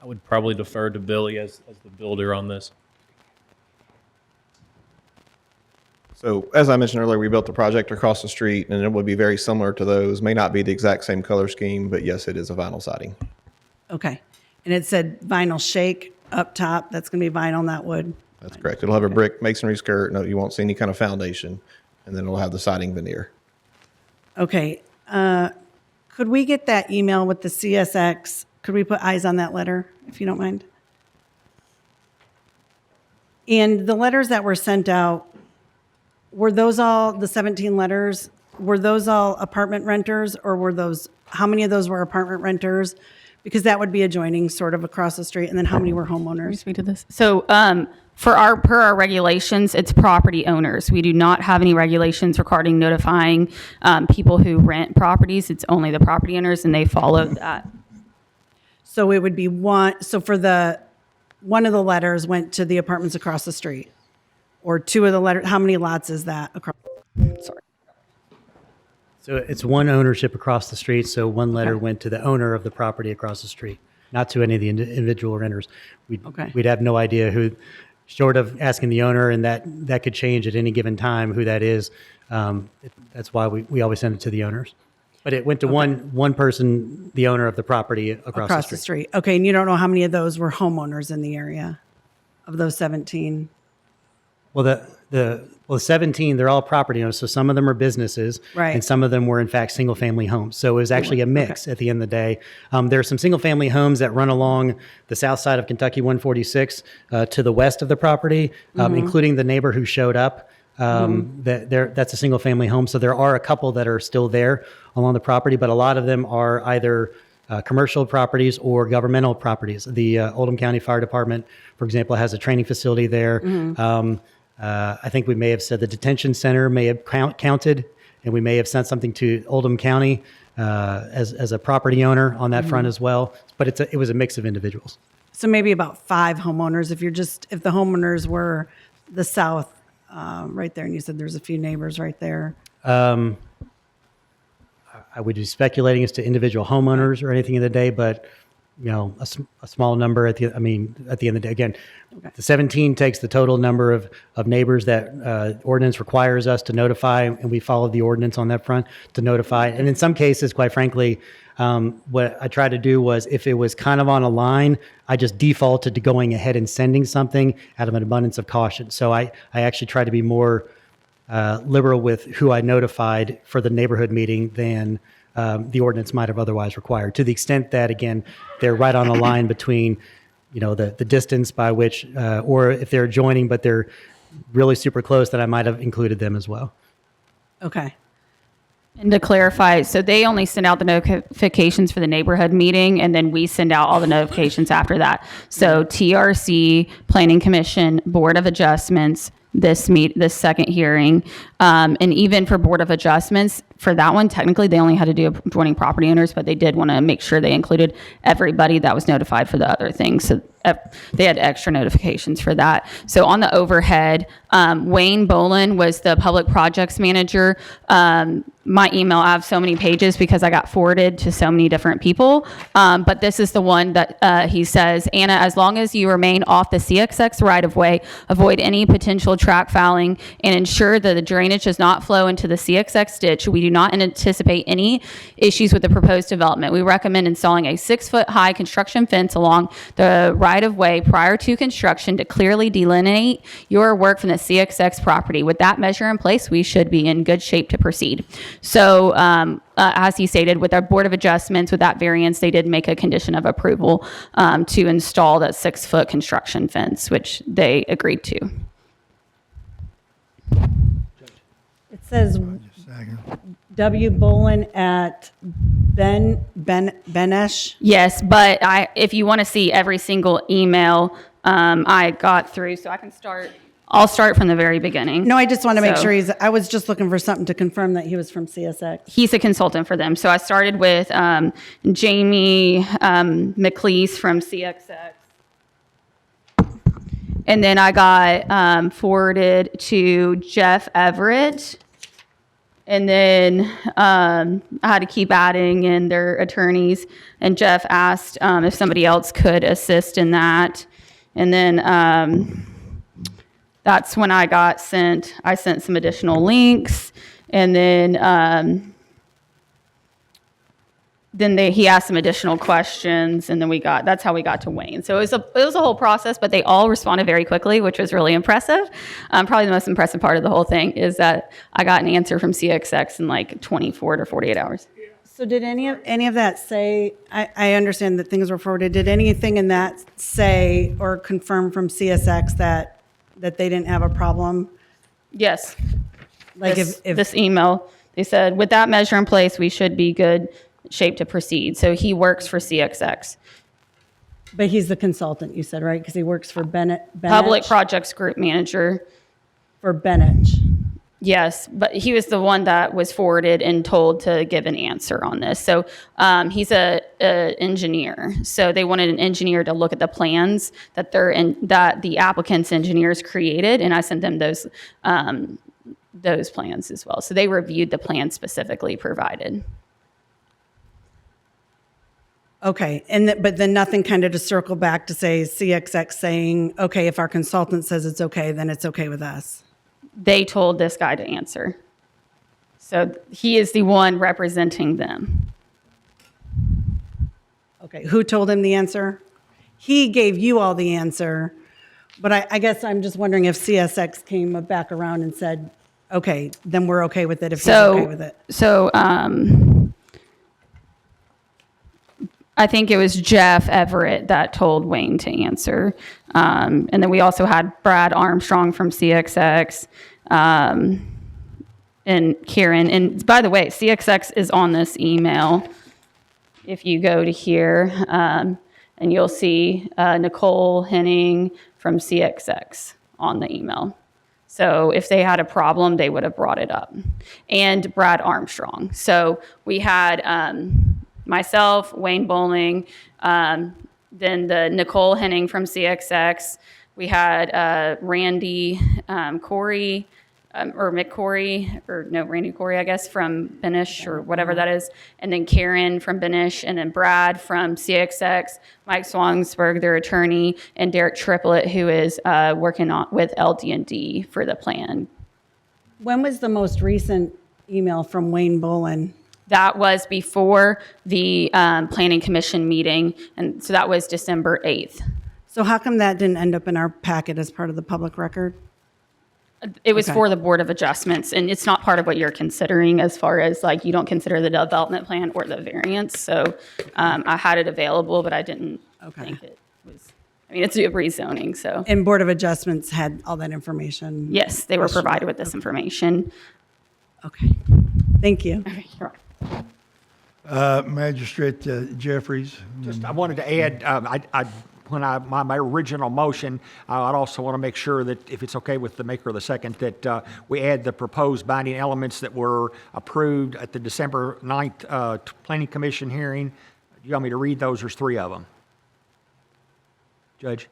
I would probably defer to Billy as the builder on this. So as I mentioned earlier, we built the project across the street, and it would be very similar to those. May not be the exact same color scheme, but yes, it is a vinyl siding. Okay. And it said vinyl shake up top, that's going to be vinyl, not wood? That's correct. It'll have a brick masonry skirt. No, you won't see any kind of foundation, and then it'll have the siding veneer. Okay. Could we get that email with the CSX? Could we put eyes on that letter, if you don't mind? And the letters that were sent out, were those all, the 17 letters, were those all apartment renters, or were those, how many of those were apartment renters? Because that would be adjoining sort of across the street, and then how many were Can we homeowners? speak to this? So, per our regulations, it's property owners. We do not have any regulations regarding notifying people who rent properties. It's only the property owners, and they follow that. So it would be one, so for the, one of the letters went to the apartments across the street? Or two of the letters, how many lots is that across? Sorry. So it's one ownership across the street, so one letter went to the owner of the property across the street, not to any of the individual renters. Okay. We'd have no idea who, short of asking the owner, and that could change at any given time who that is. That's why we always send it to the owners. But it went to one person, the owner of the property across the street. Okay, and you don't know how many of those were homeowners in the area of those 17? Well, the 17, they're all property owners, so some of them are businesses, Right. and some of them were in fact single-family homes. So it was actually a mix at the end of the day. There are some single-family homes that run along the south side of Kentucky 146 to the west of the property, including the neighbor who showed up. That's a single-family home, so there are a couple that are still there along the property, but a lot of them are either commercial properties or governmental properties. The Oldham County Fire Department, for example, has a training facility there. I think we may have said the detention center may have counted, and we may have sent something to Oldham County as a property owner on that front as well. But it was a mix of individuals. So maybe about 5 homeowners, if the homeowners were the south, right there, and you said there's a few neighbors right there. I would be speculating as to individual homeowners or anything in the day, but a small number at the end of the day. Again, the 17 takes the total number of neighbors that ordinance requires us to notify, and we followed the ordinance on that front to notify. And in some cases, quite frankly, what I tried to do was, if it was kind of on a line, I just defaulted to going ahead and sending something out of an abundance of caution. So I actually tried to be more liberal with who I notified for the neighborhood meeting than the ordinance might have otherwise required, to the extent that, again, they're right on a line between, the distance by which, or if they're adjoining, but they're really super close, that I might have included them as well. Okay. And to clarify, so they only send out the notifications for the neighborhood meeting, and then we send out all the notifications after that. So TRC, Planning Commission, Board of Adjustments, this second hearing, and even for Board of Adjustments, for that one, technically, they only had to do adjoining property owners, but they did want to make sure they included everybody that was notified for the other things. So they had extra notifications for that. So on the overhead, Wayne Bolin was the public projects manager. My email, I have so many pages because I got forwarded to so many different people. But this is the one that he says, Anna, as long as you remain off the CXX right-of-way, avoid any potential track fouling, and ensure that the drainage does not flow into the CXX ditch. We do not anticipate any issues with the proposed development. We recommend installing a 6-foot-high construction fence along the right-of-way prior to construction to clearly delineate your work from the CXX property. With that measure in place, we should be in good shape to proceed. So as he stated, with our Board of Adjustments, with that variance, they did make a condition of approval to install that 6-foot construction fence, which they agreed to. It says W. Bolin at Benesh. Yes, but if you want to see every single email I got through, so I can start. I'll start from the very beginning. No, I just want to make So- sure I was just looking for something to confirm that he was from CSX. He's a consultant for them. So I started with Jamie McLeese from CXX. And then I got forwarded to Jeff Everett. And then I had to keep adding in their attorneys. And Jeff asked if somebody else could assist in that. And then that's when I sent some additional links. And then he asked some additional questions, and then that's how we got to Wayne. So it was a whole process, but they all responded very quickly, which was really impressive. Probably the most impressive part of the whole thing is that I got an answer from CXX in like 24 to 48 hours. So did any of that say, I understand that things were forwarded, did anything in that say or confirm from CSX that they didn't have a problem? Yes. Like this, if this email, they said, with that measure in place, we should be good shape to proceed. So he works for CXX. But he's the consultant, you said, right? Because he works for Bennett. Public Projects Group Manager. For Bennett. Yes, but he was the one that was forwarded and told to give an answer on this. So he's a engineer. So they wanted an engineer to look at the plans that that the applicant's engineers created, and I sent them those plans as well. So they reviewed the plan specifically provided. Okay, but then nothing kind of to circle back to say CXX saying, okay, if our consultant says it's okay, then it's okay with us. They told this guy to answer. So he is the one representing them. Okay, who told him the answer? He gave you all the answer, but I guess I'm just wondering if CSX came back around and said, okay, then we're okay with it if he's okay with it. So I think it was Jeff Everett that told Wayne to answer. And then we also had Brad Armstrong from CXX and Karen. And by the way, CXX is on this email. If you go to here, and you'll see Nicole Henning from CXX on the email. So if they had a problem, they would have brought it up. And Brad Armstrong. So we had myself, Wayne Bowling, then the Nicole Henning from CXX. We had Randy Corey, or McCory, or no, Randy Corey, I guess, from Benish, or whatever that is. And then Karen from Benish, and then Brad from CXX, Mike Swansburg, their attorney, and Derek Triplett, who is working with LD&D for the plan. When was the most recent email from Wayne Bolin? That was before the Planning Commission meeting, and so that was December 8th. So how come that didn't end up in our packet as part of the public record? It was Okay. for the Board of Adjustments, and it's not part of what you're considering as far as, like, you don't consider the development plan or the variance. So I had it available, but I didn't think it was, I mean, it's a rezoning, so. And Board of Adjustments had all that information? Yes, they were provided with this information. Okay, thank you. Magistrate Jeffries. Just, I wanted to add, my original motion, I'd also want to make sure that, if it's okay with the maker of the second, that we add the proposed binding elements that were approved at the December 9th Planning Commission hearing. Do you want me to read those? There's 3 of them. Judge?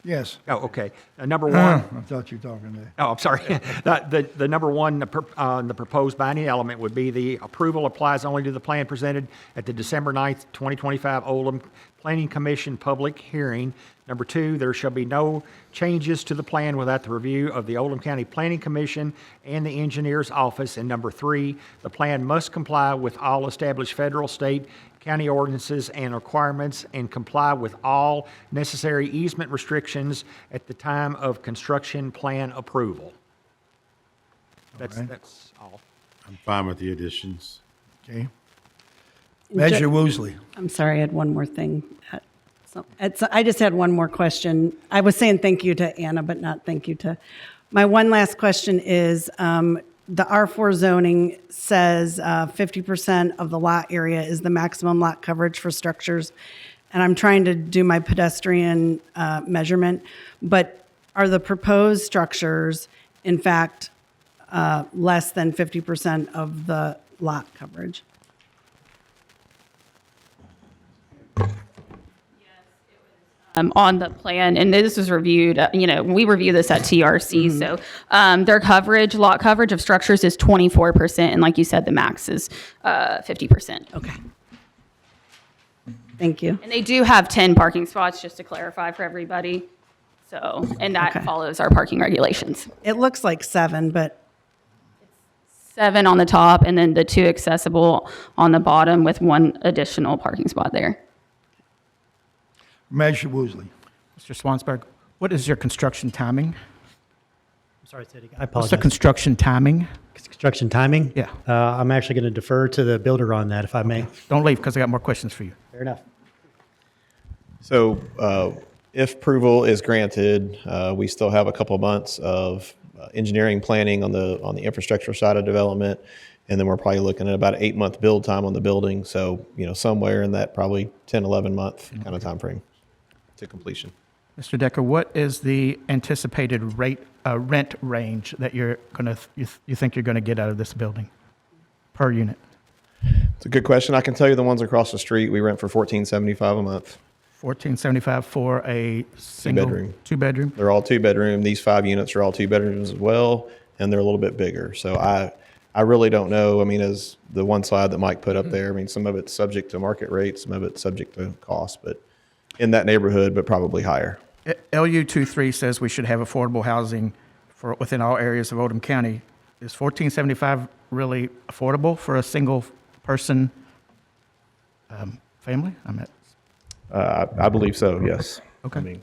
Yes. Oh, okay. Number 1. I thought you were talking to. Oh, I'm sorry. The number 1, the proposed binding element would be the approval applies only to the plan presented at the December 9th, 2025 Oldham Planning Commission public hearing. Number 2, there shall be no changes to the plan without the review of the Oldham County Planning Commission and the engineer's office. And number 3, the plan must comply with all established federal, state, county ordinances and requirements and comply with all necessary easement restrictions at the time of construction plan approval. That's all. I'm fine with the additions. Okay. Measure Woosley. I'm sorry, I had one more thing. I just had one more question. I was saying thank you to Anna, but not thank you to. My one last question is, the R4 zoning says 50% of the lot area is the maximum lot coverage for structures. And I'm trying to do my pedestrian measurement, but are the proposed structures, in fact, less than 50% of the lot coverage? On the plan, and this was reviewed, we review this at TRC, so their coverage, lot coverage of structures is 24%, and like you said, the max is 50%. Okay. Thank you. And they do have 10 parking spots, just to clarify for everybody, so, and that Okay. follows our parking regulations. It looks like 7, but 7 on the top, and then the 2 accessible on the bottom with 1 additional parking spot there. Measure Woosley. Mr. Swansburg, what is your construction timing? I'm sorry, say it again. I What's apologize. the construction timing? Construction timing? Yeah. I'm actually going to defer to the builder on that, if I may. Don't leave, because I got more questions for you. Fair enough. So if approval is granted, we still have a couple of months of engineering planning on the infrastructure side of development. And then we're probably looking at about an 8-month build time on the building. So, somewhere in that probably 10, 11 month kind of time frame to completion. Mr. Decker, what is the anticipated rent range that you think you're going to get out of this building per unit? It's a good question. I can tell you the ones across the street, we rent for $14.75 a month. $14.75 for a single Two-bedroom. 2-bedroom? They're all 2-bedroom. These 5 units are all 2-bedrooms as well, and they're a little bit bigger. So I really don't know. I mean, as the one slide that Mike put up there, I mean, some of it's subject to market rates, some of it's subject to cost, but in that neighborhood, but probably higher. LU 23 says we should have affordable housing for within all areas of Oldham County. Is $14.75 really affordable for a single person family? I believe so, yes. Okay. I mean,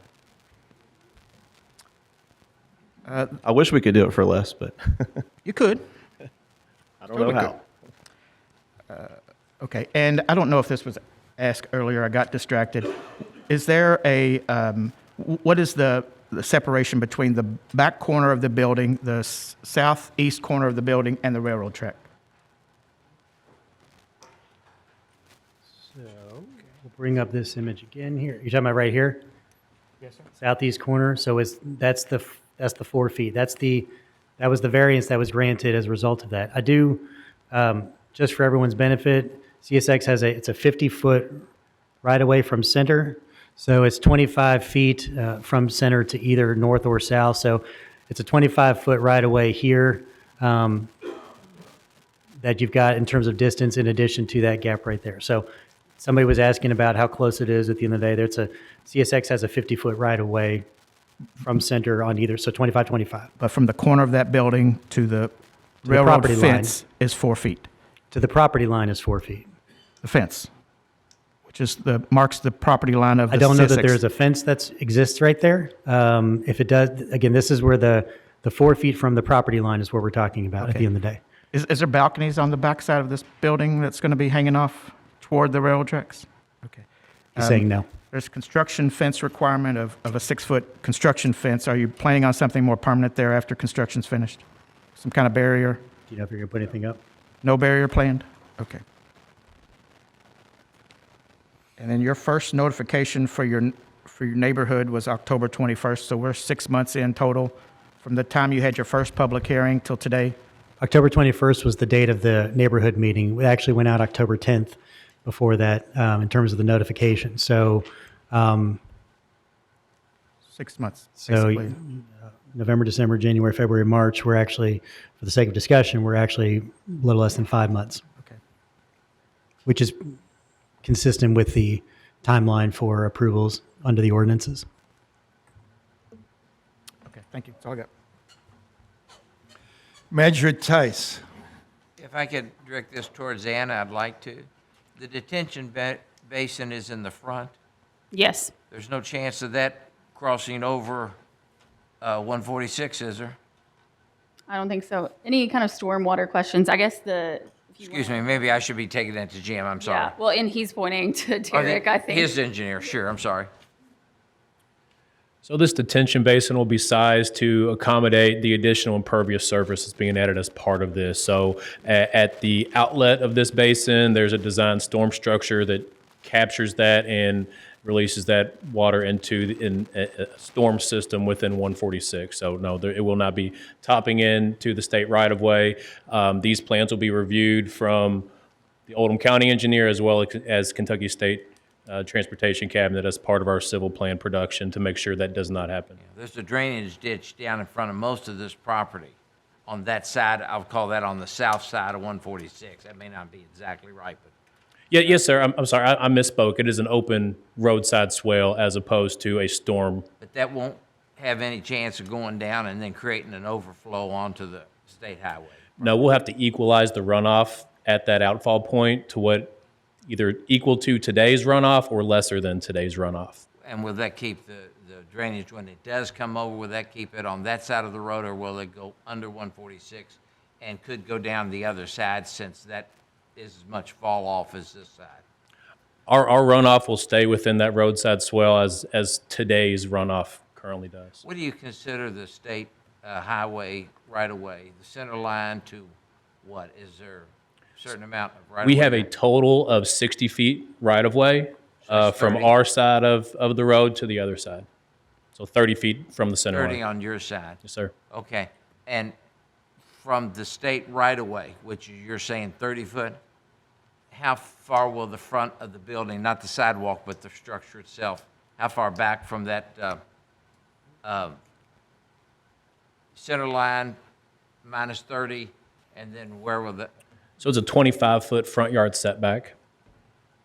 I wish we could do it for less, but You could. I don't know how. Okay, and I don't know if this was asked earlier, I got distracted. Is there what is the separation between the back corner of the building, the southeast corner of the building, and the railroad track? So we'll bring up this image again here. You're talking about right here? Yes, sir. Southeast corner. So that's the 4 feet. That was the variance that was granted as a result of that. I do, just for everyone's benefit, CSX has it's a 50-foot right away from center. So it's 25 feet from center to either north or south. So it's a 25-foot right away here that you've got in terms of distance in addition to that gap right there. So somebody was asking about how close it is at the end of the day. CSX has a 50-foot right away from center on either, so 25. But from the corner of that building to the railroad property fence is 4 feet. To the property line is 4 feet. The fence, which is marks the property line of the I don't know that CSX. there's a fence that exists right there. If it does, again, this is where the 4 feet from the property line is what we're talking about at the end of the day. Is there balconies on the back side of this building that's going to be hanging off toward the railroad tracks? Okay. He's saying no. There's construction fence requirement of a 6-foot construction fence. Are you planning on something more permanent there after construction's finished? Some kind of barrier? Do you know if you're going to put anything up? No barrier planned? Okay. And then your first notification for for your neighborhood was October 21st, so we're 6 months in total from the time you had your first public hearing till today. October 21st was the date of the neighborhood meeting. It actually went out October 10th before that in terms of the notification. So, 6 months, so basically. November, December, January, February, March, we're actually, for the sake of discussion, we're actually a little less than 5 months. Okay. Which is consistent with the timeline for approvals under the ordinances. Okay, thank you. That's all I got. Magistrate Tice. If I could direct this towards Anna, I'd like to. The detention basin is in the front. Yes. There's no chance of that crossing over 146, is there? I don't think so. Any kind of stormwater questions? I guess Excuse me, maybe I should be taking that to Jim, I'm sorry. Yeah, well, and he's pointing to Or Derek, I think. His engineer, sure, I'm sorry. So this detention basin will be sized to accommodate the additional impervious surface that's being added as part of this. So at the outlet of this basin, there's a designed storm structure that captures that and releases that water into a storm system within 146. So no, it will not be topping into the state right-of-way. These plans will be reviewed from the Oldham County engineer as well as Kentucky State Transportation Cabinet as part of our civil plan production to make sure that does not happen. There's a drainage ditch down in front of most of this property. On that side, I'll call that on the south side of 146. That may not be exactly right, but Yeah, yes, sir. I'm sorry. I misspoke. It is an open roadside swale as opposed to a storm. but that won't have any chance of going down and then creating an overflow onto the state highway. No, we'll have to equalize the runoff at that outfall point to what either equal to today's runoff or lesser than today's runoff. And will that keep the drainage, when it does come over, will that keep it on that side of the road, or will it go under 146 and could go down the other side, since that is as much fall off as this side? Our runoff will stay within that roadside swale as today's runoff currently does. What do you consider the state highway right-of-way, the center line to what? Is there a certain amount of right-of-way? We have a total of 60 feet right-of-way from 30. our side of the road to the other side. So 30 feet from the center 30 line. on your side? Yes, sir. Okay. And from the state right-of-way, which you're saying 30 foot, how far will the front of the building, not the sidewalk, but the structure itself, how far back from that center line minus 30, and then where will the... So it's a 25-foot front yard setback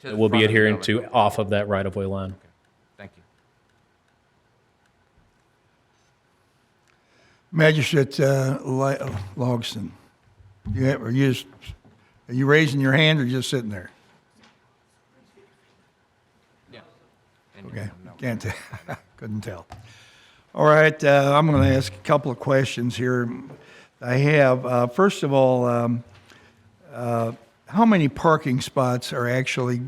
to that the we'll be front of the adhering building? to off of that right-of-way line. Thank you. Magistrate Logston. Are you raising your hand or just sitting there? Yeah. Okay, can't tell. Couldn't tell. All right, I'm going to ask a couple of questions here. I have, first of all, how many parking spots are actually,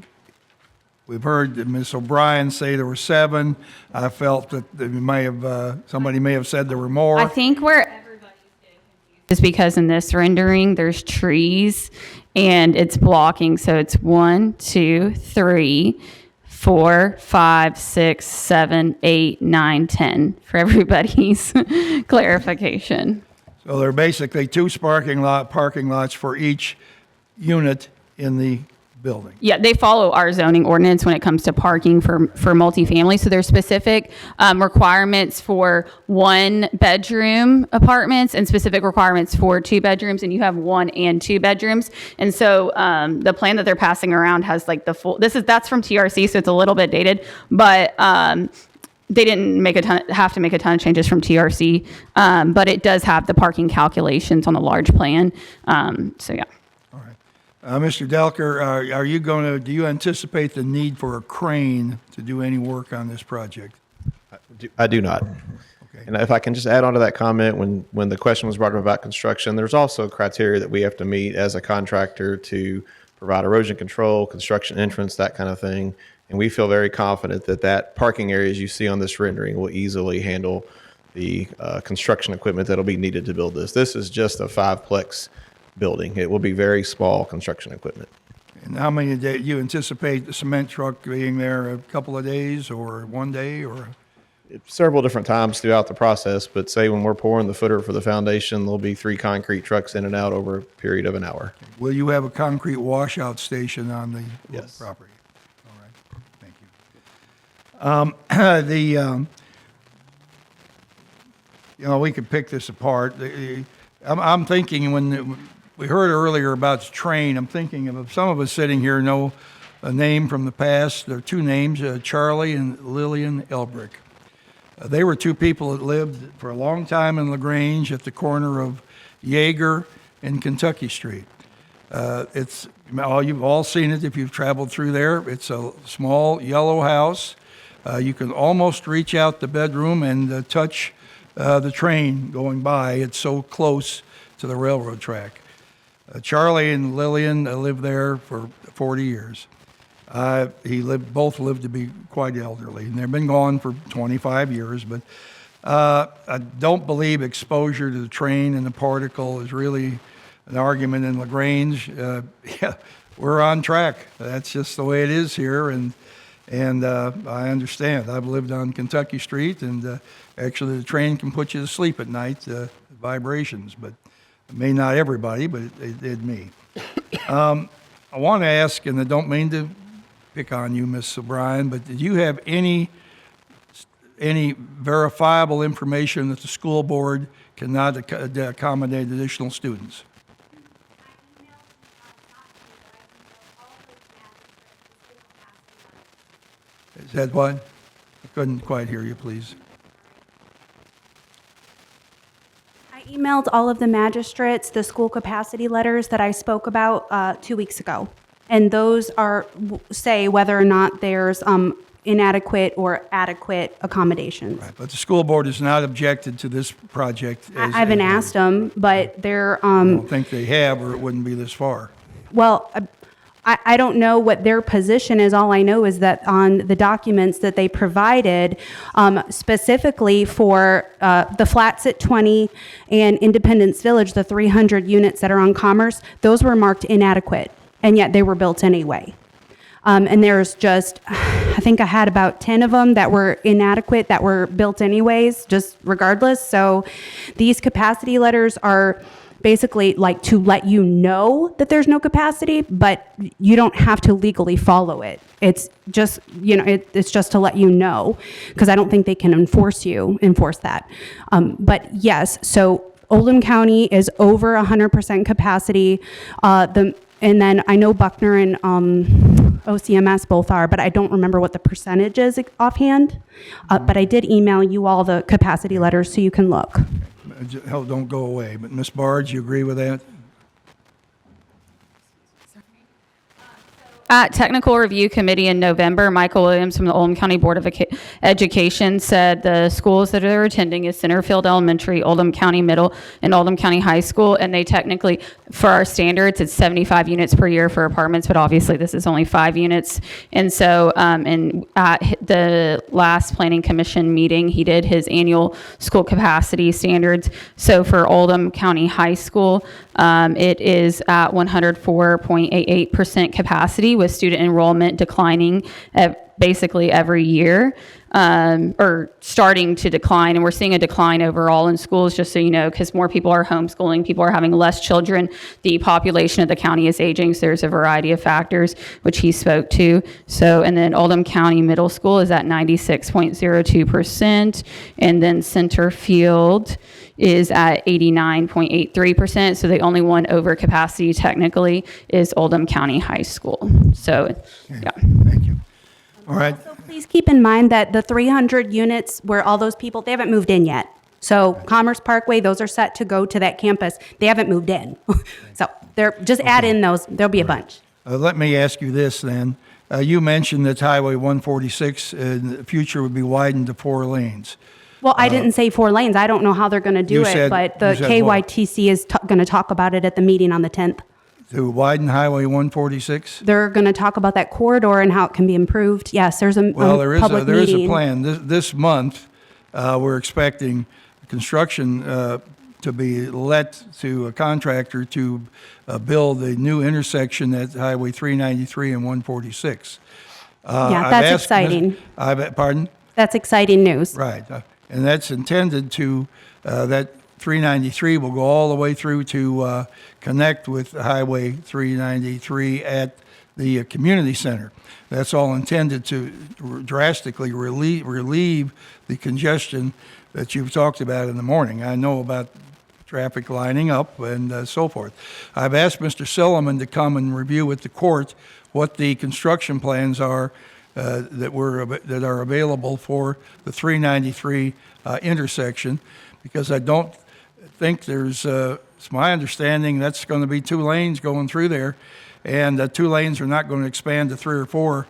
we've heard that Ms. O'Brien say there were 7. I felt that somebody may have said there were more. I think where everybody's getting confused is because in this rendering, there's trees and it's blocking. So it's 1, 2, 3, 4, 5, 6, 7, 8, 9, 10 for everybody's clarification. So there are basically 2 parking lots for each unit in the building. Yeah, they follow our zoning ordinance when it comes to parking for multifamily. So there's specific requirements for 1-bedroom apartments and specific requirements for 2 bedrooms, and you have 1 and 2 bedrooms. And so the plan that they're passing around has like the full. That's from TRC, so it's a little bit dated, but. They didn't have to make a ton of changes from TRC, but it does have the parking calculations on the large plan. So yeah. All right. Mr. Delker, do you anticipate the need for a crane to do any work on this project? I do not. Okay. And if I can just add on to that comment, when the question was brought up about construction, there's also criteria that we have to meet as a contractor to provide erosion control, construction entrance, that kind of thing. And we feel very confident that parking areas you see on this rendering will easily handle the construction equipment that'll be needed to build this. This is just a 5-plex building. It will be very small construction equipment. And how many days, you anticipate the cement truck being there a couple of days or one day or? Several different times throughout the process, but say when we're pouring the footer for the foundation, there'll be 3 concrete trucks in and out over a period of an hour. Will you have a concrete washout station on the Yes. property? All right, thank you. You know, we could pick this apart. I'm thinking when we heard earlier about the train, I'm thinking of some of us sitting here know a name from the past. There are 2 names, Charlie and Lillian Elbrick. They were 2 people that lived for a long time in LaGrange at the corner of Yeager and Kentucky Street. You've all seen it if you've traveled through there. It's a small yellow house. You can almost reach out the bedroom and touch the train going by. It's so close to the railroad track. Charlie and Lillian lived there for 40 years. Both lived to be quite elderly, and they've been gone for 25 years. But I don't believe exposure to the train and the particle is really an argument in LaGrange. Yeah, we're on track. That's just the way it is here, and I understand. I've lived on Kentucky Street, and actually the train can put you to sleep at night, vibrations, but may not everybody, but it did me. I want to ask, and I don't mean to pick on you, Ms. O'Brien, but did you have any verifiable information that the school board cannot accommodate additional students? Is that what? I couldn't quite hear you, please. I emailed all of the magistrates the school capacity letters that I spoke about 2 weeks ago. And those say whether or not there's inadequate or adequate accommodations. Right, but the school board has not objected to this project. I haven't asked them, but they're... I don't think they have, or it wouldn't be this far. Well, I don't know what their position is. All I know is that on the documents that they provided, specifically for the flats at 20 and Independence Village, the 300 units that are on Commerce, those were marked inadequate, and yet they were built anyway. And there's just, I think I had about 10 of them that were inadequate, that were built anyways, just regardless. So these capacity letters are basically like to let you know that there's no capacity, but you don't have to legally follow it. It's just, it's just to let you know, because I don't think they can enforce that. But yes, so Oldham County is over 100% capacity. And then I know Buckner and OCMS both are, but I don't remember what the percentage is offhand. But I did email you all the capacity letters so you can look. Don't go away. But Ms. Barge, you agree with that? At Technical Review Committee in November, Michael Williams from the Oldham County Board of Education said the schools that they're attending is Centerfield Elementary, Oldham County Middle, and Oldham County High School. And they technically, for our standards, it's 75 units per year for apartments, but obviously this is only 5 units. And so at the last Planning Commission meeting, he did his annual school capacity standards. So for Oldham County High School, it is at 104.88% capacity, with student enrollment declining basically every year, or starting to decline. And we're seeing a decline overall in schools, just so you know, because more people are homeschooling, people are having less children. The population of the county is aging, so there's a variety of factors, which he spoke to. So, and then Oldham County Middle School is at 96.02%, and then Centerfield is at 89.83%. So the only one over capacity technically is Oldham County High School. So, yeah. Thank you. All right. So please keep in mind that the 300 units where all those people, they haven't moved in yet. So Commerce Parkway, those are set to go to that campus. They haven't moved in. So they're just add in those. There'll be a bunch. Let me ask you this then. You mentioned that Highway 146 in the future would be widened to 4 lanes. Well, I didn't say 4 lanes. I don't know how they're going to do it, but the KYTC is going to talk about it at the meeting on the 10th. To widen Highway 146? They're going to talk about that corridor and how it can be improved. Yes, there's a public There is meeting. a plan. This month, we're expecting construction to be let to a contractor to build a new intersection at Highway 393 and 146. Yeah, I've that's asked exciting. Pardon? That's exciting news. Right. And that's intended to, that 393 will go all the way through to connect with Highway 393 at the community center. That's all intended to drastically relieve the congestion that you've talked about in the morning. I know about traffic lining up and so forth. I've asked Mr. Silliman to come and review with the court what the construction plans are that are available for the 393 intersection, because I don't think there's, it's my understanding that's going to be 2 lanes going through there, and 2 lanes are not going to expand to 3 or 4,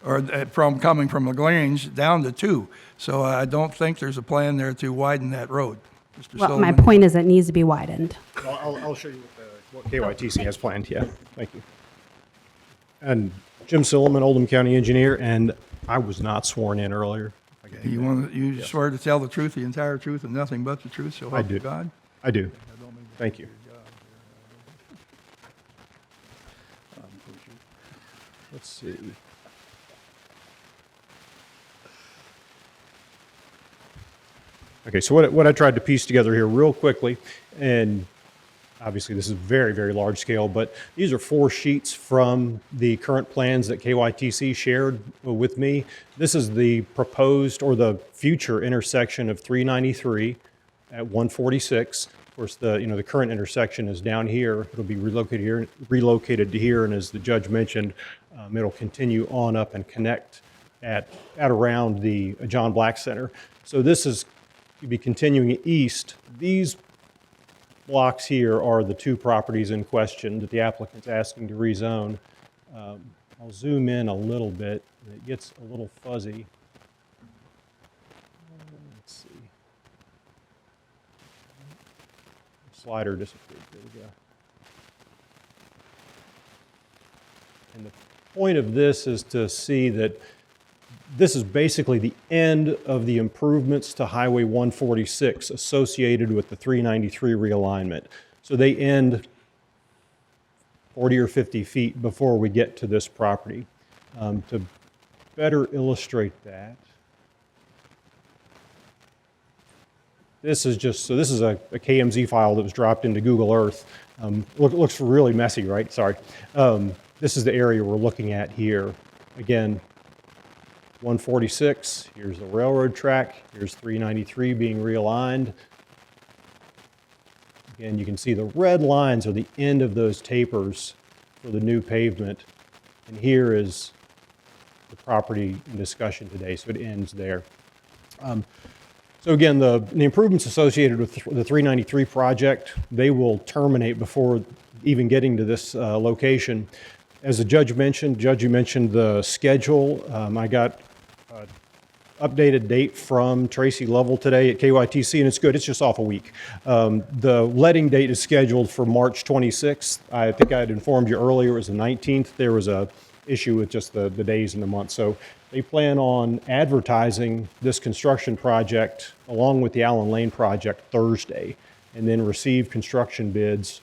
or from coming from LaGrange down to 2. So I don't think there's a plan there to widen that road. Mr. Well, my Silliman? point is it needs to be widened. I'll show you what KYTC has planned, yeah. Thank you. And Jim Silliman, Oldham County Engineer, and I was not sworn in earlier. You swear to tell the truth, the entire truth, and nothing but the truth, so I help do. you God? I do. Thank you. Let's see. Okay, so what I tried to piece together here real quickly, and obviously this is very, very large scale, but these are 4 sheets from the current plans that KYTC shared with me. This is the proposed or the future intersection of 393 at 146. Of course, the current intersection is down here. It'll be relocated to here, and as the judge mentioned, it'll continue on up and connect at around the John Black Center. So this is to be continuing east. These blocks here are the 2 properties in question that the applicant's asking to rezone. I'll zoom in a little bit. It gets a little fuzzy. Let's see. Slider disappeared. There we go. And the point of this is to see that this is basically the end of the improvements to Highway 146 associated with the 393 realignment. So they end 40 or 50 feet before we get to this property. To better illustrate that, this is a KMZ file that was dropped into Google Earth. Looks really messy, right? Sorry. This is the area we're looking at here. Again, 146, here's the railroad track, here's 393 being realigned. Again, you can see the red lines are the end of those tapers for the new pavement. And here is the property in discussion today, so it ends there. So again, the improvements associated with the 393 project, they will terminate before even getting to this location. As the judge mentioned, you mentioned the schedule. I got an updated date from Tracy Lovell today at KYTC, and it's good. It's just off a week. The letting date is scheduled for March 26th. I think I had informed you earlier it was the 19th. There was a issue with just the days and the month. So they plan on advertising this construction project along with the Allen Lane project Thursday, and then receive construction bids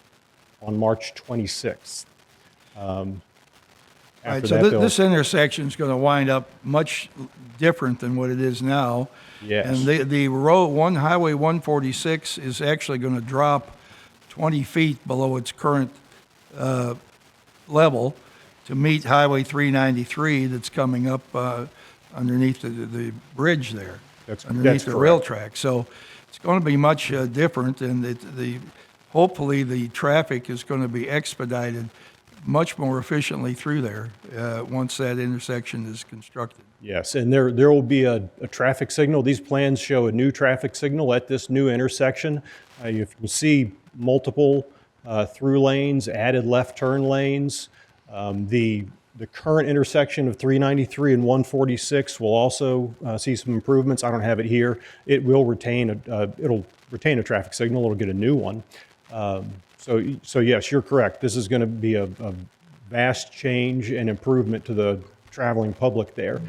on March 26th. Right, so this intersection is going to wind up much different than what it is now. Yes. And the road, Highway 146 is actually going to drop 20 feet below its current level to meet Highway 393 that's coming up underneath the bridge there, underneath the rail track. So it's going to be much different, and hopefully the traffic is going to be expedited much more efficiently through there once that intersection is constructed. Yes, and there will be a traffic signal. These plans show a new traffic signal at this new intersection. You can see multiple through lanes, added left turn lanes. The current intersection of 393 and 146 will also see some improvements. I don't have it here. It will retain it'll retain a traffic signal. It'll get a new one. So yes, you're correct. This is going to be a vast change and improvement to the traveling public there.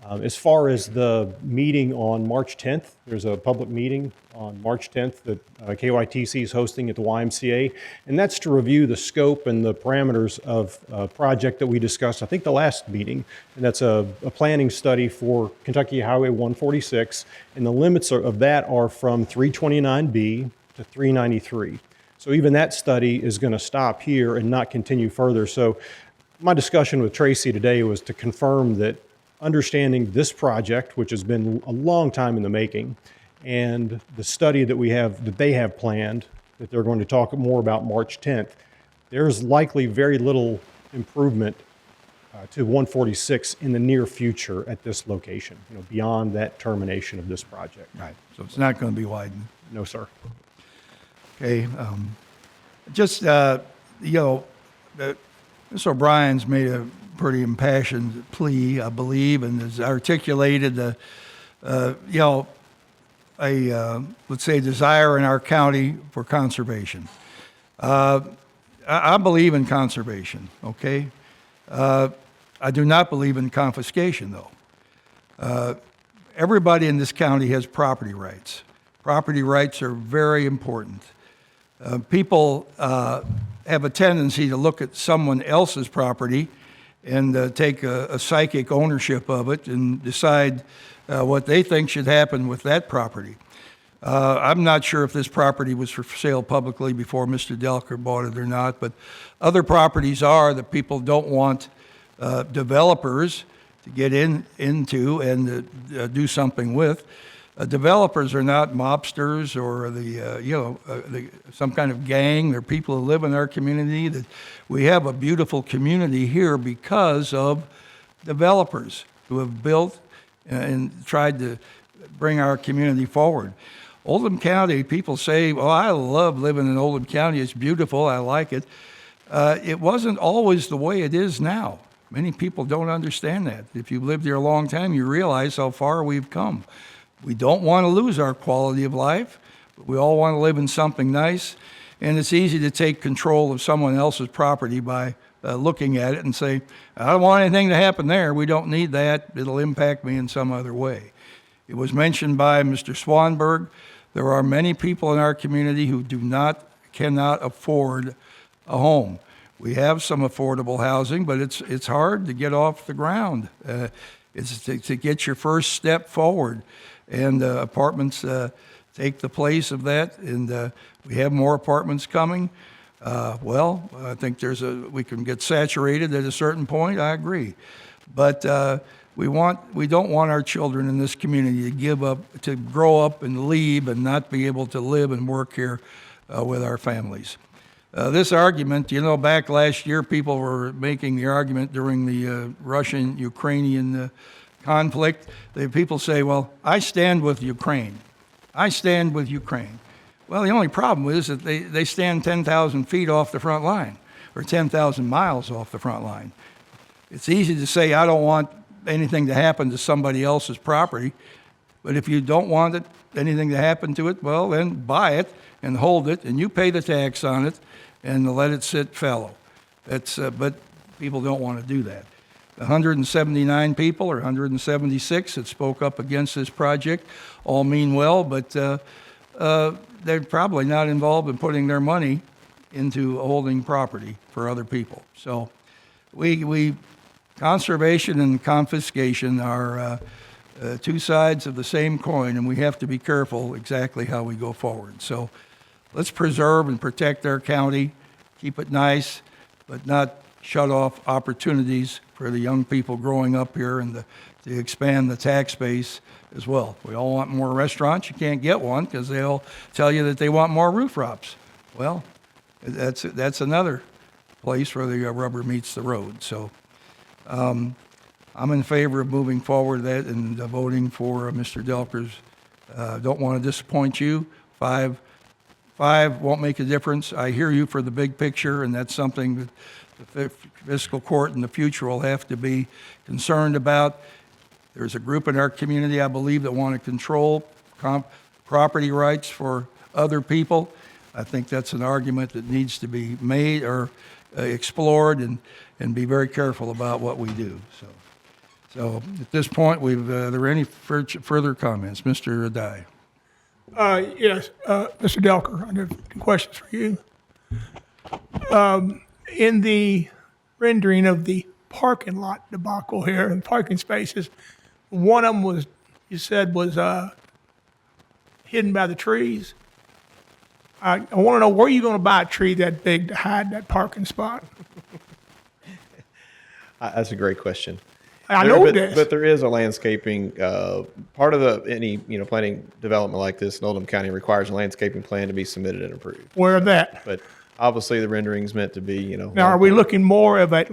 As far as the meeting on March 10th, there's a public meeting on March 10th that KYTC is hosting at the YMCA, and that's to review the scope and the parameters of a project that we discussed, I think, the last meeting, and that's a planning study for Kentucky Highway 146, and the limits of that are from 329B to 393. So even that study is going to stop here and not continue further. So my discussion with Tracy today was to confirm that understanding this project, which has been a long time in the making, and the study that they have planned, that they're going to talk more about March 10th, there's likely very little improvement to 146 in the near future at this location, beyond that termination of this project. Right, so it's not going to be widened. No, sir. Okay, just, Mr. O'Brien's made a pretty impassioned plea, I believe, and has articulated let's say, desire in our county for conservation. I believe in conservation, okay? I do not believe in confiscation, though. Everybody in this county has property rights. Property rights are very important. People have a tendency to look at someone else's property and take a psychic ownership of it and decide what they think should happen with that property. I'm not sure if this property was for sale publicly before Mr. Delker bought it or not, but other properties are that people don't want developers to get into and do something with. Developers are not mobsters or some kind of gang. They're people who live in our community. That we have a beautiful community here because of developers who have built and tried to bring our community forward. Oldham County, people say, well, I love living in Oldham County. It's beautiful. I like it. It wasn't always the way it is now. Many people don't understand that. If you've lived here a long time, you realize how far we've come. We don't want to lose our quality of life, but we all want to live in something nice. And it's easy to take control of someone else's property by looking at it and say, I don't want anything to happen there. We don't need that. It'll impact me in some other way. It was mentioned by Mr. Swanberg. There are many people in our community who cannot afford a home. We have some affordable housing, but it's hard to get off the ground. It's to get your first step forward. And apartments take the place of that, and we have more apartments coming. I think we can get saturated at a certain point. I agree, but we don't want our children in this community to grow up and leave and not be able to live and work here with our families. This argument, back last year, people were making the argument during the Russian-Ukrainian conflict. People say, well, I stand with Ukraine. I stand with Ukraine. Well, the only problem is that they stand 10,000 feet off the front line, or 10,000 miles off the front line. It's easy to say, I don't want anything to happen to somebody else's property, but if you don't want anything to happen to it, well, then buy it and hold it, and you pay the tax on it, and let it sit fallow. But people don't want to do that. 179 people, or 176, that spoke up against this project all mean well, but they're probably not involved in putting their money into holding property for other people. So conservation and confiscation are two sides of the same coin, and we have to be careful exactly how we go forward. So let's preserve and protect our county, keep it nice, but not shut off opportunities for the young people growing up here and to expand the tax base as well. We all want more restaurants. You can't get one because they'll tell you that they want more roof tops. Well, that's another place where the rubber meets the road. So I'm in favor of moving forward that and voting for Mr. Delker's. Don't want to disappoint you. Five won't make a difference. I hear you for the big picture, and that's something that the fiscal court in the future will have to be concerned about. There's a group in our community, I believe, that want to control property rights for other people. I think that's an argument that needs to be made or explored, and be very careful about what we do. So So at this point, are there any further comments? Mr. Dye? Yes, Mr. Delker, I have two questions for you. In the rendering of the parking lot debacle here and parking spaces, one of them was, you said, was hidden by the trees. I want to know, where are you going to buy a tree that big to hide that parking spot? That's a great question. I know but, this. But there is a landscaping, part of any planning development like this in Oldham County requires a landscaping plan to be submitted and approved. Where of that? But obviously the rendering's meant to be, Now, are we looking more of an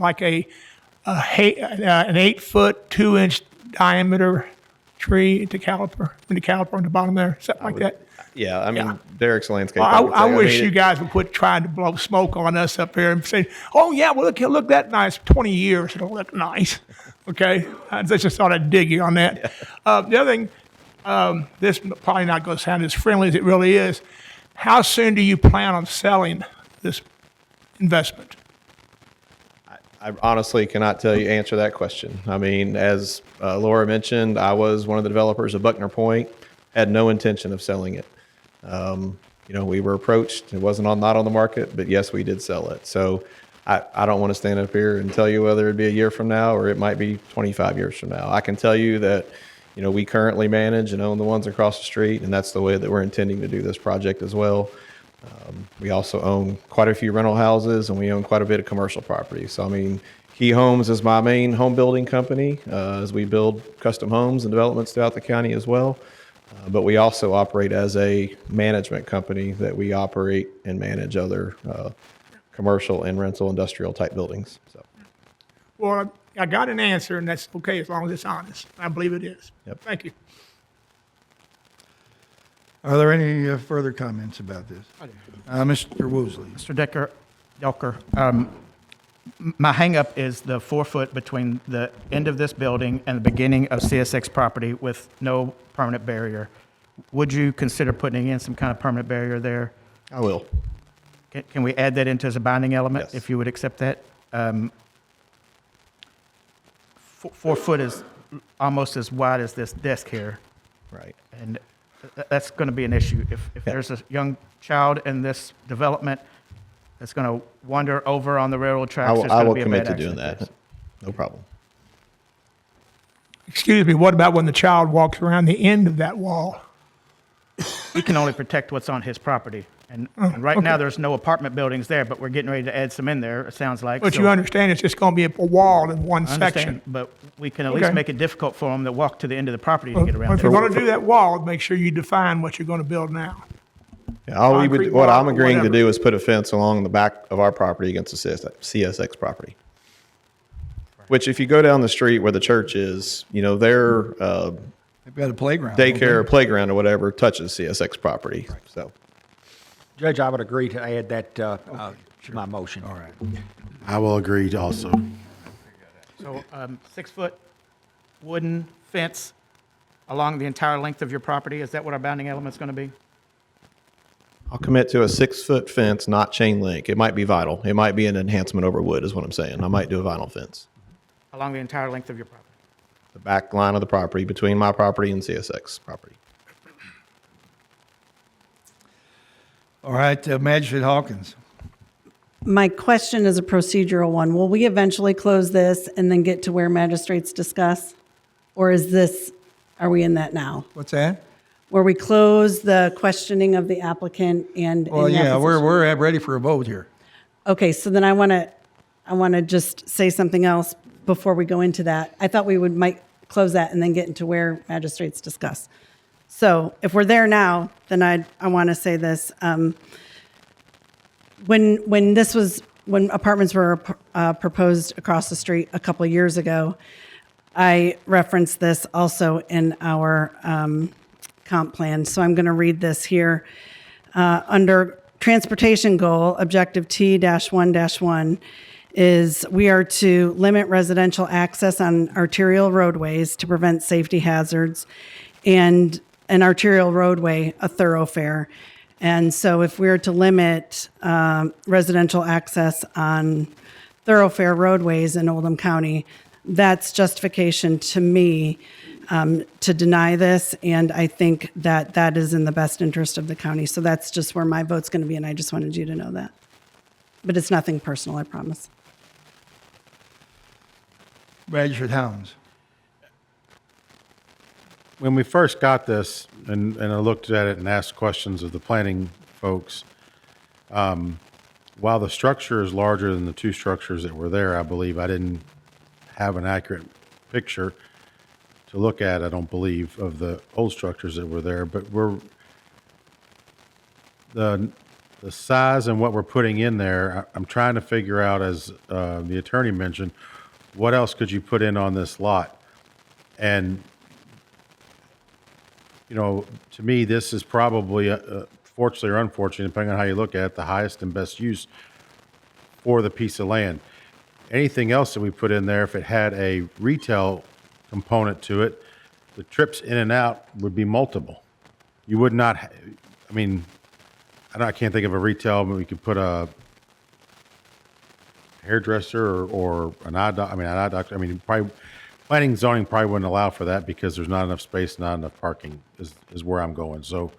8-foot, 2-inch diameter tree the caliper on the bottom there, something like that? Yeah, I mean, Derek's landscape. Well, I wish mean, you guys would quit trying to blow smoke on us up here and say, "Oh yeah, well look that nice." 20 years it'll look nice. Okay, I just thought I'd dig you on that. Yeah. The other thing, this probably not going to sound as friendly as it really is. How soon do you plan on selling this investment? I honestly cannot answer that question. I mean, as Laura mentioned, I was one of the developers of Buckner Point, had no intention of selling it. We were approached. It wasn't not on the market, but yes, we did sell it. So I don't want to stand up here and tell you whether it'd be a year from now or it might be 25 years from now. I can tell you that, we currently manage and own the ones across the street, and that's the way that we're intending to do this project as well. We also own quite a few rental houses, and we own quite a bit of commercial property. So, I mean, Key Homes is my main home building company as we build custom homes and developments throughout the county as well. But we also operate as a management company that we operate and manage other commercial and rental industrial type buildings. So, Well, I got an answer, and that's okay as long as it's honest. I believe it is. Yep. Thank you. Are there any further comments about this? Mr. Woosley? Mr. Delker, my hangup is the 4 foot between the end of this building and the beginning of CSX property with no permanent barrier. Would you consider putting in some kind of permanent barrier there? I will. Can we add that into as a binding element, Yes. if you would accept that? 4 foot is almost as wide as this desk here. Right. And that's going to be an issue. If there's a young child in this development that's going to wander over on the railroad tracks, there's I going to will be a commit bad to doing accident. that. No problem. Excuse me, what about when the child walks around the end of that wall? He can only protect what's on his property. And right now, there's no apartment buildings there, but we're getting ready to add some in there, it sounds like. But So- you understand it's just going to be a wall in one I understand, section. but we can at least Okay. make it difficult for them to walk to the end of the property to Well, get around if you're there. going to do that wall, make sure you define what you're going to build now. Yeah, all we Concrete would, what wall I'm or agreeing to whatever. do is put a fence along the back of our property against the CSX property. Which, if you go down the street where the church is, their They've got a playground. daycare or playground or whatever touches CSX property. So, Judge, I would agree to add that to my motion. All right. I will agree to also. So 6 foot wooden fence along the entire length of your property, is that what our bounding element's going to be? I'll commit to a 6-foot fence, not chain link. It might be vinyl. It might be an enhancement over wood, is what I'm saying. I might do a vinyl fence. Along the entire length of your property? The back line of the property between my property and CSX property. All right, Magistrate Hawkins. My question is a procedural one. Will we eventually close this and then get to where magistrates discuss? Or are we in that now? What's that? Where we close the questioning of the applicant and. Well, and yeah, that we're ready for a vote here. Okay, so then I want to just say something else before we go into that. I thought we might close that and then get into where magistrates discuss. So if we're there now, then I want to say this. When apartments were proposed across the street a couple of years ago, I referenced this also in our comp plan. So I'm going to read this here. Under transportation goal, objective T-1-1 is we are to limit residential access on arterial roadways to prevent safety hazards, and an arterial roadway, a thoroughfare. And so if we were to limit residential access on thoroughfare roadways in Oldham County, that's justification to me to deny this, and I think that that is in the best interest of the county. So that's just where my vote's going to be, and I just wanted you to know that. But it's nothing personal, I promise. Magistrate Hounds. When we first got this, and I looked at it and asked questions of the planning folks, while the structure is larger than the two structures that were there, I believe I didn't have an accurate picture to look at, I don't believe, of the old structures that were there, but the size and what we're putting in there, I'm trying to figure out, as the attorney mentioned, what else could you put in on this lot? And, you know, to me, this is probably, fortunately or unfortunately, depending on how you look at it, the highest and best use for the piece of land. Anything else that we put in there, if it had a retail component to it, the trips in and out would be multiple. You would not, I mean, I can't think of a retail, but we could put a hairdresser or an eye doctor. I mean, probably planning and zoning probably wouldn't allow for that because there's not enough space, not enough parking is where I'm going. So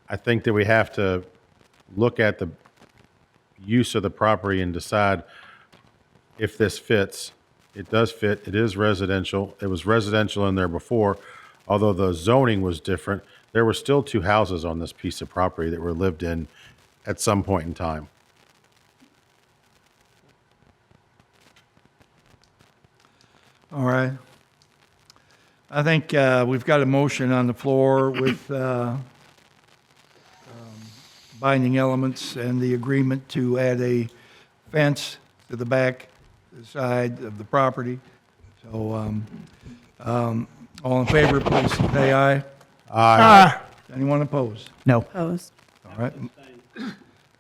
I think that we have to look at the use of the property and decide if this fits. It does fit. It is residential. It was residential in there before, although the zoning was different. There were still two houses on this piece of property that were lived in at some point in time. All right. I think we've got a motion on the floor with binding elements and the agreement to add a fence to the back side of the property. So, all in favor, please say aye. Aye. Anyone opposed? No. Opposed? All right.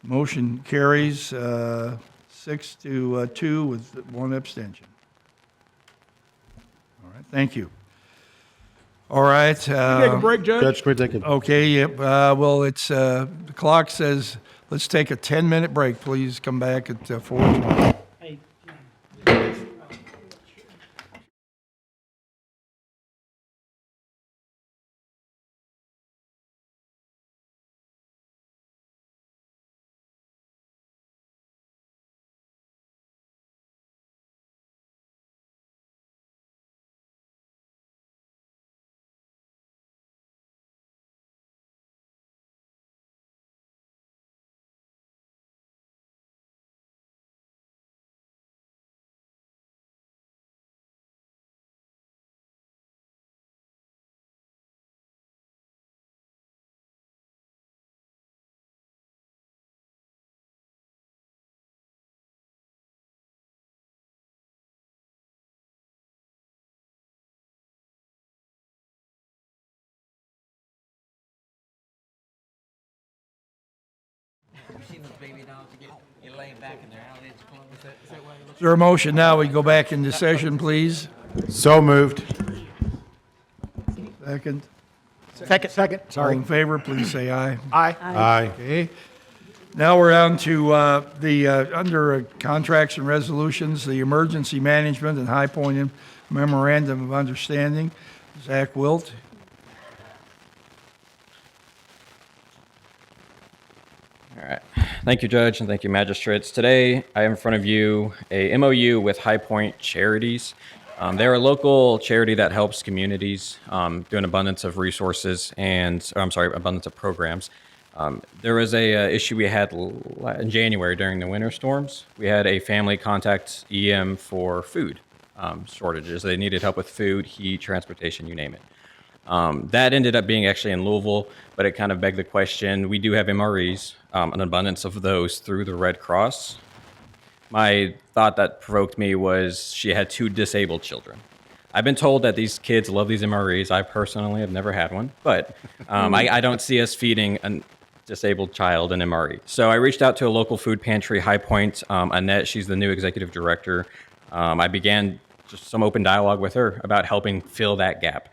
Motion carries 6-2 with one abstention. All right, thank you. All right. Take a break, Judge? Judge, can we take a Okay, yep. Well, it's, the clock says, let's take a 10-minute break, please. Come back at 4:20. Is there a motion now? We go back into session, please. So moved. Second. Second, All sorry. in favor, please say aye. Aye. Aye. Okay. Now we're on to under contracts and resolutions, the emergency management and High Point memorandum of understanding. Zach Wilt. All right. Thank you, Judge, and thank you, magistrates. Today, I have in front of you a MOU with High Point Charities. They're a local charity that helps communities do an abundance of resources abundance of programs. There was a issue we had in January during the winter storms. We had a family contact EM for food shortages. They needed help with food, heat, transportation, you name it. That ended up being actually in Louisville, but it kind of begged the question. We do have MREs, an abundance of those through the Red Cross. My thought that provoked me was she had 2 disabled children. I've been told that these kids love these MREs. I personally have never had one, but I don't see us feeding a disabled child an MRE. So I reached out to a local food pantry, High Point. Annette, she's the new executive director. I began just some open dialogue with her about helping fill that gap.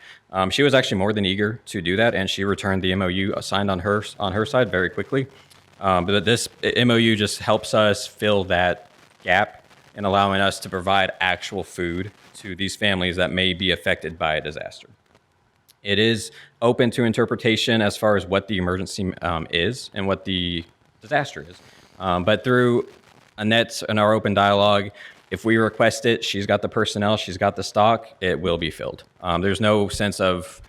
She was actually more than eager to do that, and she returned the MOU signed on her side very quickly. But this MOU just helps us fill that gap and allowing us to provide actual food to these families that may be affected by a disaster. It is open to interpretation as far as what the emergency is and what the disaster is. But through Annette and our open dialogue, if we request it, she's got the personnel, she's got the stock, it will be filled. There's no sense of,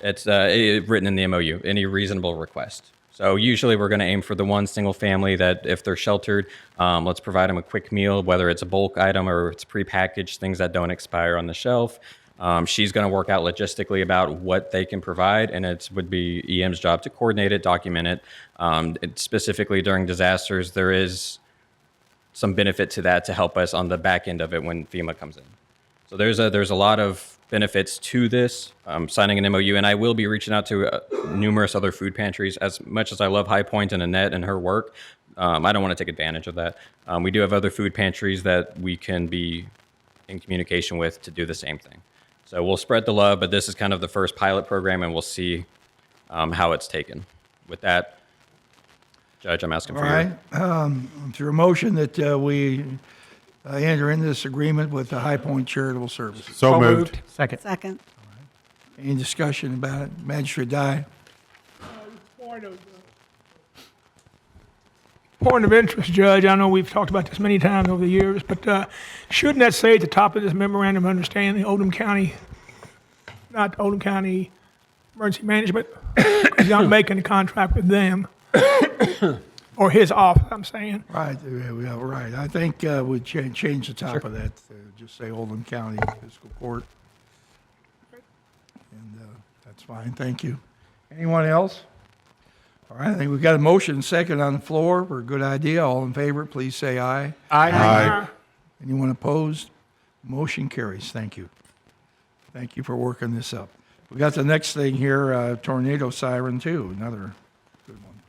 it's written in the MOU, any reasonable request. So usually we're going to aim for the one single family that if they're sheltered, let's provide them a quick meal, whether it's a bulk item or it's prepackaged, things that don't expire on the shelf. She's going to work out logistically about what they can provide, and it would be EM's job to coordinate it, document it. Specifically during disasters, there is some benefit to that to help us on the back end of it when FEMA comes in. So there's a lot of benefits to this, signing an MOU, and I will be reaching out to numerous other food pantries. As much as I love High Point and Annette and her work, I don't want to take advantage of that. We do have other food pantries that we can be in communication with to do the same thing. So we'll spread the love, but this is kind of the first pilot program, and we'll see how it's taken. With that, Judge, I'm asking All for right. your... Is there a motion that we enter into this agreement with the High Point Charitable Services? So moved. Second. Second. Any discussion about it? Magistrate Dye? Point of interest, Judge, I know we've talked about this many times over the years, but shouldn't that say at the top of this memorandum of understanding, the Oldham County, not Oldham County Emergency Management? Because he's not making a contract with them, or his office, I'm saying. Right, yeah, right. I think we change the top of that, just say Oldham County Fiscal Court. And that's fine, thank you. Anyone else? All right, I think we've got a motion and second on the floor for a good idea. All in favor, please say aye. Aye. Anyone opposed? Motion carries. Thank you. Thank you for working this up. We got the next thing here, tornado siren too, another good one.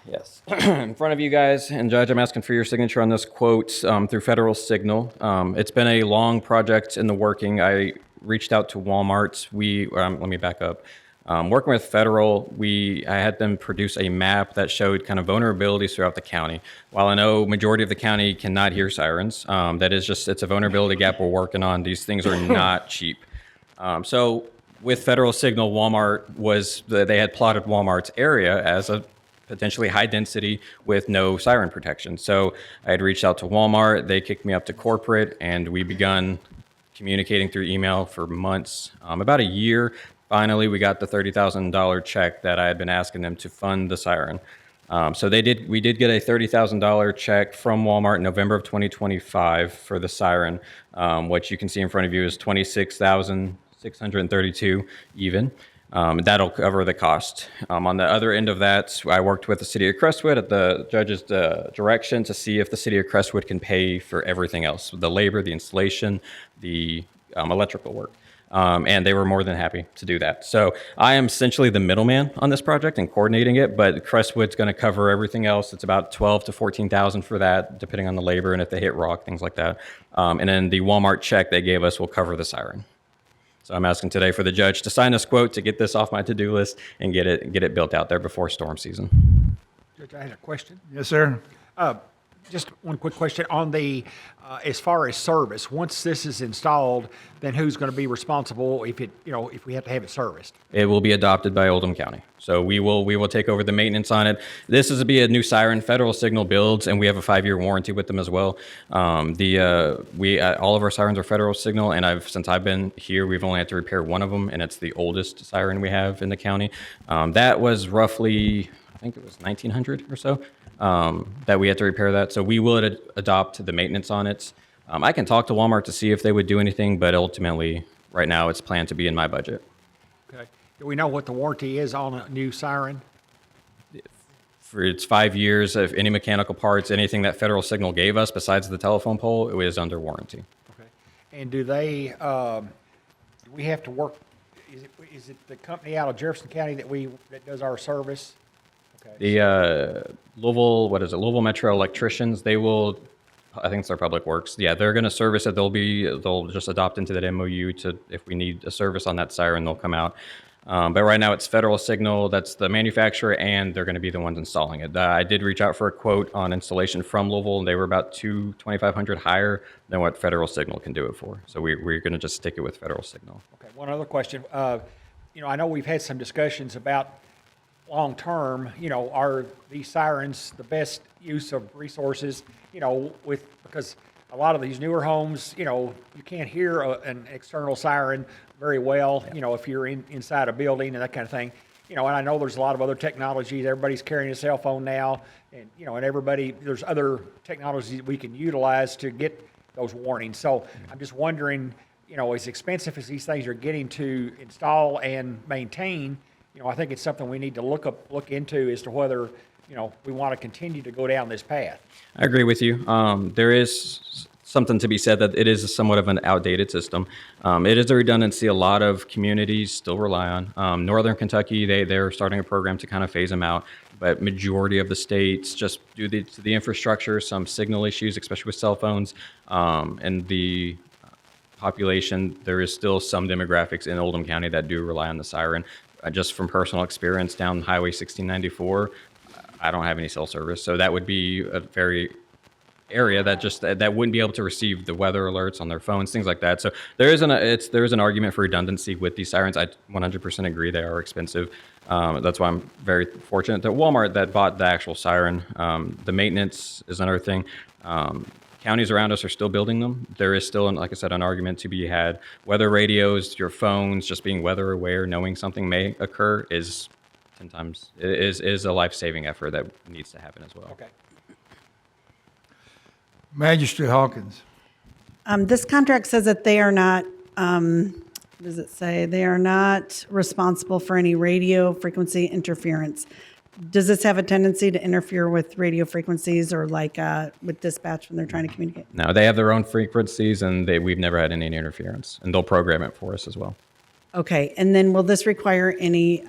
Yes. In front of you guys, and Judge, I'm asking for your signature on this quote through Federal Signal. It's been a long project in the working. I reached out to Walmart. Let me back up. Working with Federal, I had them produce a map that showed kind of vulnerabilities throughout the county. While I know majority of the county cannot hear sirens, that is just, it's a vulnerability gap we're working on. These things are not cheap. So with Federal Signal, they had plotted Walmart's area as a potentially high density with no siren protection. So I had reached out to Walmart, they kicked me up to corporate, and we begun communicating through email for months, about a year. Finally, we got the $30,000 check that I had been asking them to fund the siren. So we did get a $30,000 check from Walmart in November of 2025 for the siren. What you can see in front of you is $26,632 even. That'll cover the cost. On the other end of that, I worked with the city of Crestwood at the judge's direction to see if the city of Crestwood can pay for everything else, the labor, the installation, the electrical work. And they were more than happy to do that. So I am essentially the middleman on this project and coordinating it, but Crestwood's going to cover everything else. It's about $12,000 to $14,000 for that, depending on the labor and if they hit rock, things like that. And then the Walmart check they gave us will cover the siren. So I'm asking today for the judge to sign this quote to get this off my to-do list and get it built out there before storm season. Judge, I had a question. Yes, sir. Just one quick question on the, as far as service, once this is installed, then who's going to be responsible if we have to have it serviced? It will be adopted by Oldham County. So we will take over the maintenance on it. This is to be a new siren Federal Signal builds, and we have a 5-year warranty with them as well. All of our sirens are Federal Signal, and since I've been here, we've only had to repair one of them, and it's the oldest siren we have in the county. That was roughly, I think it was 1900 or so. That we had to repair that. So we will adopt the maintenance on it. I can talk to Walmart to see if they would do anything, but ultimately, right now, it's planned to be in my budget. Okay. Do we know what the warranty is on a new siren? It's 5 years of any mechanical parts, anything that Federal Signal gave us besides the telephone pole, it is under warranty. Okay. And do we have to work, is it the company out of Jefferson County that does our service? Okay. The Louisville Metro Electricians, I think it's their Public Works. Yeah, they're going to service it. They'll just adopt into that MOU if we need a service on that siren, they'll come out. But right now it's Federal Signal, that's the manufacturer, and they're going to be the ones installing it. I did reach out for a quote on installation from Louisville, and they were about $2,500 higher than what Federal Signal can do it for. So we're going to just stick it with Federal Signal. Okay, one other question. I know we've had some discussions about long-term, are these sirens the best use of resources, because a lot of these newer homes, you can't hear an external siren very well, if you're inside a building and that kind of thing. And I know there's a lot of other technologies. Everybody's carrying a cell phone now, and, there's other technologies we can utilize to get those warnings. So I'm just wondering, as expensive as these things are getting to install and maintain, I think it's something we need to look into as to whether, we want to continue to go down this path. I agree with you. There is something to be said that it is somewhat of an outdated system. It is a redundancy a lot of communities still rely on. Northern Kentucky, they're starting a program to kind of phase them out, but majority of the states just due to the infrastructure, some signal issues, especially with cell phones, and the population, there is still some demographics in Oldham County that do rely on the siren. Just from personal experience down Highway 1694, I don't have any cell service, so that would be a very area that wouldn't be able to receive the weather alerts on their phones, things like that. So there is an argument for redundancy with these sirens. I 100% agree they are expensive. That's why I'm very fortunate that Walmart that bought the actual siren. The maintenance is another thing. Counties around us are still building them. There is still, like I said, an argument to be had. Weather radios, your phones, just being weather aware, knowing something may occur is 10 times, is a life-saving effort that needs to happen as well. Okay. Magistrate Hawkins. This contract says that they are not, what does it say? They are not responsible for any radio frequency interference. Does this have a tendency to interfere with radio frequencies or like with dispatch when they're trying to communicate? No, they have their own frequencies, and we've never had any interference, and they'll program it for us as well. Okay, and then will this require any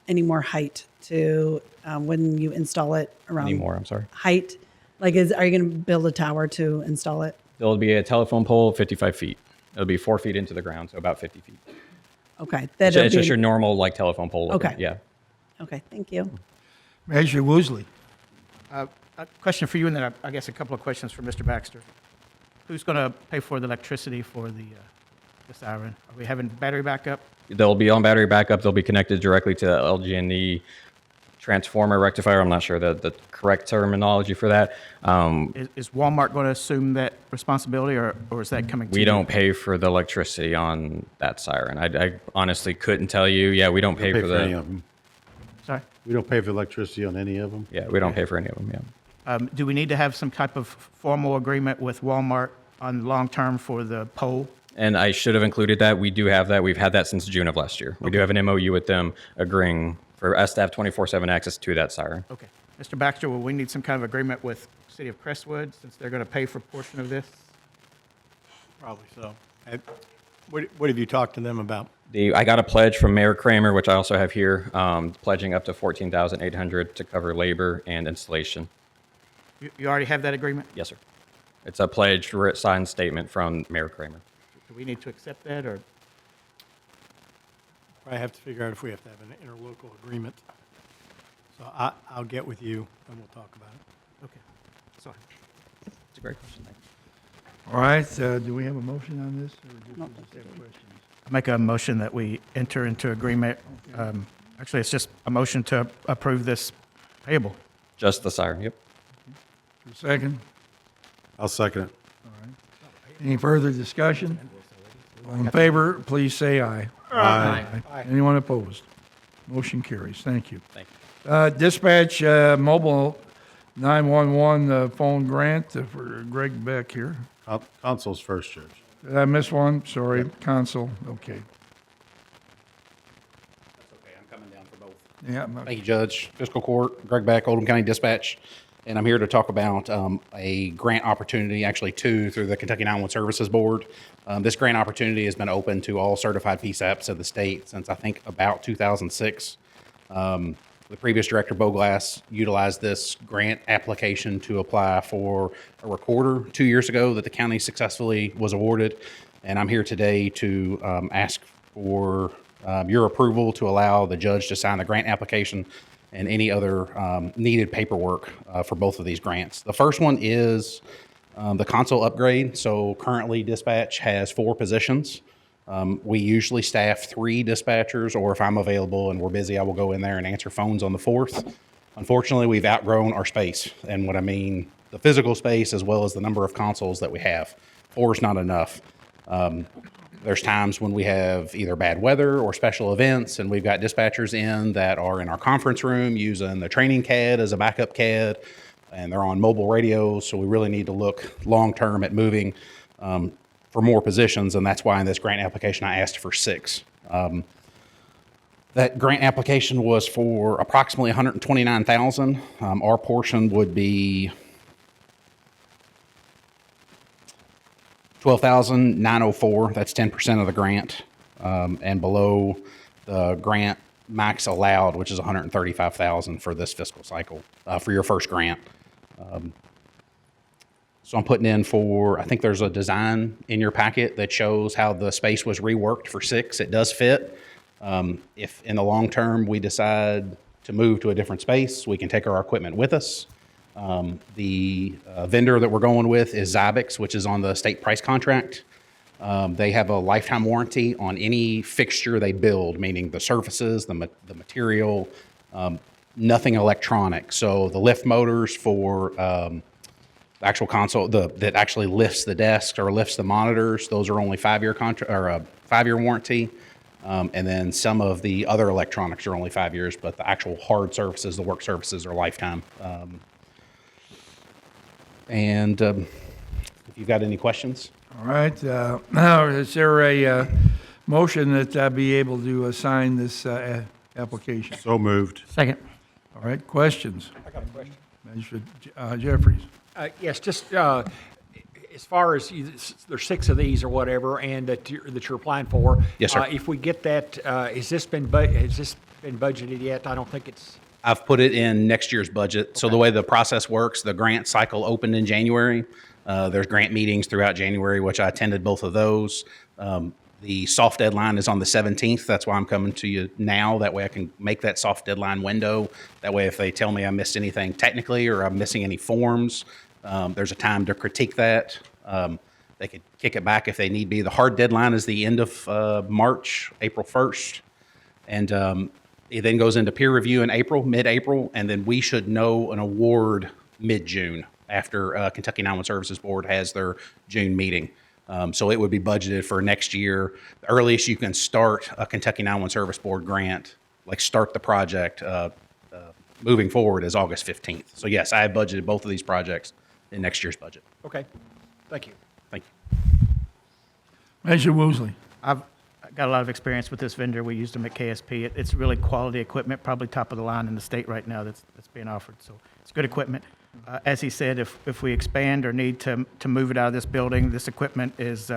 more height to when you install it around? Any more, I'm sorry? Height, like are you going to build a tower to install it? There'll be a telephone pole 55 feet. It'll be 4 feet into the ground, so about 50 feet. Okay, It's just your normal telephone pole. Okay. Yeah. Okay, thank you. Magistrate Woosley. A question for you, and then I guess a couple of questions for Mr. Baxter. Who's going to pay for the electricity for the siren? Are we having battery backup? They'll be on battery backup. They'll be connected directly to the LG&E transformer rectifier. I'm not sure the correct terminology for that. Is Walmart going to assume that responsibility, or is that coming to We you? don't pay for the electricity on that siren. I honestly couldn't tell you. Yeah, we don't pay for any the. of them. Sorry? We don't pay for electricity on any of them. Yeah, we don't pay for any of them. Yeah. Do we need to have some type of formal agreement with Walmart on long-term for the pole? And I should have included that. We do have that. We've had that since June of last year. We do have an MOU with them agreeing for us to have 24/7 access to that siren. Okay. Mr. Baxter, will we need some kind of agreement with City of Crestwood since they're going to pay for a portion of this? Probably so. What have you talked to them about? I got a pledge from Mayor Kramer, which I also have here, pledging up to $14,800 to cover labor and installation. You already have that agreement? Yes, sir. It's a pledged signed statement from Mayor Kramer. Do we need to accept that, or? I have to figure out if we have to have an interlocal agreement. So I'll get with you and we'll talk about it. Okay. Sorry. It's a great question. Thank you. All right, do we have a motion on this? Or do we just have questions? I make a motion that we enter into agreement. Actually, it's just a motion to approve this payable. Just the siren, yep. Second? I'll second it. All right. Any further discussion? All in favor, please say aye. Aye. Anyone opposed? Motion carries. Thank you. Thank you. Dispatch mobile 911 phone grant for Greg Beck here. Consul's first, Judge. Did I miss one? Sorry, Consul. Okay. That's okay. I'm coming down for both. Yeah. Thank you, Judge. Fiscal Court, Greg Beck, Oldham County Dispatch. And I'm here to talk about a grant opportunity, actually two, through the Kentucky 911 Services Board. This grant opportunity has been open to all certified PSAPs of the state since I think about 2006. The previous director, Bo Glass, utilized this grant application to apply for a recorder 2 years ago that the county successfully was awarded. And I'm here today to ask for your approval to allow the judge to sign the grant application and any other needed paperwork for both of these grants. The first one is the console upgrade. So currently dispatch has 4 positions. We usually staff 3 dispatchers, or if I'm available and we're busy, I will go in there and answer phones on the 4th. Unfortunately, we've outgrown our space. And what I mean, the physical space as well as the number of consoles that we have. 4 is not enough. There's times when we have either bad weather or special events, and we've got dispatchers in that are in our conference room using the training CAD as a backup CAD, and they're on mobile radios, so we really need to look long-term at moving for more positions, and that's why in this grant application I asked for 6. That grant application was for approximately $129,000. Our portion would be $12,904. That's 10% of the grant, and below the grant max allowed, which is $135,000 for this fiscal cycle for your first grant. So I'm putting in for, I think there's a design in your packet that shows how the space was reworked for 6. It does fit. If in the long term we decide to move to a different space, we can take our equipment with us. The vendor that we're going with is Zybex, which is on the state price contract. They have a lifetime warranty on any fixture they build, meaning the surfaces, the material, nothing electronic. So the lift motors for the actual console that actually lifts the desk or lifts the monitors, those are only 5-year contract or a 5-year warranty. And then some of the other electronics are only 5 years, but the actual hard surfaces, the work surfaces, are lifetime. And if you've got any questions. All right. Now, is there a motion that I be able to sign this application? So moved. Second. All right. Questions? I got a question. Magistrate Jeffries. Yes, just as far as there's 6 of these or whatever, and that you're applying for. Yes, sir. If we get that, has this been budgeted yet? I don't think it's. I've put it in next year's budget. So the way the process works, the grant cycle opened in January. There's grant meetings throughout January, which I attended both of those. The soft deadline is on the 17th. That's why I'm coming to you now. That way I can make that soft deadline window. That way if they tell me I missed anything technically or I'm missing any forms, there's a time to critique that. They could kick it back if they need be. The hard deadline is the end of March, April 1st. And it then goes into peer review in April, mid-April, and then we should know an award mid-June after Kentucky 911 Services Board has their June meeting. So it would be budgeted for next year. The earliest you can start a Kentucky 911 Service Board grant, like start the project moving forward, is August 15th. So yes, I have budgeted both of these projects in next year's budget. Okay. Thank you. Thank you. Measure Woosley. I've got a lot of experience with this vendor. We used them at KSP. It's really quality equipment, probably top of the line in the state right now that's being offered. So it's good equipment. As he said, if we expand or need to move it out of this building, this equipment is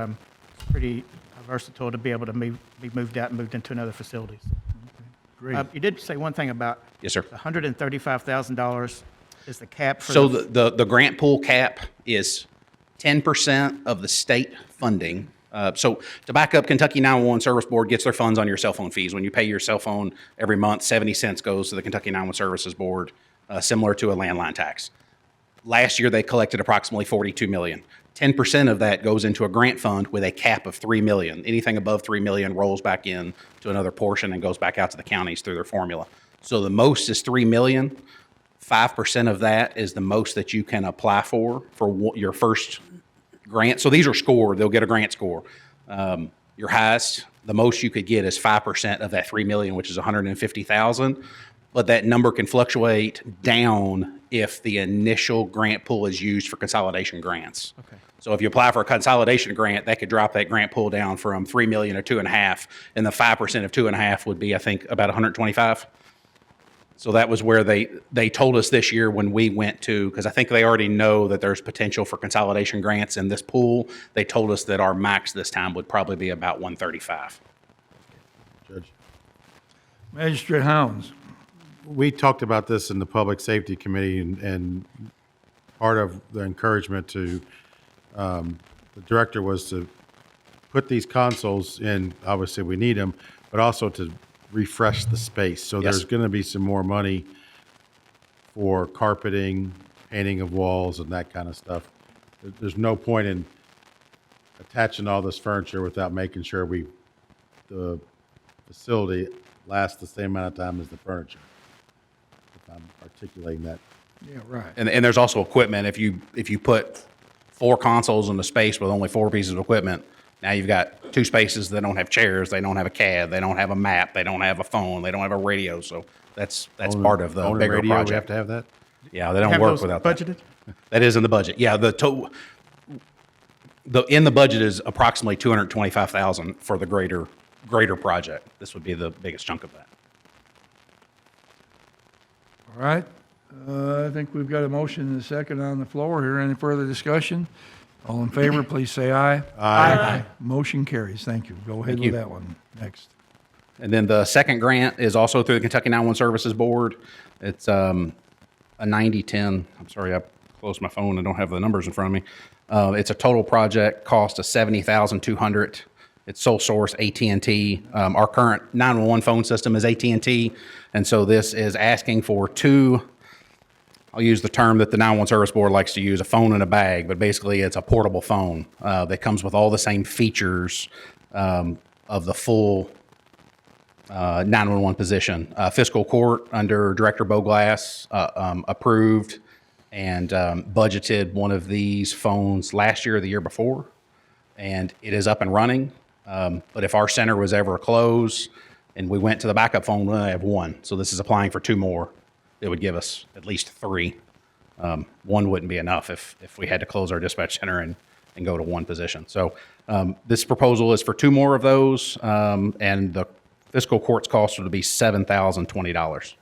pretty versatile to be able to be moved out and moved into another facility. Great. You did say one thing about Yes, sir. the $135,000 is the cap for So the grant pool cap is 10% of the state funding. So to back up, Kentucky 911 Service Board gets their funds on your cell phone fees. When you pay your cell phone every month, 70 cents goes to the Kentucky 911 Services Board, similar to a landline tax. Last year, they collected approximately $42 million. 10% of that goes into a grant fund with a cap of $3 million. Anything above $3 million rolls back in to another portion and goes back out to the counties through their formula. So the most is $3 million. 5% of that is the most that you can apply for your first grant. So these are scored. They'll get a grant score. Your highest, the most you could get is 5% of that $3 million, which is $150,000. But that number can fluctuate down if the initial grant pool is used for consolidation grants. Okay. So if you apply for a consolidation grant, that could drop that grant pool down from $3 million or 2.5, and the 5% of 2.5 would be, I think, about 125. So that was where they told us this year when we went to, because I think they already know that there's potential for consolidation grants in this pool. They told us that our max this time would probably be about 135. Judge. Magistrate Hounds. We talked about this in the Public Safety Committee, and part of the encouragement to the director was to put these consoles in. Obviously, we need them, but also to refresh the space. So Yes. there's going to be some more money for carpeting, painting of walls, and that kind of stuff. There's no point in attaching all this furniture without making sure the facility lasts the same amount of time as the furniture. If I'm articulating that. Yeah, right. And there's also equipment. If you put 4 consoles in a space with only 4 pieces of equipment, now you've got 2 spaces that don't have chairs, they don't have a CAD, they don't have a map, they don't have a phone, they don't have a radio. So that's part of the bigger radio, project. we have to have that? Yeah, they don't Have work those without budgeted? that. That is in the budget. Yeah, in the budget is approximately $225,000 for the greater project. This would be the biggest chunk of that. All right. I think we've got a motion and a second on the floor here. Any further discussion? All in favor, please say aye. Aye. Motion carries. Thank you. Go ahead Thank with you. that one. Next. And then the second grant is also through the Kentucky 911 Services Board. It's a 90-10. I'm sorry, I closed my phone and don't have the numbers in front of me. It's a total project cost of $70,200. It's sole source AT&T. Our current 911 phone system is AT&T, and so this is asking for 2. I'll use the term that the 911 Service Board likes to use, a phone in a bag, but basically it's a portable phone that comes with all the same features of the full 911 position. Fiscal Court under Director Boglass approved and budgeted one of these phones last year or the year before, and it is up and running. But if our center was ever closed and we went to the backup phone, we only have 1. So this is applying for 2 more. It would give us at least 3. 1 wouldn't be enough if we had to close our dispatch center and go to 1 position. So this proposal is for 2 more of those, and the fiscal court's cost would be $7,020.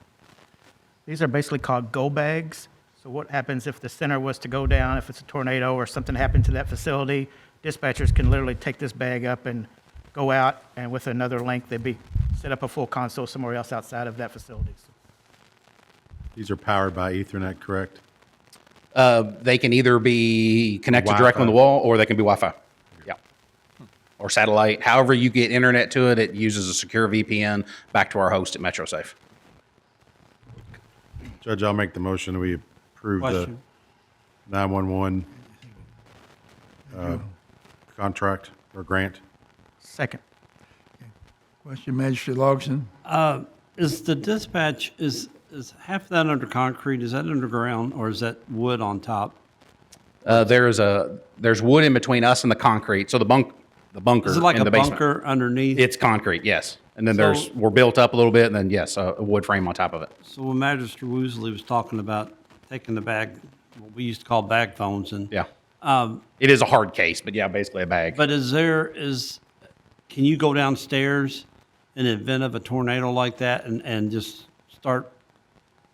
These are basically called go bags. So what happens if the center was to go down, if it's a tornado or something happened to that facility, dispatchers can literally take this bag up and go out, and with another link, they'd set up a full console somewhere else outside of that facility. So These are powered by Ethernet, correct? They can either be connected directly on the Wi-Fi. wall, or they can be Wi-Fi. Yeah. Or satellite. However you get internet to it, it uses a secure VPN back to our host at MetroSafe. Judge, I'll make the motion that we approve the Question. 911 contract or grant. second. Question, Magistrate Logston? Is the dispatch, is half that under concrete, is that underground, or is that wood on top? There's wood in between us and the concrete. So the bunker Is it like in a the basement. bunker underneath? It's concrete, yes. And then So- we're built up a little bit, and then yes, a wood frame on top of it. So when Magistrate Woosley was talking about taking the bag, what we used to call bag phones, and Yeah. It is a hard case, but yeah, basically a bag. but can you go downstairs in the event of a tornado like that and just start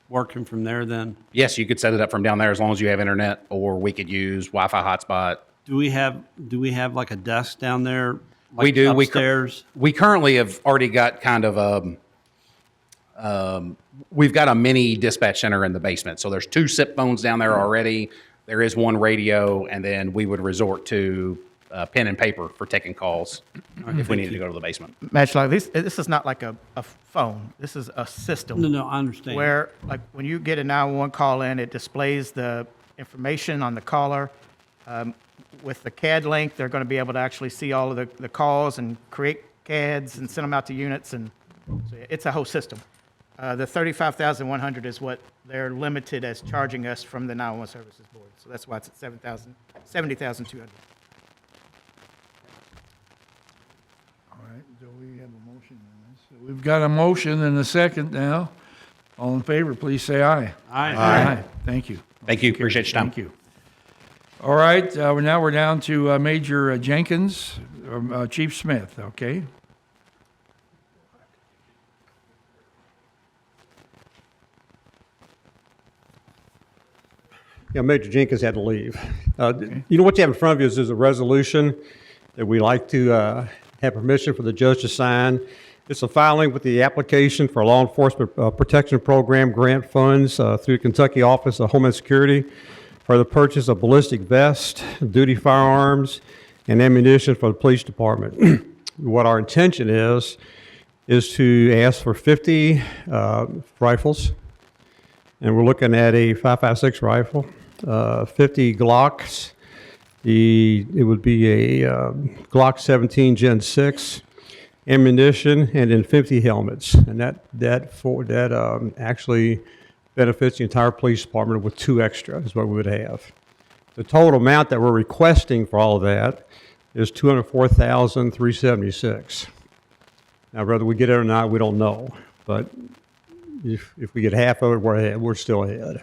working from there then? Yes, you could set it up from down there as long as you have internet, or we could use Wi-Fi hotspot. Do we have like a desk down there? We like do. Upstairs? We currently have already got kind of we've got a mini dispatch center in the basement. So there's 2 SIP phones down there already. There is 1 radio, and then we would resort to pen and paper for taking calls if we needed to go to the basement. Magistrate, this is not like a phone. This is a system. No, I understand. Where, like, when you get a 911 call in, it displays the information on the caller. With the CAD link, they're going to be able to actually see all of the calls and create CADs and send them out to units, and so it's a whole system. The $35,100 is what they're limited as charging us from the 911 Services Board. So that's why it's at $70,200. All right, do we have a motion on this? We've got a motion and a second now. All in favor, please say aye. Aye. Aye. Thank you. Thank you. Appreciate your time. Thank you. All right, now we're down to Major Jenkins, Chief Smith, okay? Yeah, Major Jenkins had to leave. You know what you have in front of you is a resolution that we like to have permission for the judge to sign. It's a filing with the application for law enforcement protection program grant funds through the Kentucky Office of Homeland Security for the purchase of ballistic vests, duty firearms, and ammunition for the police department. What our intention is is to ask for 50 rifles, and we're looking at a 5.56 rifle, 50 Glocks. It would be a Glock 17 Gen 6 ammunition, and then 50 helmets, and that actually benefits the entire police department with 2 extra is what we would have. The total amount that we're requesting for all of that is $204,376. Now, whether we get it or not, we don't know, but if we get half of it, we're ahead. We're still ahead.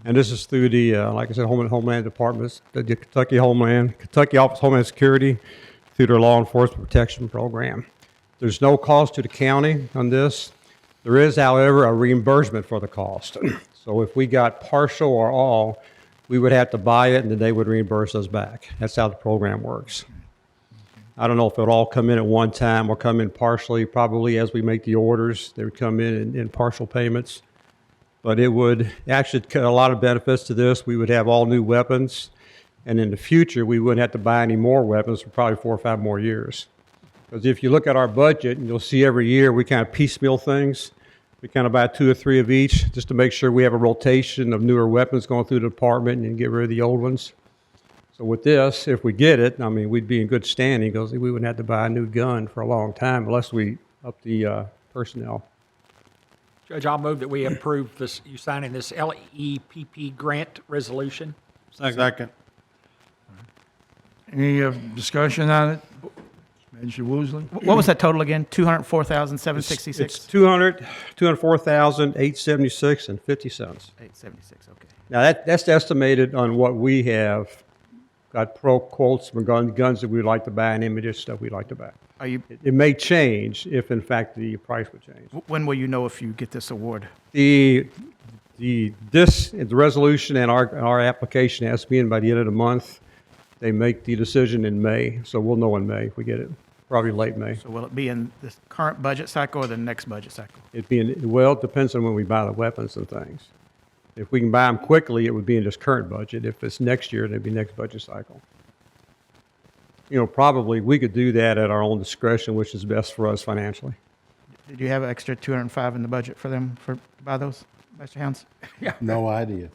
And this is through the, like I said, Homeland Departments, the Kentucky Office of Homeland Security, through their Law Enforcement Protection Program. There's no cost to the county on this. There is, however, a reimbursement for the cost. So if we got partial or all, we would have to buy it and then they would reimburse us back. That's how the program works. I don't know if it'll all come in at one time or come in partially. Probably as we make the orders, they would come in partial payments. But it would actually cut a lot of benefits to this. We would have all new weapons. And in the future, we wouldn't have to buy any more weapons for probably 4 or 5 more years. Because if you look at our budget, and you'll see every year we kind of piecemeal things. We kind of buy 2 or 3 of each just to make sure we have a rotation of newer weapons going through the department and get rid of the old ones. So with this, if we get it, I mean, we'd be in good standing because we wouldn't have to buy a new gun for a long time unless we up the personnel. Judge, I'll move that we approve this, you signing this LEPP grant resolution. Second. Any discussion on it? Manager Woosley? What was that total again? 204,766? It's $204,876 and 50 cents. 876, okay. Now that's estimated on what we have got pro quotes for guns that we'd like to buy and ammunition stuff we'd like to buy. It may change if in fact the price would change. When will you know if you get this award? The resolution and our application has to be in by the end of the month. They make the decision in May, so we'll know in May if we get it. Probably late May. So will it be in this current budget cycle or the next budget cycle? It depends on when we buy the weapons and things. If we can buy them quickly, it would be in this current budget. If it's next year, it'd be next budget cycle. Probably we could do that at our own discretion, which is best for us financially. Did you have an extra 205 in the budget for them to buy those, Mr. Hounds? Yeah. No idea.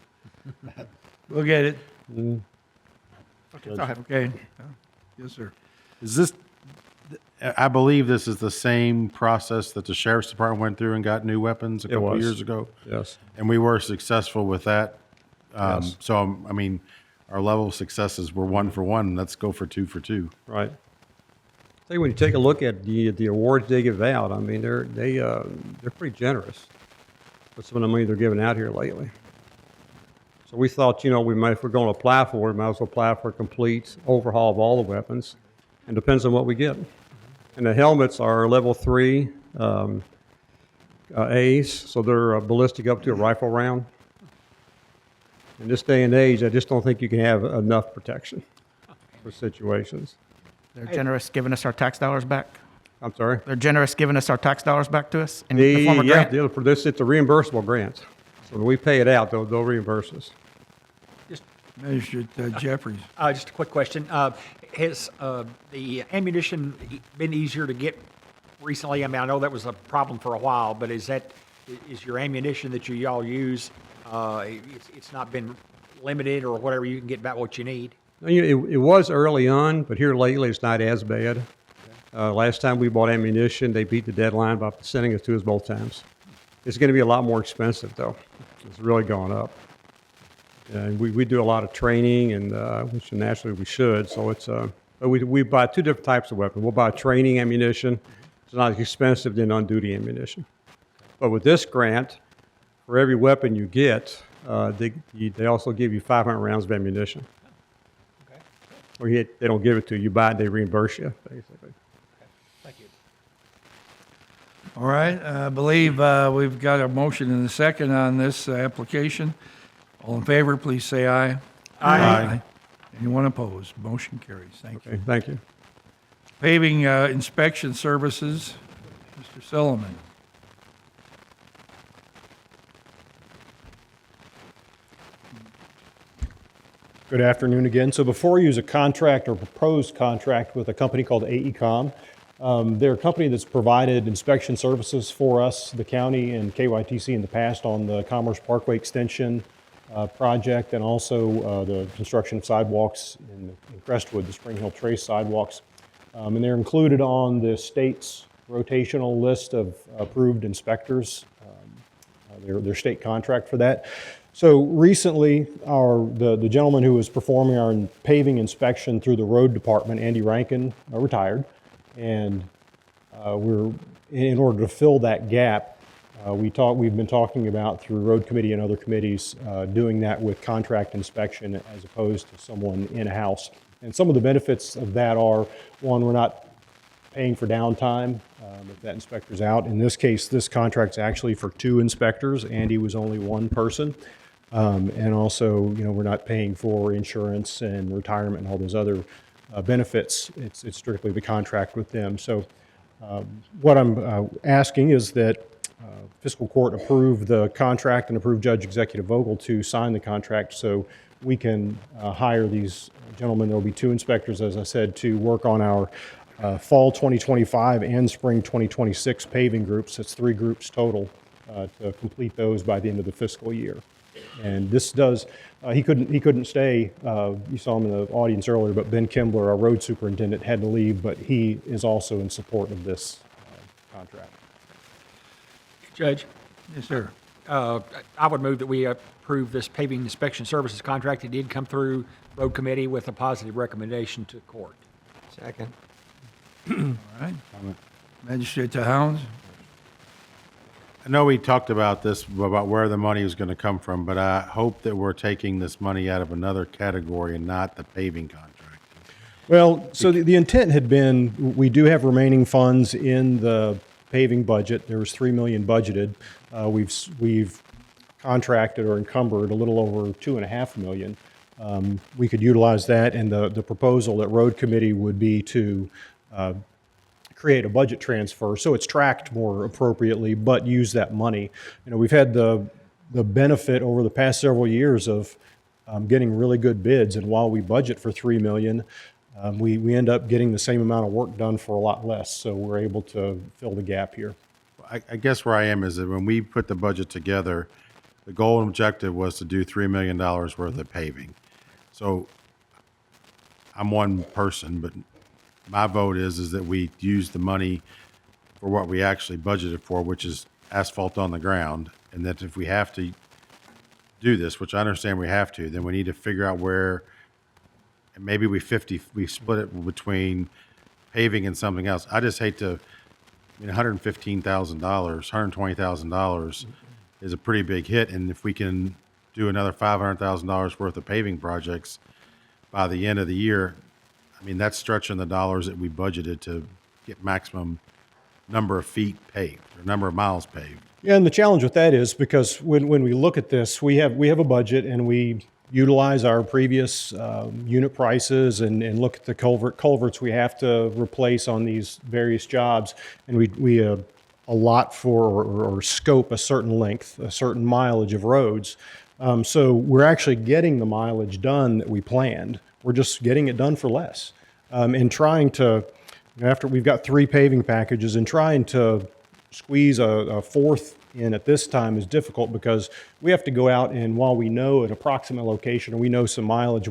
We'll get it. Okay. Yes, sir. Is this, I believe this is the same process that the Sheriff's Department went through and got new weapons a couple of years ago? Yes. And we were successful with that. Yes. So, I mean, our level of successes were 1 for 1. Let's go for 2 for 2. Right. I think when you take a look at the awards they give out, I mean, they're pretty generous with some of the money they're giving out here lately. So we thought, if we're going to apply for it, we might as well apply for a complete overhaul of all the weapons. And depends on what we get. And the helmets are level 3 A's, so they're ballistic up to a rifle round. In this day and age, I just don't think you can have enough protection for situations. They're generous giving us our tax dollars back? I'm sorry? They're generous giving us our tax dollars back to us in the form of grant? Yeah, for this, it's a reimbursable grant. So when we pay it out, they'll reimburse us. Magistrate Jeffries. Just a quick question. Has the ammunition been easier to get recently? I mean, I know that was a problem for a while, but is your ammunition that you all use, it's not been limited or whatever, you can get about what you need? It was early on, but here lately it's not as bad. Last time we bought ammunition, they beat the deadline by sending us to us both times. It's going to be a lot more expensive, though. It's really gone up. And we do a lot of training, and which naturally we should. So it's but we buy 2 different types of weapons. We'll buy training ammunition. It's not as expensive than on-duty ammunition. But with this grant, for every weapon you get, they also give you 500 rounds of ammunition. Okay. Or they don't give it to you. You buy it, they reimburse you, basically. Thank you. All right, I believe we've got a motion and a second on this application. All in favor, please say aye. Aye. Anyone opposed? Motion carries. Thank you. Okay, thank you. Paving inspection services, Mr. Solomon. Good afternoon again. So before you is a contract or proposed contract with a company called AECom. They're a company that's provided inspection services for us, the county and KYTC in the past on the Commerce Parkway Extension project, and also the construction of sidewalks in Crestwood, the Spring Hill Trace sidewalks. And they're included on the state's rotational list of approved inspectors, their state contract for that. So recently, the gentleman who was performing our paving inspection through the road department, Andy Rankin, retired. And in order to fill that gap, we've been talking about through road committee and other committees doing that with contract inspection as opposed to someone in-house. And some of the benefits of that are, one, we're not paying for downtime if that inspector's out. In this case, this contract's actually for 2 inspectors. Andy was only 1 person. And also, we're not paying for insurance and retirement and all those other benefits. It's strictly the contract with them. So what I'm asking is that fiscal court approve the contract and approve Judge Executive Vogel to sign the contract so we can hire these gentlemen. There will be 2 inspectors, as I said, to work on our fall 2025 and spring 2026 paving groups. It's 3 groups total to complete those by the end of the fiscal year. And this does, he couldn't stay, you saw him in the audience earlier, but Ben Kimbler, our road superintendent, had to leave, but he is also in support of this contract. Judge? Yes, sir. I would move that we approve this paving inspection services contract. It did come through road committee with a positive recommendation to court. Second. All right. Magistrate Towns? I know we talked about this, about where the money is going to come from, but I hope that we're taking this money out of another category and not the paving contract. Well, so the intent had been, we do have remaining funds in the paving budget. There was $3 million budgeted. We've contracted or encumbered a little over $2.5 million. We could utilize that, and the proposal at road committee would be to create a budget transfer so it's tracked more appropriately, but use that money. We've had the benefit over the past several years of getting really good bids, and while we budget for $3 million, we end up getting the same amount of work done for a lot less, so we're able to fill the gap here. I guess where I am is that when we put the budget together, the goal and objective was to do $3 million worth of paving. So I'm one person, but my vote is that we use the money for what we actually budgeted for, which is asphalt on the ground, and that if we have to do this, which I understand we have to, then we need to figure out where, and maybe we split it between paving and something else. I just hate to, $115,000, $120,000 is a pretty big hit, and if we can do another $500,000 worth of paving projects by the end of the year, that's stretching the dollars that we budgeted to get maximum number of feet paved or number of miles paved. Yeah, and the challenge with that is because when we look at this, we have a budget and we utilize our previous unit prices and look at the culverts we have to replace on these various jobs, and we allot for or scope a certain length, a certain mileage of roads. So we're actually getting the mileage done that we planned. We're just getting it done for less. And trying to, after we've got 3 paving packages, and trying to squeeze a 4th in at this time is difficult because we have to go out, and while we know an approximate location and we know some mileage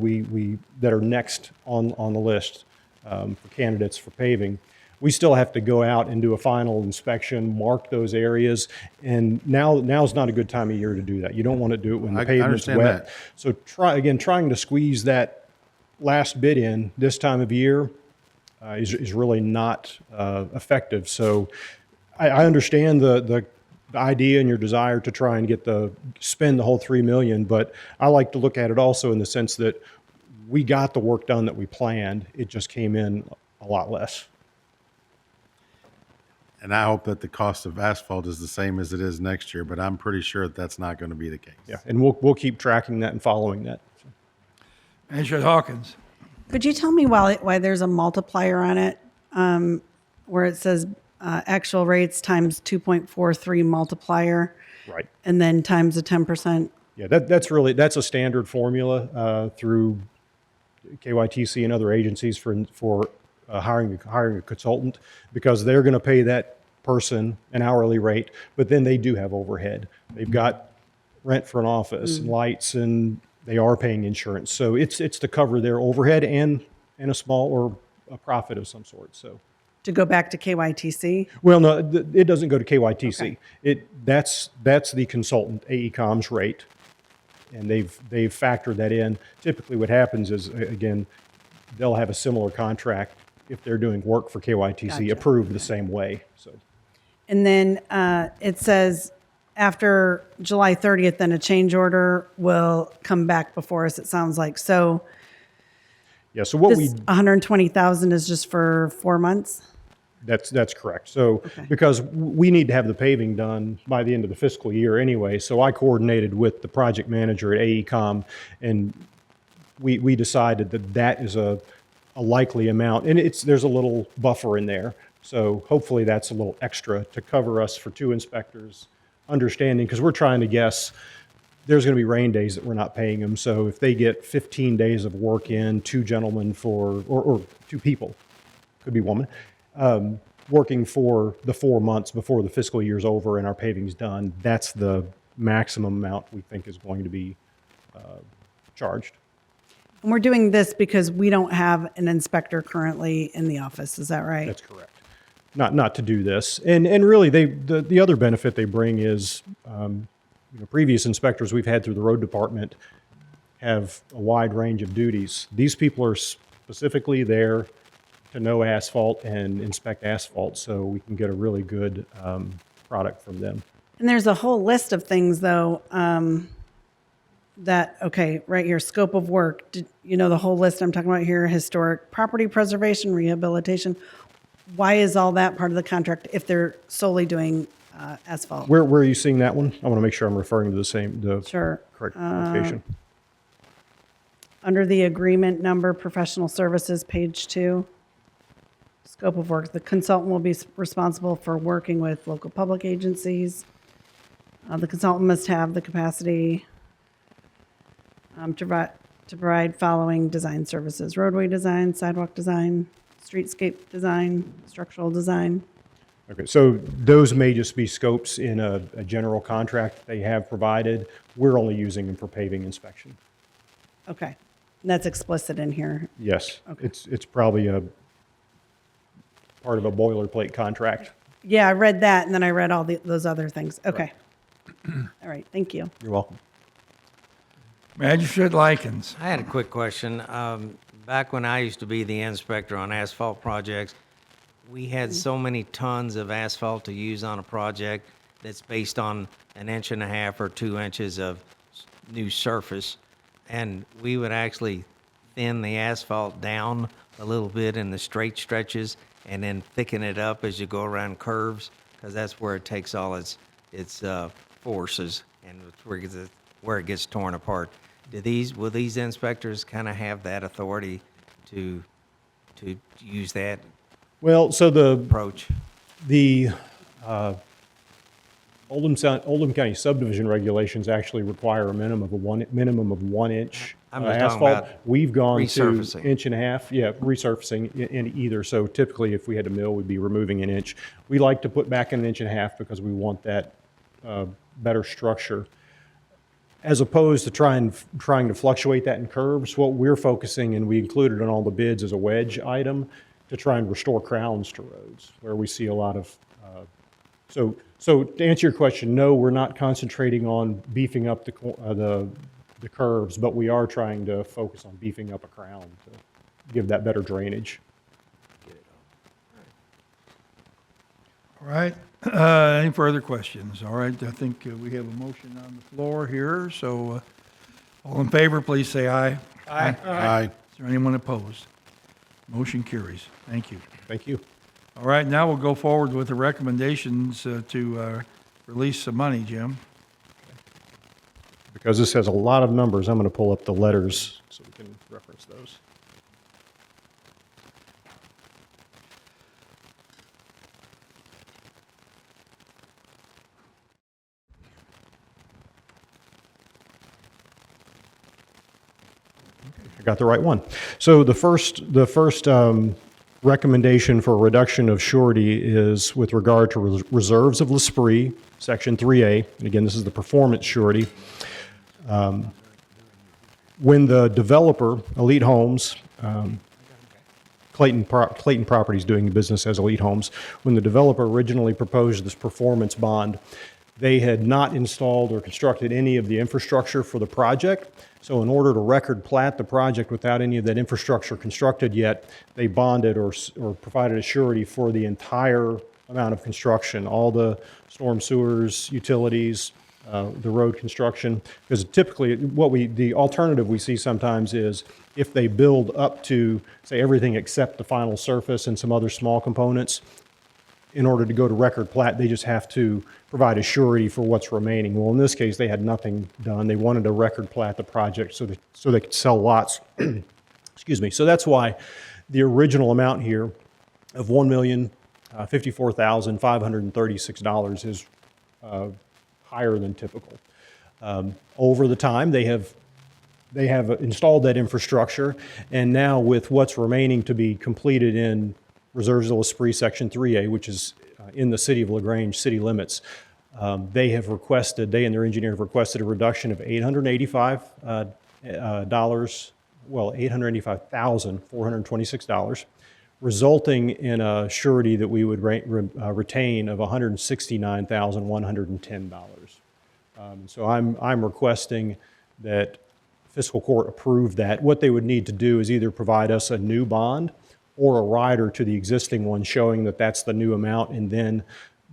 that are next on the list for candidates for paving, we still have to go out and do a final inspection, mark those areas, and now's not a good time of year to do that. You don't want to do it when the pavement's wet. That. So trying to squeeze that last bid in this time of year is really not effective. So I understand the idea and your desire to try and spend the whole $3 million, but I like to look at it also in the sense that we got the work done that we planned. It just came in a lot less. And I hope that the cost of asphalt is the same as it is next year, but I'm pretty sure that's not going to be the case. Yeah, and we'll keep tracking that and following that. Magistrate Hawkins? Could you tell me why there's a multiplier on it where it says actual rates times 2.43 multiplier? Right. And then times the 10%? Yeah, that's a standard formula through KYTC and other agencies for hiring a consultant, because they're going to pay that person an hourly rate, but then they do have overhead. They've got rent for an office, lights, and they are paying insurance. So it's to cover their overhead and a small or a profit of some sort. So. To go back to KYTC? Well, no, it doesn't go to KYTC. Okay. That's the consultant AECom's rate, and they've factored that in. Typically, what happens is, again, they'll have a similar contract if they're doing work for KYTC Gotcha. approved the same way. So. And then it says after July 30th, then a change order will come back before us, it sounds like. So Yeah. So what this we 120,000 is just for 4 months? That's correct. So because we need to have the paving done by the end of the fiscal year anyway, so I coordinated with the project manager at AECom, and we decided that is a likely amount, and there's a little buffer in there. So hopefully that's a little extra to cover us for 2 inspectors, understanding, because we're trying to guess there's going to be rain days that we're not paying them. So if they get 15 days of work in, 2 gentlemen or 2 people, could be woman, working for the 4 months before the fiscal year's over and our paving's done, that's the maximum amount we think is going to be charged. And we're doing this because we don't have an inspector currently in the office, is that right? That's correct. Not to do this. And really, the other benefit they bring is, previous inspectors we've had through the road department have a wide range of duties. These people are specifically there to know asphalt and inspect asphalt, so we can get a really good product from them. And there's a whole list of things, though, right here, scope of work. The whole list I'm talking about here, historic property preservation, rehabilitation. Why is all that part of the contract if they're solely doing asphalt? Where are you seeing that one? I want to make sure I'm referring to the Sure. correct location. Under the agreement number, professional services, page 2. Scope of work, the consultant will be responsible for working with local public agencies. The consultant must have the capacity to provide following design services: roadway design, sidewalk design, streetscape design, structural design. Okay, so those may just be scopes in a general contract they have provided. We're only using them for paving inspection. Okay, and that's explicit in here. Yes, Okay. it's probably a part of a boilerplate contract. Yeah, I read that, and then I read all those other things. Okay. All right, thank you. You're welcome. Magistrate Likens. I had a quick question. Back when I used to be the inspector on asphalt projects, we had so many tons of asphalt to use on a project that's based on 1.5 inches or 2 inches of new surface. And we would actually thin the asphalt down a little bit in the straight stretches and then thicken it up as you go around curves, because that's where it takes all its forces and it's where it gets torn apart. Will these inspectors kind of have that authority to use that Well, so approach? the Oldham County subdivision regulations actually require a minimum of 1 inch I'm just talking asphalt. about We've gone to resurfacing. 1.5 inches, resurfacing in either. So typically, if we had to mill, we'd be removing 1 inch. We like to put back 1.5 inches because we want that better structure. As opposed to trying to fluctuate that in curves, what we're focusing, and we included in all the bids as a wedge item, to try and restore crowns to roads, where we see a lot of. So to answer your question, no, we're not concentrating on beefing up the curves, but we are trying to focus on beefing up a crown to give that better drainage. All right. Any further questions? All right. I think we have a motion on the floor here. So all in favor, please say aye. Aye. Aye. Is there anyone opposed? Motion carries. Thank you. Thank you. All right. Now we'll go forward with the recommendations to release some money, Jim. Because this has a lot of numbers, I'm going to pull up the letters so we can reference those. I got the right one. So the first recommendation for a reduction of surety is with regard to reserves of L'Esprit, Section 3A. And again, this is the performance surety. When the developer, Elite Homes, Clayton Properties doing business as Elite Homes, when the developer originally proposed this performance bond, they had not installed or constructed any of the infrastructure for the project. So in order to record plat the project without any of that infrastructure constructed yet, they bonded or provided a surety for the entire amount of construction, all the storm sewers, utilities, the road construction. Because typically the alternative we see sometimes is if they build up to, say, everything except the final surface and some other small components, in order to go to record plat, they just have to provide a surety for what's remaining. Well, in this case, they had nothing done. They wanted to record plat the project so they could sell lots. Excuse me. So that's why the original amount here of $1,054,536 is higher than typical. Over the time, they have installed that infrastructure, and now with what's remaining to be completed in Reserves of L'Esprit Section 3A, which is in the city of LaGrange city limits, they and their engineer have requested a reduction of $885,426, resulting in a surety that we would retain of $169,110. So I'm requesting that fiscal court approve that. What they would need to do is either provide us a new bond or a rider to the existing one showing that that's the new amount, and then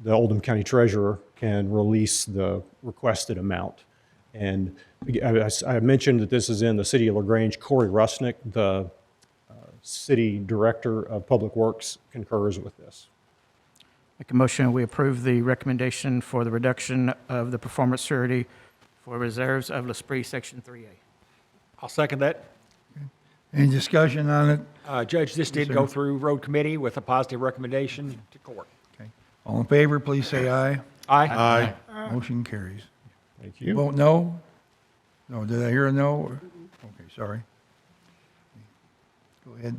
the Oldham County Treasurer can release the requested amount. And I mentioned that this is in the city of LaGrange. Corey Rusnick, the city director of Public Works, concurs with this. Make a motion, we approve the recommendation for the reduction of the performance surety for reserves of L'Esprit Section 3A. I'll second that. Any discussion on it? Judge, this did go through road committee with a positive recommendation to court. Okay. All in favor, please say aye. Aye. Motion carries. Thank you. Vote no? No, did I hear a no? Okay, sorry. Go ahead.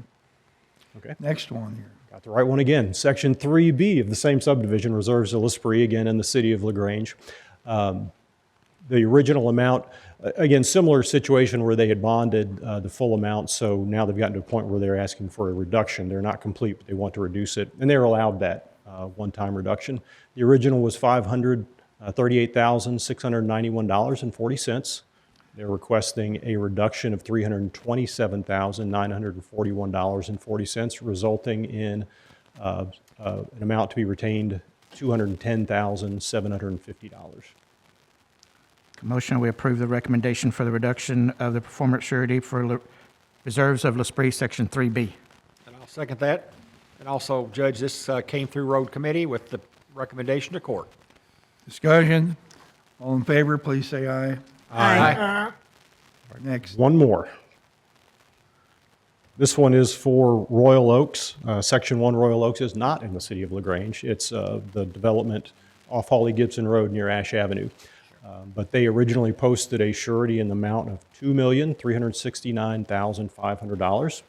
Okay. Next one here. Got the right one again. Section 3B of the same subdivision, Reserves of L'Esprit, again in the city of LaGrange. The original amount, again, similar situation where they had bonded the full amount, so now they've gotten to a point where they're asking for a reduction. They're not complete, but they want to reduce it, and they're allowed that one-time reduction. The original was $538,691.40. They're requesting a reduction of $327,941.40, resulting in an amount to be retained $210,750. Motion, we approve the recommendation for the reduction of the performance surety for reserves of L'Esprit Section 3B. And I'll second that. And also, Judge, this came through road committee with the recommendation to court. Discussion? All in favor, please say aye. Aye. Next. One more. This one is for Royal Oaks. Section 1 Royal Oaks is not in the city of LaGrange. It's the development off Holly Gibson Road near Ash Avenue. But they originally posted a surety in the amount of $2,369,500.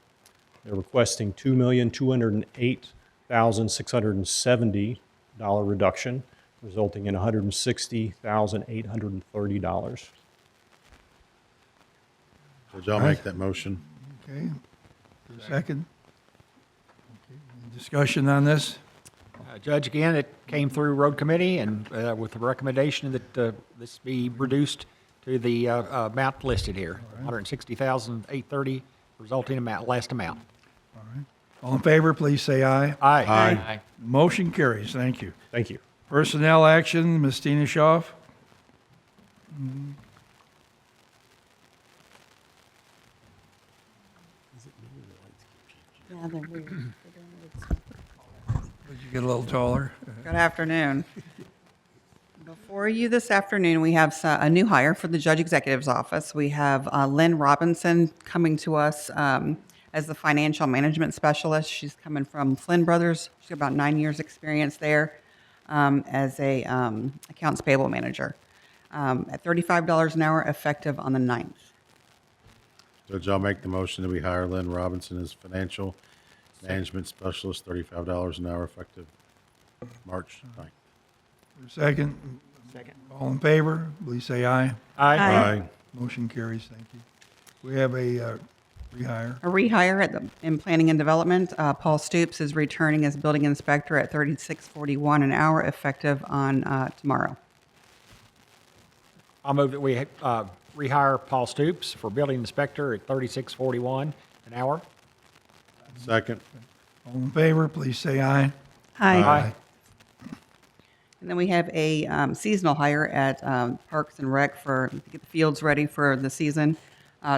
They're requesting $2,208,670 reduction, resulting in $160,830. Judge, I'll make that motion. Okay. Second? Okay. Any discussion on this? Judge, again, it came through road committee and with the recommendation that this be reduced to the amount listed here, $160,830, resulting amount, last amount. All right. All in favor, please say aye. Aye. Aye. Motion carries. Thank you. Thank you. Personnel action, Ms. Tina Schaaf. Would you get a little taller? Good afternoon. Before you this afternoon, we have a new hire for the Judge Executive's Office. We have Lynn Robinson coming to us as the Financial Management Specialist. She's coming from Flynn Brothers. She's got about 9 years' experience there as a accounts payable manager at $35 an hour, effective on the 9th. Judge, I'll make the motion that we hire Lynn Robinson as financial Management specialist, $35 an hour effective March 9th. Second? Second. All in favor, please say aye. Aye. Motion carries, thank you. We have a rehire. A rehire in planning and development. Paul Stoops is returning as building inspector at $36.41 an hour, effective on tomorrow. I'll move that we rehire Paul Stoops for building inspector at $36.41 an hour. Second. All in favor, please say aye. Aye. And then we have a seasonal hire at Parks and Rec to get the fields ready for the season.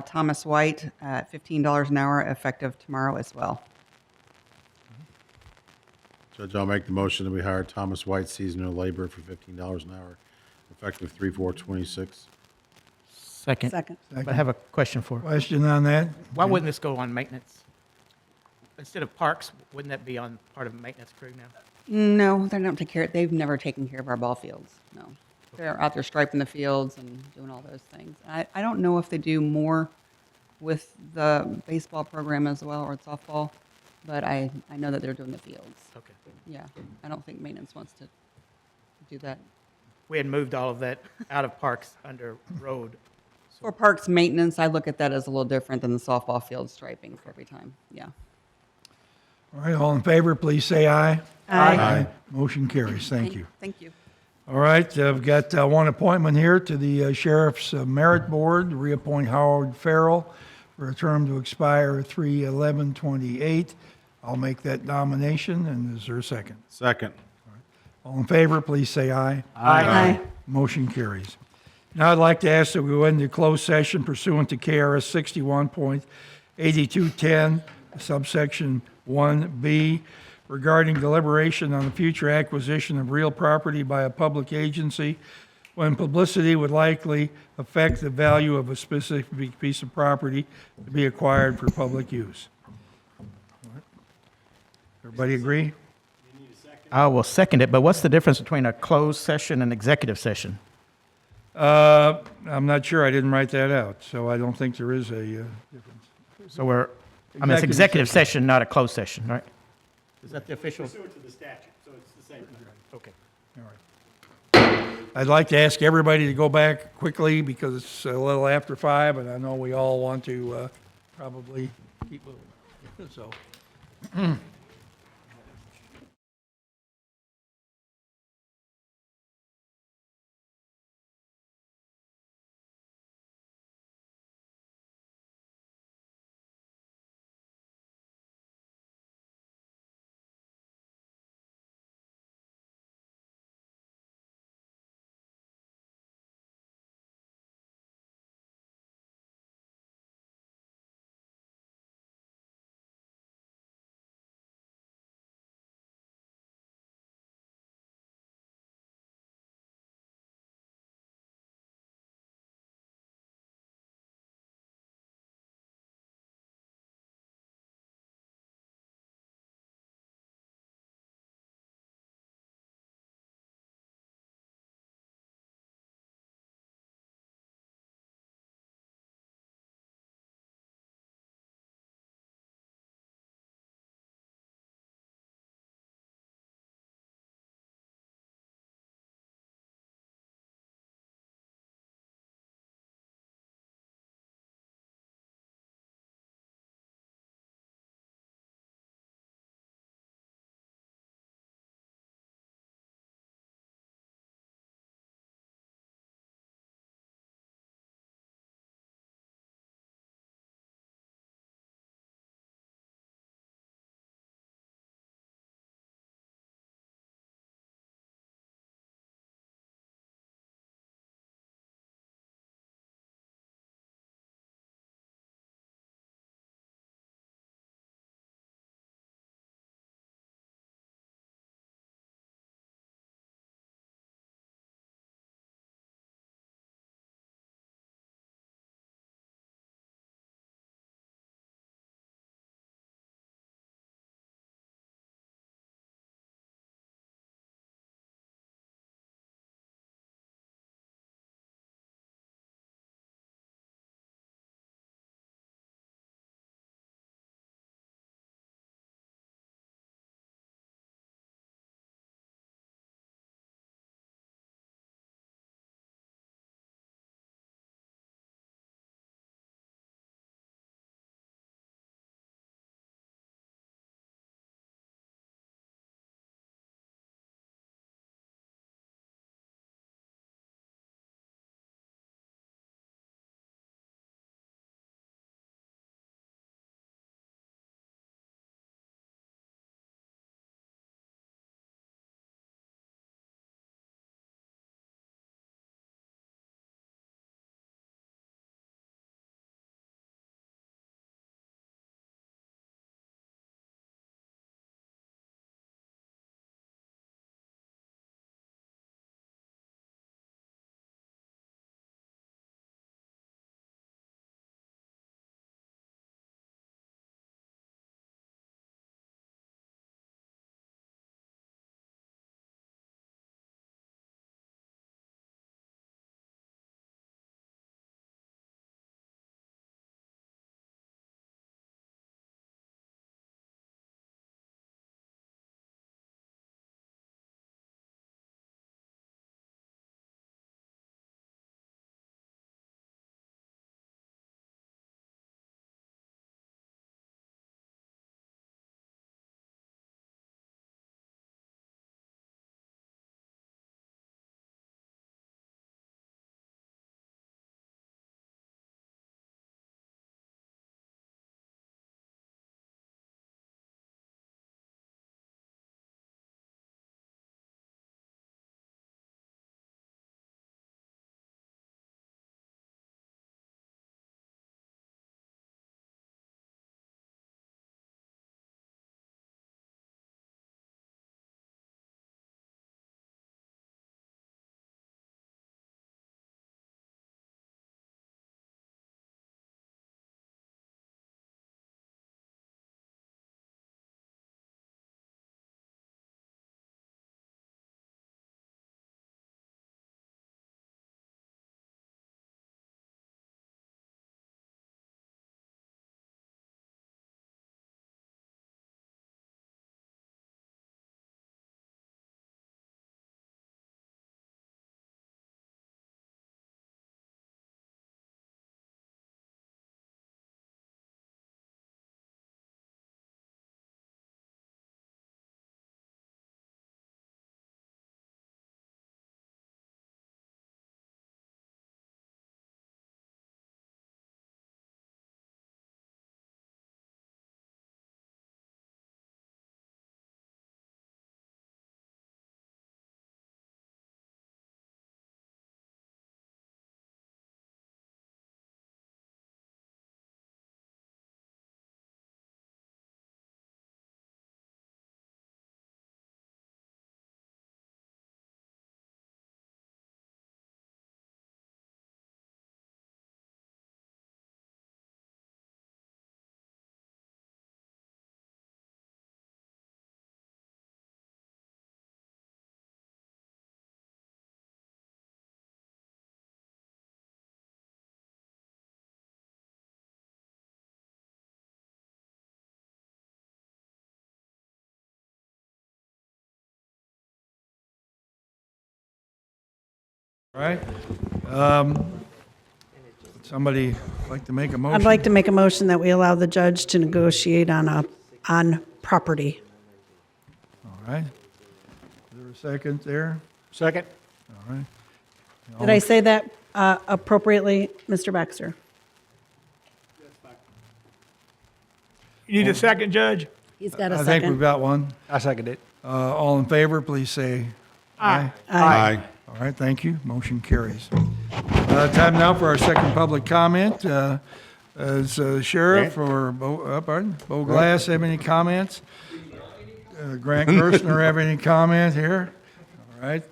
Thomas White at $15 an hour, effective tomorrow as well. Judge, I'll make the motion that we hire Thomas White, seasonal labor, for $15 an hour, effective 3/4/26. Second. Second. But I have a question for. Question on that? Why wouldn't this go on maintenance? Instead of parks, wouldn't that be on part of the maintenance crew now? No, they're not taking care. They've never taken care of our ball fields. No, they're out there striping the fields and doing all those things. I don't know if they do more with the baseball program as well or softball, but I know that they're doing the fields. Okay. Yeah, I don't think maintenance wants to do that. We had moved all of that out of parks under road. For parks maintenance, I look at that as a little different than the softball field striping for every time. Yeah. All right, all in favor, please say aye. Aye. Motion carries, thank you. Thank you. All right, I've got one appointment here to the Sheriff's Merit Board, to reappoint Howard Farrell for a term to expire 3/11/28. I'll make that nomination, and is there a second? Second. All in favor, please say aye. Aye. Motion carries. Now I'd like to ask that we go into closed session pursuant to KRS 61.8210, subsection 1B, regarding deliberation on the future acquisition of real property by a public agency when publicity would likely affect the value of a specific piece of property to be acquired for public use. Everybody agree? I will second it, but what's the difference between a closed session and executive session? I'm not sure. I didn't write that out, so I don't think there is a difference. So it's executive session, not a closed session, right? Is that the official? Pursuant to the statute, so it's the same thing. Okay. All right. I'd like to ask everybody to go back quickly because it's a little after 5, and I know we all want to probably keep moving. So. All right. Somebody like to make a motion? I'd like to make a motion that we allow the judge to negotiate on property. All right. Is there a second there? Second? All right. Did I say that appropriately, Mr. Baxter? You need a second, Judge? He's got a I think second. we've got one. I second it. All in favor, please say aye. Aye. All right, thank you. Motion carries. Time now for our second public comment. Does Sheriff or Bo Glass have any comments? Grant Gerstner have any comment here? All right.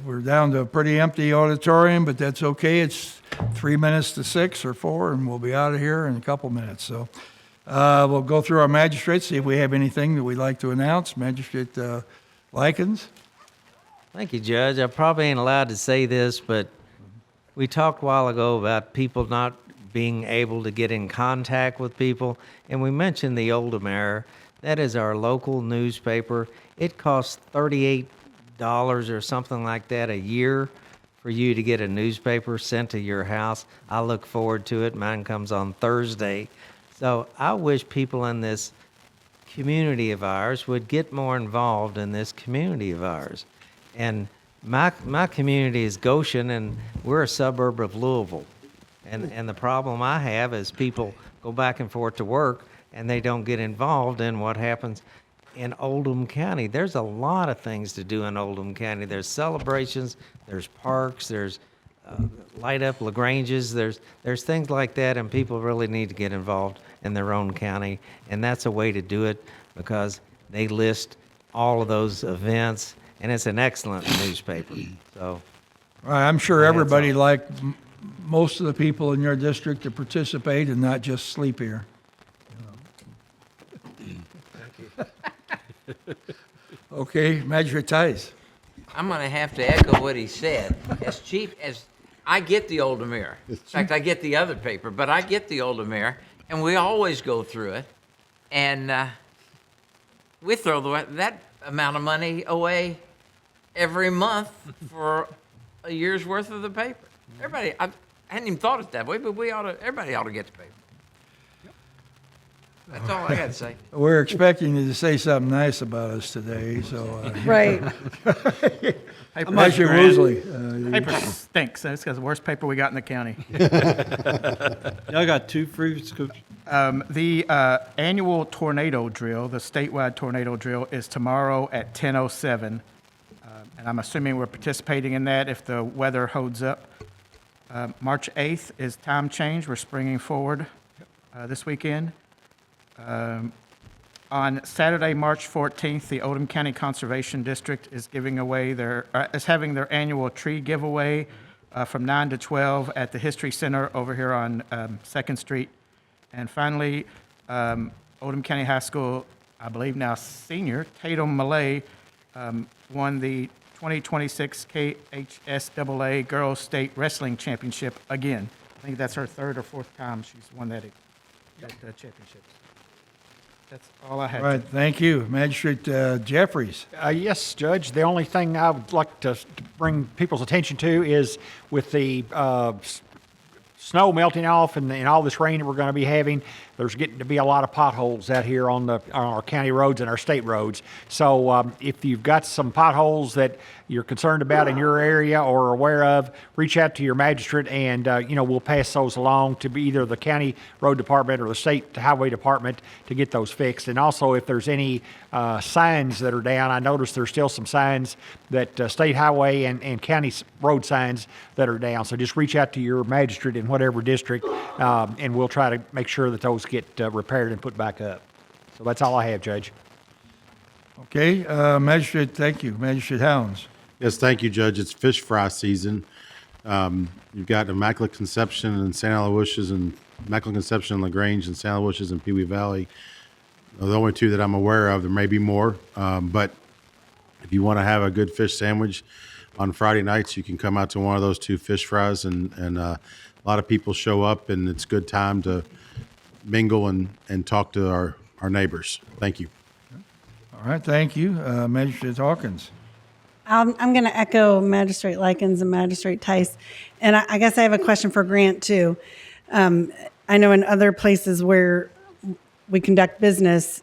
We're down to a pretty empty auditorium, but that's okay. It's 3 minutes to 6 or 4, and we'll be out of here in a couple minutes. So we'll go through our magistrates, see if we have anything that we'd like to announce. Magistrate Likens. Thank you, Judge. I probably ain't allowed to say this, but we talked a while ago about people not being able to get in contact with people, and we mentioned the Oldham Error. That is our local newspaper. It costs $38 or something like that a year for you to get a newspaper sent to your house. I look forward to it. Mine comes on Thursday. So I wish people in this community of ours would get more involved in this community of ours. And my community is Goshen, and we're a suburb of Louisville. And the problem I have is people go back and forth to work, and they don't get involved in what happens in Oldham County. There's a lot of things to do in Oldham County. There's celebrations, there's parks, there's light up LaGranges, there's things like that, and people really need to get involved in their own county. And that's a way to do it, because they list all of those events, and it's an excellent newspaper. So All right, I'm sure everybody like most of the people in your district to participate and not just sleep here. Okay, Magistrate Tice. I'm going to have to echo what he said. As cheap as I get the Oldham Mirror. In fact, I get the other paper, but I get the Oldham Mirror, and we always go through it. And we throw that amount of money away every month for a year's worth of the paper. Everybody, I hadn't even thought it that way, but everybody ought to get the paper. That's all I got to say. We're expecting you to say something nice about us today, so. Right. Magistrate Woosley. Paper stinks. That's the worst paper we got in the county. Y'all got two free scoops. The annual tornado drill, the statewide tornado drill, is tomorrow at 10:07. And I'm assuming we're participating in that if the weather holds up. March 8th is time change. We're springing forward this weekend. On Saturday, March 14th, the Oldham County Conservation District is having their annual tree giveaway from 9 to 12 at the History Center over here on 2nd Street. And finally, Oldham County High School, I believe now senior, Tatum Malay, won the 2026 KHSAA Girls State Wrestling Championship again. I think that's her third or fourth time she's won that championship. That's all I have. All right, thank you. Magistrate Jeffries. Yes, Judge. The only thing I would like to bring people's attention to is with the snow melting off and all this rain that we're going to be having, there's getting to be a lot of potholes out here on our county roads and our state roads. So if you've got some potholes that you're concerned about in your area or are aware of, reach out to your magistrate, and we'll pass those along to be either the county road department or the state highway department to get those fixed. And also, if there's any signs that are down, I noticed there's still some signs that state highway and county road signs that are down. So just reach out to your magistrate in whatever district, and we'll try to make sure that those get repaired and put back up. So that's all I have, Judge. Okay, Magistrate, thank you. Magistrate Hounds. Yes, thank you, Judge. It's fish fry season. You've got Immaculate Conception and St. Aloysius, and Immaculate Conception and LaGrange and St. Aloysius and Pee Wee Valley. The only two that I'm aware of. There may be more, but if you want to have a good fish sandwich on Friday nights, you can come out to one of those two fish fries, and a lot of people show up, and it's a good time to mingle and talk to our neighbors. Thank you. All right, thank you. Magistrate Hawkins. I'm going to echo Magistrate Likens and Magistrate Tice. And I guess I have a question for Grant, too. I know in other places where we conduct business,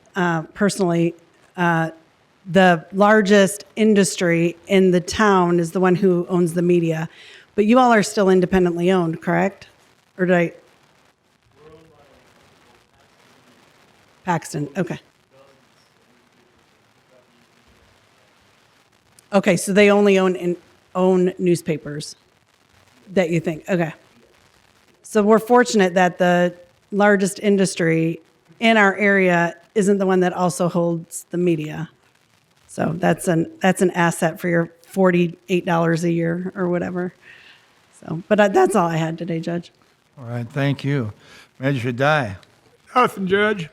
personally, the largest industry in the town is the one who owns the media. But you all are still independently owned, correct? Or did I? Paxton, okay. Okay, so they only own newspapers that you think, okay. So we're fortunate that the largest industry in our area isn't the one that also holds the media. So that's an asset for your $48 a year or whatever. So, but that's all I had today, Judge. All right, thank you. Magistrate Dye. Nothing, Judge.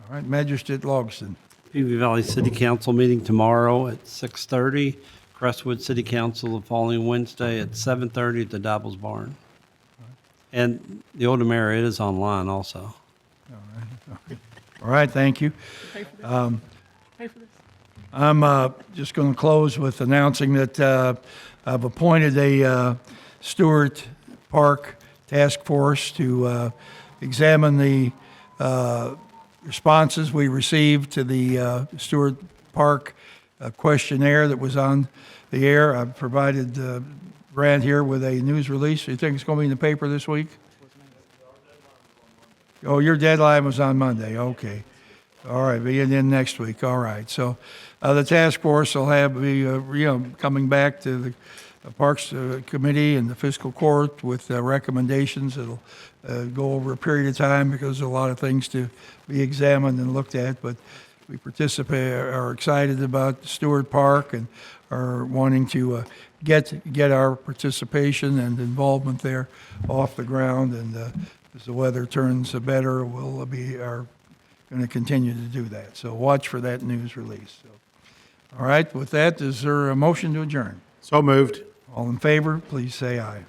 All right, Magistrate Logston. PV Valley City Council meeting tomorrow at 6:30. Crestwood City Council the following Wednesday at 7:30 at the Dabbles Barn. And the Oldham area, it is online also. All right, thank you. I'm just going to close with announcing that I've appointed a Stewart Park task force to examine the responses we received to the Stewart Park questionnaire that was on the air. I've provided Grant here with a news release. You think it's going to be in the paper this week? Oh, your deadline was on Monday. Okay. All right, be in next week. All right. So the task force will be coming back to the Parks Committee and the Fiscal Court with recommendations. It'll go over a period of time because there's a lot of things to be examined and looked at. But we are excited about Stewart Park and are wanting to get our participation and involvement there off the ground. And as the weather turns better, we'll are going to continue to do that. So watch for that news release. So, all right, with that, is there a motion to adjourn? So moved. All in favor, please say aye.